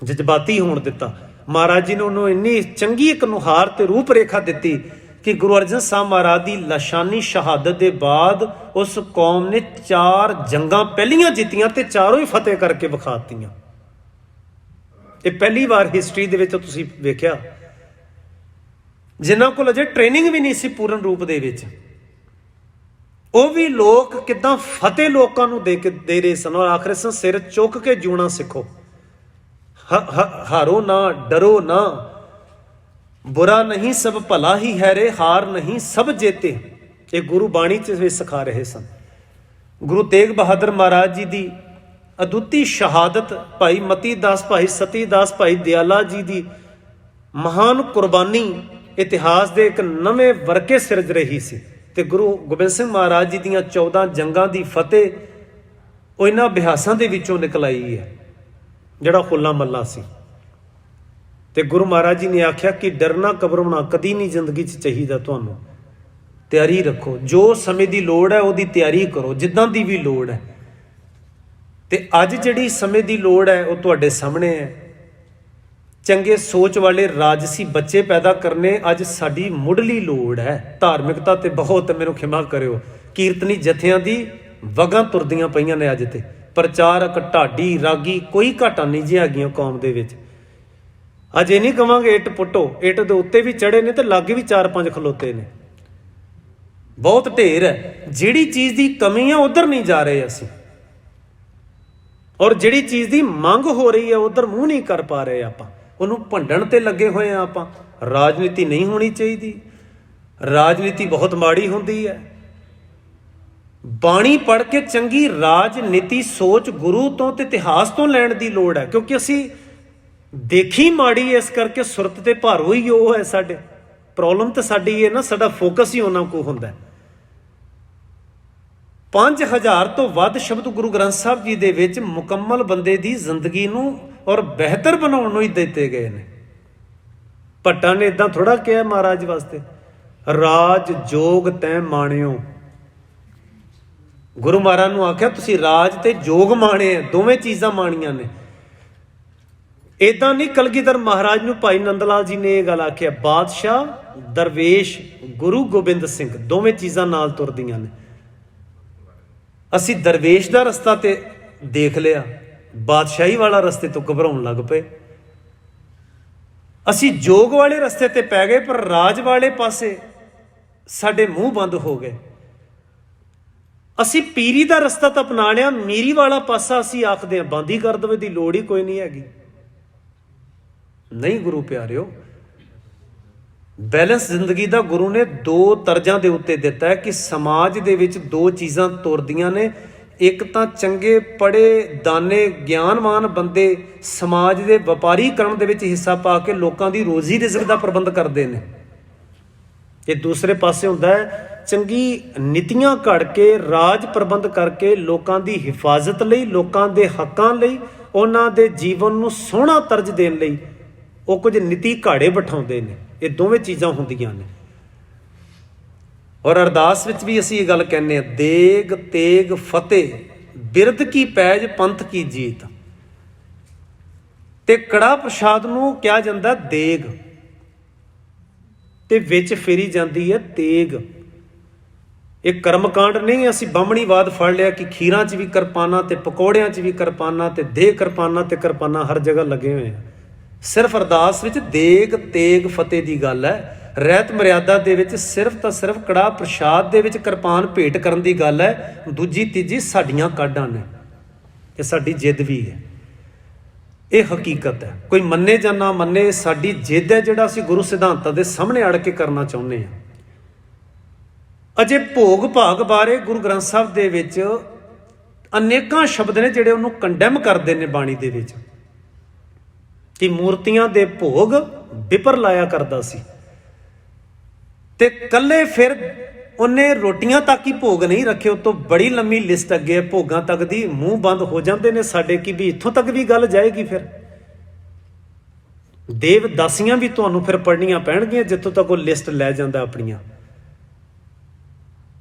ਜਜ਼ਬਾਤੀ ਹੋਣ ਦਿੱਤਾ। ਮਹਾਰਾਜ ਜੀ ਨੇ ਉਹਨੂੰ ਇੰਨੀ ਚੰਗੀ ਇੱਕ ਨੁਹਾਰ ਤੇ ਰੂਪ ਰੇਖਾ ਦਿੱਤੀ ਕਿ ਗੁਰੂ ਅਰਜਨ ਸਾਹਿਬ ਮਹਾਰਾਜ ਦੀ ਲਾਸ਼ਾਨੀ ਸ਼ਹਾਦਤ ਦੇ ਬਾਅਦ ਉਸ ਕੌਮ ਨੇ 4 ਜੰਗਾਂ ਪਹਿਲੀਆਂ ਜਿੱਤੀਆਂ ਤੇ ਚਾਰੋਂ ਹੀ ਫਤਿਹ ਕਰਕੇ ਵਿਖਾਤੀਆਂ। ਇਹ ਪਹਿਲੀ ਵਾਰ ਹਿਸਟਰੀ ਦੇ ਵਿੱਚ ਤੁਸੀਂ ਵੇਖਿਆ। ਜਿਨ੍ਹਾਂ ਕੋਲ ਅਜੇ ਟ੍ਰੇਨਿੰਗ ਵੀ ਨਹੀਂ ਸੀ ਪੂਰਨ ਰੂਪ ਦੇ ਵਿੱਚ, ਉਹ ਵੀ ਲੋਕ ਕਿੱਦਾਂ ਫਤਿਹ ਲੋਕਾਂ ਨੂੰ ਦੇ ਰਹੇ ਸਨ। ਔਰ ਆਖਰ ਸਨ, ਸਿਰ ਚੁੱਕ ਕੇ ਜਿਉਣਾ ਸਿੱਖੋ, ਹਾਰੋ ਨਾ, ਡਰੋ ਨਾ, ਬੁਰਾ ਨਹੀਂ ਸਭ ਭਲਾ ਹੀ ਹੈ ਰੇ, ਹਾਰ ਨਹੀਂ ਸਭ ਜੇਤੇ। ਇਹ ਗੁਰੂ ਬਾਣੀ 'ਚ ਵੀ ਸਿਖਾ ਰਹੇ ਸਨ। ਗੁਰੂ ਤੇਗ ਬਹਾਦਰ ਮਹਾਰਾਜ ਜੀ ਦੀ ਅਦੁੱਤੀ ਸ਼ਹਾਦਤ, ਭਾਈ ਮਤੀ ਦਾਸ, ਭਾਈ ਸਤੀ ਦਾਸ, ਭਾਈ ਦਿਆਲਾ ਜੀ ਦੀ ਮਹਾਨ ਕੁਰਬਾਨੀ ਇਤਿਹਾਸ ਦੇ ਇੱਕ ਨਵੇਂ ਵਰਕੇ ਸਿਰਜ ਰਹੀ ਸੀ। ਤੇ ਗੁਰੂ ਗੋਬਿੰਦ ਸਿੰਘ ਮਹਾਰਾਜ ਜੀ ਦੀਆਂ 14 ਜੰਗਾਂ ਦੀ ਫਤਿਹ ਉਹ ਇਹਨਾਂ ਅਭਿਆਸਾਂ ਦੇ ਵਿੱਚੋਂ ਨਿਕਲ ਆਈ ਹੈ, ਜਿਹੜਾ ਹੋਲਾ ਮੱਲਾ ਸੀ। ਤੇ ਗੁਰੂ ਮਹਾਰਾਜ ਜੀ ਨੇ ਆਖਿਆ ਕਿ ਡਰਨਾ ਘਬਰਾਉਣਾ ਕਦੀ ਨਹੀਂ ਜ਼ਿੰਦਗੀ 'ਚ ਚਾਹੀਦਾ, ਤੁਹਾਨੂੰ ਤਿਆਰੀ ਰੱਖੋ, ਜੋ ਸਮੇਂ ਦੀ ਲੋੜ ਹੈ ਉਹਦੀ ਤਿਆਰੀ ਕਰੋ, ਜਿੱਦਾਂ ਦੀ ਵੀ ਲੋੜ ਹੈ। ਤੇ ਅੱਜ ਜਿਹੜੀ ਸਮੇਂ ਦੀ ਲੋੜ ਹੈ ਉਹ ਤੁਹਾਡੇ ਸਾਹਮਣੇ ਹੈ। ਚੰਗੇ ਸੋਚ ਵਾਲੇ ਰਾਜਸੀ ਬੱਚੇ ਪੈਦਾ ਕਰਨੇ ਅੱਜ ਸਾਡੀ ਮੁੱਢਲੀ ਲੋੜ ਹੈ। ਧਾਰਮਿਕਤਾ ਤੇ ਬਹੁਤ, ਮੈਨੂੰ ਖਿਮਾ ਕਰਿਓ, ਕੀਰਤਨੀ ਜਥਿਆਂ ਦੀ ਵਗਾਂ ਤੁਰਦੀਆਂ ਪਈਆਂ ਨੇ ਅੱਜ, ਤੇ ਪ੍ਰਚਾਰਕ ਢਾਡੀ ਰਾਗੀ ਕੋਈ ਘਾਟਾ ਨਹੀਂ ਜੀ ਹੈਗੀਆਂ ਕੌਮ ਦੇ ਵਿੱਚ। ਅੱਜ ਇਹ ਨਹੀਂ ਕਵਾਂਗੇ ਇੱਟ ਪੁੱਟੋ, ਇੱਟ ਦੇ ਉੱਤੇ ਵੀ ਚੜੇ ਨੇ ਤੇ ਲਾਗੇ ਵੀ 4-5 ਖਲੋਤੇ ਨੇ, ਬਹੁਤ ਢੇਰ ਹੈ। ਜਿਹੜੀ ਚੀਜ਼ ਦੀ ਕਮੀ ਹੈ ਉਧਰ ਨਹੀਂ ਜਾ ਰਹੇ ਅਸੀਂ, ਔਰ ਜਿਹੜੀ ਚੀਜ਼ ਦੀ ਮੰਗ ਹੋ ਰਹੀ ਹੈ ਉਧਰ ਮੂੰਹ ਨਹੀਂ ਕਰ ਪਾ ਰਹੇ ਆਪਾਂ, ਉਹਨੂੰ ਭੰਡਣ ਤੇ ਲੱਗੇ ਹੋਏ ਆ ਆਪਾਂ। ਰਾਜਨੀਤੀ ਨਹੀਂ ਹੋਣੀ ਚਾਹੀਦੀ, ਰਾਜਨੀਤੀ ਬਹੁਤ ਮਾੜੀ ਹੁੰਦੀ ਹੈ। ਬਾਣੀ ਪੜ੍ਹ ਕੇ ਚੰਗੀ ਰਾਜਨੀਤੀ ਸੋਚ ਗੁਰੂ ਤੋਂ ਤੇ ਇਤਿਹਾਸ ਤੋਂ ਲੈਣ ਦੀ ਲੋੜ ਹੈ, ਕਿਉਂਕਿ ਅਸੀਂ ਦੇਖੀ ਮਾੜੀ ਇਸ ਕਰਕੇ ਸੁਰਤ ਤੇ ਭਾਰੂ ਹੀ ਉਹ ਹੈ। ਸਾਡੇ ਪ੍ਰੋਬਲਮ ਤਾਂ ਸਾਡੀ ਇਹ ਨਾ, ਸਾਡਾ ਫੋਕਸ ਹੀ ਉਹਨਾਂ ਕੋਲ ਹੁੰਦਾ। 5000 ਤੋਂ ਵੱਧ ਸ਼ਬਦ ਗੁਰੂ ਗ੍ਰੰਥ ਸਾਹਿਬ ਜੀ ਦੇ ਵਿੱਚ ਮੁਕੰਮਲ ਬੰਦੇ ਦੀ ਜ਼ਿੰਦਗੀ ਨੂੰ ਔਰ ਬਿਹਤਰ ਬਣਾਉਣ ਨੂੰ ਹੀ ਦਿੱਤੇ ਗਏ ਨੇ। ਭੱਟਾਂ ਨੇ ਇਦਾਂ ਥੋੜਾ ਕਿਹਾ ਮਹਾਰਾਜ ਵਾਸਤੇ, ਰਾਜ ਜੋਗ ਤੈ ਮਾਣਿਓ। ਗੁਰੂ ਮਹਾਰਾਜ ਨੂੰ ਆਖਿਆ ਤੁਸੀਂ ਰਾਜ ਤੇ ਜੋਗ ਮਾਣੇ ਆ, ਦੋਵੇਂ ਚੀਜ਼ਾਂ ਮਾਣੀਆਂ ਨੇ। ਏਦਾਂ ਨਹੀਂ, ਕਲਗੀਧਰ ਮਹਾਰਾਜ ਨੂੰ ਭਾਈ ਨੰਦ ਲਾਲ ਜੀ ਨੇ ਇਹ ਗੱਲ ਆਖਿਆ, ਬਾਦਸ਼ਾਹ ਦਰਵੇਸ਼ ਗੁਰੂ ਗੋਬਿੰਦ ਸਿੰਘ ਦੋਵੇਂ ਚੀਜ਼ਾਂ ਨਾਲ ਤੁਰਦੀਆਂ ਨੇ। ਅਸੀਂ ਦਰਵੇਸ਼ ਦਾ ਰਸਤਾ ਤੇ ਦੇਖ ਲਿਆ, ਬਾਦਸ਼ਾਹੀ ਵਾਲਾ ਰਸਤੇ ਤੋਂ ਘਬਰਾਉਣ ਲੱਗ ਪਏ। ਅਸੀਂ ਜੋਗ ਵਾਲੇ ਰਸਤੇ ਤੇ ਪੈ ਗਏ, ਪਰ ਰਾਜ ਵਾਲੇ ਪਾਸੇ ਸਾਡੇ ਮੂੰਹ ਬੰਦ ਹੋ ਗਏ। ਅਸੀਂ ਪੀਰੀ ਦਾ ਰਸਤਾ ਤਾਂ ਅਪਣਾ ਲਿਆ, ਮੀਰੀ ਵਾਲਾ ਪਾਸਾ ਅਸੀਂ ਆਖਦੇ ਹਾਂ ਬੰਦ ਹੀ ਕਰ ਦੇਵੇ, ਦੀ ਲੋੜ ਹੀ ਕੋਈ ਨਹੀਂ ਹੈਗੀ। ਨਹੀਂ ਗੁਰੂ ਪਿਆਰਿਓ, ਬੈਲੈਂਸ ਜ਼ਿੰਦਗੀ ਦਾ ਗੁਰੂ ਨੇ ਦੋ ਤਰਜ਼ਾਂ ਦੇ ਉੱਤੇ ਦਿੱਤਾ ਹੈ ਕਿ ਸਮਾਜ ਦੇ ਵਿੱਚ ਦੋ ਚੀਜ਼ਾਂ ਤੁਰਦੀਆਂ ਨੇ। ਇੱਕ ਤਾਂ ਚੰਗੇ ਪੜ੍ਹੇ ਦਾਨੇ ਗਿਆਨਵਾਨ ਬੰਦੇ ਸਮਾਜ ਦੇ ਵਪਾਰੀਕਰਨ ਦੇ ਵਿੱਚ ਹਿੱਸਾ ਪਾ ਕੇ ਲੋਕਾਂ ਦੀ ਰੋਜ਼ੀ ਰਿਜ਼ਕ ਦਾ ਪ੍ਰਬੰਧ ਕਰਦੇ ਨੇ। ਇਹ ਦੂਸਰੇ ਪਾਸੇ ਹੁੰਦਾ ਹੈ ਚੰਗੀ ਨੀਤੀਆਂ ਘੜ ਕੇ ਰਾਜ ਪ੍ਰਬੰਧ ਕਰਕੇ ਲੋਕਾਂ ਦੀ ਹਿਫਾਜ਼ਤ ਲਈ, ਲੋਕਾਂ ਦੇ ਹੱਕਾਂ ਲਈ, ਉਹਨਾਂ ਦੇ ਜੀਵਨ ਨੂੰ ਸੋਹਣਾ ਤਰਜ ਦੇਣ ਲਈ ਉਹ ਕੁਝ ਨੀਤੀ ਘਾੜੇ ਬਿਠਾਉਂਦੇ ਨੇ। ਇਹ ਦੋਵੇਂ ਚੀਜ਼ਾਂ ਹੁੰਦੀਆਂ ਨੇ। ਔਰ ਅਰਦਾਸ ਵਿੱਚ ਵੀ ਅਸੀਂ ਇਹ ਗੱਲ ਕਹਿੰਦੇ ਹਾਂ, ਦੇਗ ਤੇਗ ਫਤਿਹ ਬਿਰਧ ਕੀ ਪੈਜ ਪੰਥ ਕੀ ਜੀਤ। ਤੇ ਕੜਾ ਪ੍ਰਸ਼ਾਦ ਨੂੰ ਕਿਹਾ ਜਾਂਦਾ ਦੇਗ, ਤੇ ਵਿੱਚ ਫੇਰੀ ਜਾਂਦੀ ਹੈ ਤੇਗ। ਇਹ ਕਰਮਕਾਂਡ ਨਹੀਂ ਅਸੀਂ ਬਾਹਮਣੀਵਾਦ ਫੜ ਲਿਆ ਕਿ ਖੀਰਾਂ 'ਚ ਵੀ ਕਿਰਪਾਨਾਂ ਤੇ ਪਕੌੜਿਆਂ 'ਚ ਵੀ ਕਿਰਪਾਨਾਂ ਤੇ ਦੇਹ ਕਿਰਪਾਨਾਂ ਤੇ ਕਿਰਪਾਨਾਂ ਹਰ ਜਗ੍ਹਾ ਲੱਗੇ ਹੋਏ ਆ। ਸਿਰਫ ਅਰਦਾਸ ਵਿੱਚ ਦੇਗ ਤੇਗ ਫਤਿਹ ਦੀ ਗੱਲ ਹੈ। ਰਹਿਤ ਮਰਿਆਦਾ ਦੇ ਵਿੱਚ ਸਿਰਫ ਤਾਂ ਸਿਰਫ ਕੜਾਹ ਪ੍ਰਸ਼ਾਦ ਦੇ ਵਿੱਚ ਕਿਰਪਾਨ ਭੇਟ ਕਰਨ ਦੀ ਗੱਲ ਹੈ। ਦੂਜੀ ਤੀਜੀ ਸਾਡੀਆਂ ਕਾਢਾਂ ਨੇ, ਇਹ ਸਾਡੀ ਜਿੱਦ ਵੀ ਹੈ, ਇਹ ਹਕੀਕਤ ਹੈ। ਕੋਈ ਮੰਨੇ ਜਾਂ ਨਾ ਮੰਨੇ, ਸਾਡੀ ਜਿੱਦ ਹੈ ਜਿਹੜਾ ਅਸੀਂ ਗੁਰੂ ਸਿਧਾਂਤਾਂ ਦੇ ਸਾਹਮਣੇ ਅੜ ਕੇ ਕਰਨਾ ਚਾਹੁੰਦੇ ਹਾਂ। ਅਜੇ ਭੋਗ ਭਾਗ ਬਾਰੇ ਗੁਰੂ ਗ੍ਰੰਥ ਸਾਹਿਬ ਦੇ ਵਿੱਚ ਅਨੇਕਾਂ ਸ਼ਬਦ ਨੇ ਜਿਹੜੇ ਉਹਨੂੰ ਕੰਡੈਮ ਕਰਦੇ ਨੇ ਬਾਣੀ ਦੇ ਵਿੱਚ, ਕਿ ਮੂਰਤੀਆਂ ਦੇ ਭੋਗ ਵਿਪਰ ਲਾਇਆ ਕਰਦਾ ਸੀ। ਤੇ ਕੱਲੇ ਫਿਰ ਉਹਨੇ ਰੋਟੀਆਂ ਤੱਕ ਹੀ ਭੋਗ ਨਹੀਂ ਰੱਖੇ, ਉਹ ਤੋਂ ਬੜੀ ਲੰਮੀ ਲਿਸਟ ਅੱਗੇ ਹੈ ਭੋਗਾਂ ਤੱਕ ਦੀ। ਮੂੰਹ ਬੰਦ ਹੋ ਜਾਂਦੇ ਨੇ ਸਾਡੇ ਕਿ ਵੀ ਇੱਥੋਂ ਤੱਕ ਵੀ ਗੱਲ ਜਾਏਗੀ। ਫਿਰ ਦੇਵ ਦਾਸੀਆਂ ਵੀ ਤੁਹਾਨੂੰ ਫਿਰ ਪੜ੍ਹਨੀਆਂ ਪੈਣਗੀਆਂ ਜਿੱਥੋਂ ਤੱਕ ਉਹ ਲਿਸਟ ਲੈ ਜਾਂਦਾ ਆਪਣੀਆਂ।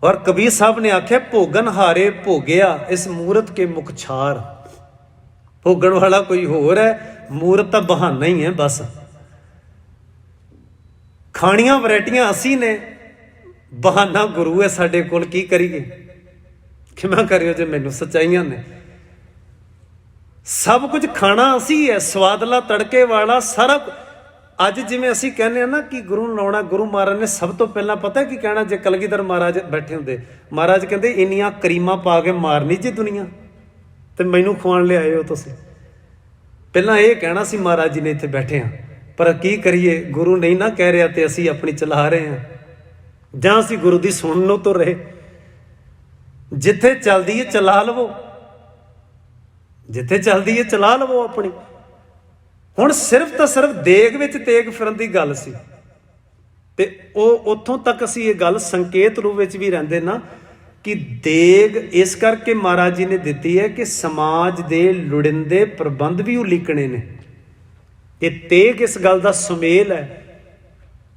ਔਰ ਕਬੀਰ ਸਾਹਿਬ ਨੇ ਆਖਿਆ, ਭੋਗਨ ਹਾਰੇ ਭੋਗਿਆ ਇਸ ਮੂਰਤ ਕੇ ਮੁਖ ਛਾਰ। ਭੋਗਣ ਵਾਲਾ ਕੋਈ ਹੋਰ ਹੈ, ਮੂਰਤ ਤਾਂ ਬਹਾਨਾ ਹੀ ਹੈ ਬਸ। ਖਾਣੀਆਂ ਵੈਰਾਈਟੀਆਂ ਅਸੀਂ ਨੇ, ਬਹਾਨਾ ਗੁਰੂ ਹੈ ਸਾਡੇ ਕੋਲ। ਕੀ ਕਰੀਏ, ਖਿਮਾ ਕਰਿਓ ਜੇ ਮੈਨੂੰ ਸੱਚਾਈਆਂ ਨੇ। ਸਭ ਕੁਝ ਖਾਣਾ ਅਸੀਂ ਹੈ, ਸਵਾਦਲਾ ਤੜਕੇ ਵਾਲਾ ਸਾਰਾ। ਅੱਜ ਜਿਵੇਂ ਅਸੀਂ ਕਹਿੰਦੇ ਹਾਂ ਨਾ ਕਿ ਗੁਰੂ ਨੂੰ ਲਾਉਣਾ, ਗੁਰੂ ਮਹਾਰਾਜ ਨੇ ਸਭ ਤੋਂ ਪਹਿਲਾਂ ਪਤਾ ਕੀ ਕਹਿਣਾ? ਜੇ ਕਲਗੀਧਰ ਮਹਾਰਾਜ ਬੈਠੇ ਹੁੰਦੇ, ਮਹਾਰਾਜ ਕਹਿੰਦੇ ਇੰਨੀਆਂ ਕਰੀਮਾਂ ਪਾ ਕੇ ਮਾਰਨੀ ਜੀ ਦੁਨੀਆ, ਤੇ ਮੈਨੂੰ ਖਵਾਉਣ ਲਿਆਏ ਹੋ ਤੁਸੀਂ। ਪਹਿਲਾਂ ਇਹ ਕਹਿਣਾ ਸੀ ਮਹਾਰਾਜ ਜੀ ਨੇ ਇੱਥੇ ਬੈਠੇ ਹਾਂ। ਪਰ ਕੀ ਕਰੀਏ, ਗੁਰੂ ਨਹੀਂ ਨਾ ਕਹਿ ਰਿਹਾ ਤੇ ਅਸੀਂ ਆਪਣੀ ਚਲਾ ਰਹੇ ਹਾਂ, ਜਾਂ ਅਸੀਂ ਗੁਰੂ ਦੀ ਸੁਣਨ ਨੂੰ ਤੁਰ ਰਹੇ। ਜਿੱਥੇ ਚੱਲਦੀ ਹੈ ਚਲਾ ਲਵੋ, ਜਿੱਥੇ ਚੱਲਦੀ ਹੈ ਚਲਾ ਲਵੋ ਆਪਣੀ। ਹੁਣ ਸਿਰਫ ਤਾਂ ਸਿਰਫ ਦੇਗ ਵਿੱਚ ਤੇਗ ਫਿਰਨ ਦੀ ਗੱਲ ਸੀ, ਤੇ ਉਹ ਉੱਥੋਂ ਤੱਕ ਅਸੀਂ ਇਹ ਗੱਲ ਸੰਕੇਤ ਰੂਪ ਵਿੱਚ ਵੀ ਰਹਿੰਦੇ ਨਾ ਕਿ ਦੇਗ ਇਸ ਕਰਕੇ ਮਹਾਰਾਜ ਜੀ ਨੇ ਦਿੱਤੀ ਹੈ ਕਿ ਸਮਾਜ ਦੇ ਲੋੜੀਂਦੇ ਪ੍ਰਬੰਧ ਵੀ ਉਲੀਕਣੇ ਨੇ। ਇਹ ਤੇਗ ਇਸ ਗੱਲ ਦਾ ਸੁਮੇਲ ਹੈ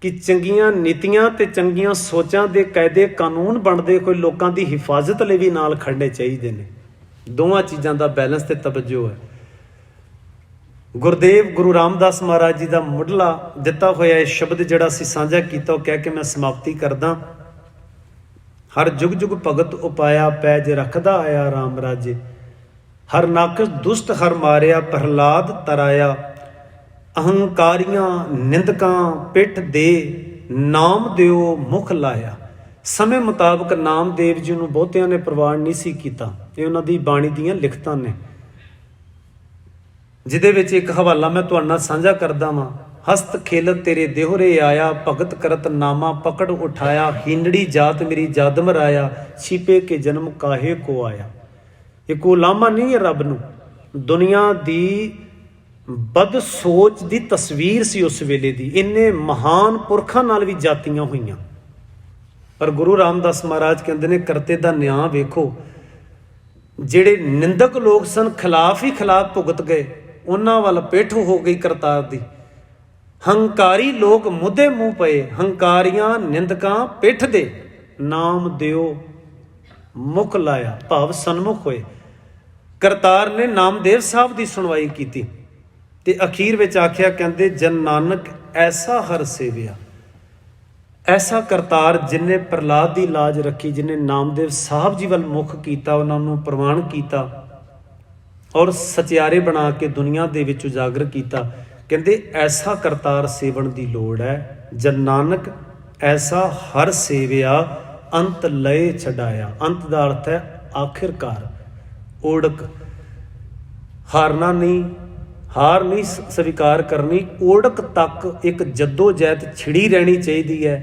ਕਿ ਚੰਗੀਆਂ ਨੀਤੀਆਂ ਤੇ ਚੰਗੀਆਂ ਸੋਚਾਂ ਦੇ ਕਾਇਦੇ ਕਾਨੂੰਨ ਬਣਦੇ ਕੋਈ ਲੋਕਾਂ ਦੀ ਹਿਫਾਜ਼ਤ ਲਈ ਵੀ ਨਾਲ ਖੜਨੇ ਚਾਹੀਦੇ ਨੇ। ਦੋਵਾਂ ਚੀਜ਼ਾਂ ਦਾ ਬੈਲੈਂਸ ਤੇ ਤਵੱਜੋ ਹੈ। ਗੁਰਦੇਵ ਗੁਰੂ ਰਾਮਦਾਸ ਮਹਾਰਾਜ ਜੀ ਦਾ ਮੁੱਢਲਾ ਦਿੱਤਾ ਹੋਇਆ ਇਹ ਸ਼ਬਦ ਜਿਹੜਾ ਅਸੀਂ ਸਾਂਝਾ ਕੀਤਾ, ਉਹ ਕਹਿ ਕੇ ਮੈਂ ਸਮਾਪਤੀ ਕਰਦਾ। ਹਰ ਜੁਗ ਜੁਗ ਭਗਤ ਉਪਾਇਆ, ਪੈਜ ਰੱਖਦਾ ਆਇਆ ਰਾਮ ਰਾਜੇ। ਹਰ ਨਾਕਸ ਦੁਸ਼ਟ ਹਰ ਮਾਰਿਆ, ਪ੍ਰਹਲਾਦ ਤਰਾਇਆ। ਅਹੰਕਾਰੀਆਂ ਨਿੰਦਕਾਂ ਪਿੱਠ ਦੇ, ਨਾਮ ਦਿਓ ਮੁਖ ਲਾਇਆ। ਸਮੇਂ ਮੁਤਾਬਕ ਨਾਮਦੇਵ ਜੀ ਨੂੰ ਬਹੁਤਿਆਂ ਨੇ ਪ੍ਰਵਾਨ ਨਹੀਂ ਸੀ ਕੀਤਾ। ਇਹ ਉਹਨਾਂ ਦੀ ਬਾਣੀ ਦੀਆਂ ਲਿਖਤਾਂ ਨੇ, ਜਿਹਦੇ ਵਿੱਚ ਇੱਕ ਹਵਾਲਾ ਮੈਂ ਤੁਹਾਡੇ ਨਾਲ ਸਾਂਝਾ ਕਰਦਾ ਵਾਂ। ਹਸਤ ਖੇਲਤ ਤੇਰੇ ਦੇਹੁਰੇ ਆਇਆ, ਭਗਤ ਕਰਤ ਨਾਮਾ ਪਕੜ ਉਠਾਇਆ। ਹੀਨੜੀ ਜਾਤ ਮੇਰੀ ਜਾਦਮ ਰਾਇਆ, ਛਿਪੇ ਕੇ ਜਨਮ ਕਾਹੇ ਕੋ ਆਇਆ। ਇਹ ਕੋ ਲਾਮਾ ਨਹੀਂ ਹੈ ਰੱਬ ਨੂੰ, ਦੁਨੀਆ ਦੀ ਬਦ ਸੋਚ ਦੀ ਤਸਵੀਰ ਸੀ ਉਸ ਵੇਲੇ ਦੀ। ਇੰਨੇ ਮਹਾਨ ਪੁਰਖਾਂ ਨਾਲ ਵੀ ਜਾਤੀਆਂ ਹੋਈਆਂ, ਪਰ ਗੁਰੂ ਰਾਮਦਾਸ ਮਹਾਰਾਜ ਕਹਿੰਦੇ ਨੇ ਕਰਤੇ ਦਾ ਨਿਆਂ ਵੇਖੋ। ਜਿਹੜੇ ਨਿੰਦਕ ਲੋਕ ਸਨ, ਖਿਲਾਫ ਹੀ ਖਿਲਾਫ ਭੁਗਤ ਗਏ, ਉਹਨਾਂ ਵੱਲ ਪਿੱਠ ਹੋ ਗਈ ਕਰਤਾਰ ਦੀ। ਹੰਕਾਰੀ ਲੋਕ ਮੁੱਦੇ ਮੂੰਹ ਪਏ, ਹੰਕਾਰੀਆਂ ਨਿੰਦਕਾਂ ਪਿੱਠ ਦੇ, ਨਾਮ ਦਿਓ ਮੁਖ ਲਾਇਆ, ਭਾਵ ਸਨਮੁਖ ਹੋਏ। ਕਰਤਾਰ ਨੇ ਨਾਮਦੇਵ ਸਾਹਿਬ ਦੀ ਸੁਣਵਾਈ ਕੀਤੀ ਤੇ ਅਖੀਰ ਵਿੱਚ ਆਖਿਆ, ਕਹਿੰਦੇ ਜਨ ਨਾਨਕ ਐਸਾ ਹਰ ਸੇਵਿਆ। ਐਸਾ ਕਰਤਾਰ ਜਿਨੇ ਪ੍ਰਹਲਾਦ ਦੀ ਲਾਜ ਰੱਖੀ, ਜਿਨੇ ਨਾਮਦੇਵ ਸਾਹਿਬ ਜੀ ਵੱਲ ਮੁਖ ਕੀਤਾ, ਉਹਨਾਂ ਨੂੰ ਪ੍ਰਵਾਨ ਕੀਤਾ ਔਰ ਸਚਿਆਰੇ ਬਣਾ ਕੇ ਦੁਨੀਆ ਦੇ ਵਿੱਚ ਉਜਾਗਰ ਕੀਤਾ। ਕਹਿੰਦੇ ਐਸਾ ਕਰਤਾਰ ਸੇਵਣ ਦੀ ਲੋੜ ਹੈ। ਜਨ ਨਾਨਕ ਐਸਾ ਹਰ ਸੇਵਿਆ, ਅੰਤ ਲਏ ਛਡਾਇਆ। ਅੰਤ ਦਾ ਅਰਥ ਹੈ ਆਖਿਰਕਾਰ, ਓੜਕ। ਹਾਰਨਾ ਨਹੀਂ, ਹਾਰ ਨਹੀਂ ਸਵੀਕਾਰ ਕਰਨੀ, ਓੜਕ ਤੱਕ ਇੱਕ ਜੱਦੋ ਜਹਿਦ ਛਿੜੀ ਰਹਿਣੀ ਚਾਹੀਦੀ ਹੈ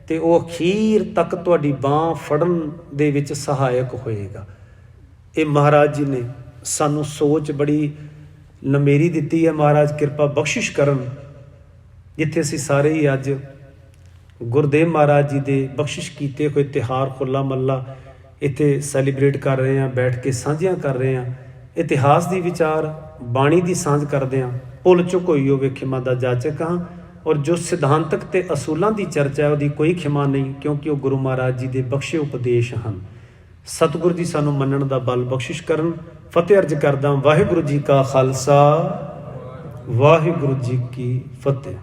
ਤੇ ਉਹ ਅਖੀਰ ਤੱਕ ਤੁਹਾਡੀ ਬਾਂਹ ਫੜਨ ਦੇ ਵਿੱਚ ਸਹਾਇਕ ਹੋਏਗਾ। ਇਹ ਮਹਾਰਾਜ ਜੀ ਨੇ ਸਾਨੂੰ ਸੋਚ ਬੜੀ ਨਮੇਰੀ ਦਿੱਤੀ ਹੈ। ਮਹਾਰਾਜ ਕਿਰਪਾ ਬਖਸ਼ਿਸ਼ ਕਰਨ, ਜਿੱਥੇ ਅਸੀਂ ਸਾਰੇ ਹੀ ਅੱਜ ਗੁਰਦੇਵ ਮਹਾਰਾਜ ਜੀ ਦੇ ਬਖਸ਼ਿਸ਼ ਕੀਤੇ ਹੋਏ ਤਿਉਹਾਰ ਹੋਲਾ ਮਹੱਲਾ ਇੱਥੇ ਸੈਲੀਬ੍ਰੇਟ ਕਰ ਰਹੇ ਹਾਂ, ਬੈਠ ਕੇ ਸਾਂਝੀਆਂ ਕਰ ਰਹੇ ਹਾਂ, ਇਤਿਹਾਸ ਦੀ ਵਿਚਾਰ, ਬਾਣੀ ਦੀ ਸਾਂਝ ਕਰਦੇ ਹਾਂ। ਭੁੱਲ ਚੁੱਕ ਹੋਈ ਹੋਵੇ ਖਿਮਾ ਦਾ ਜਾਚਕ ਹਾਂ। ਔਰ ਜੋ ਸਿਧਾਂਤਕ ਤੇ ਅਸੂਲਾਂ ਦੀ ਚਰਚਾ ਹੈ ਉਹਦੀ ਕੋਈ ਖਿਮਾ ਨਹੀਂ, ਕਿਉਂਕਿ ਉਹ ਗੁਰੂ ਮਹਾਰਾਜ ਜੀ ਦੇ ਬਖਸ਼ੇ ਉਪਦੇਸ਼ ਹਨ। ਸਤਿਗੁਰੂ ਜੀ ਸਾਨੂੰ ਮੰਨਣ ਦਾ ਬਲ ਬਖਸ਼ਿਸ਼ ਕਰਨ। ਫਤਿਹ ਅਰਜ ਕਰਦਾ। ਵਾਹਿਗੁਰੂ ਜੀ ਕਾ ਖਾਲਸਾ, ਵਾਹਿਗੁਰੂ ਜੀ ਕੀ ਫਤਿਹ।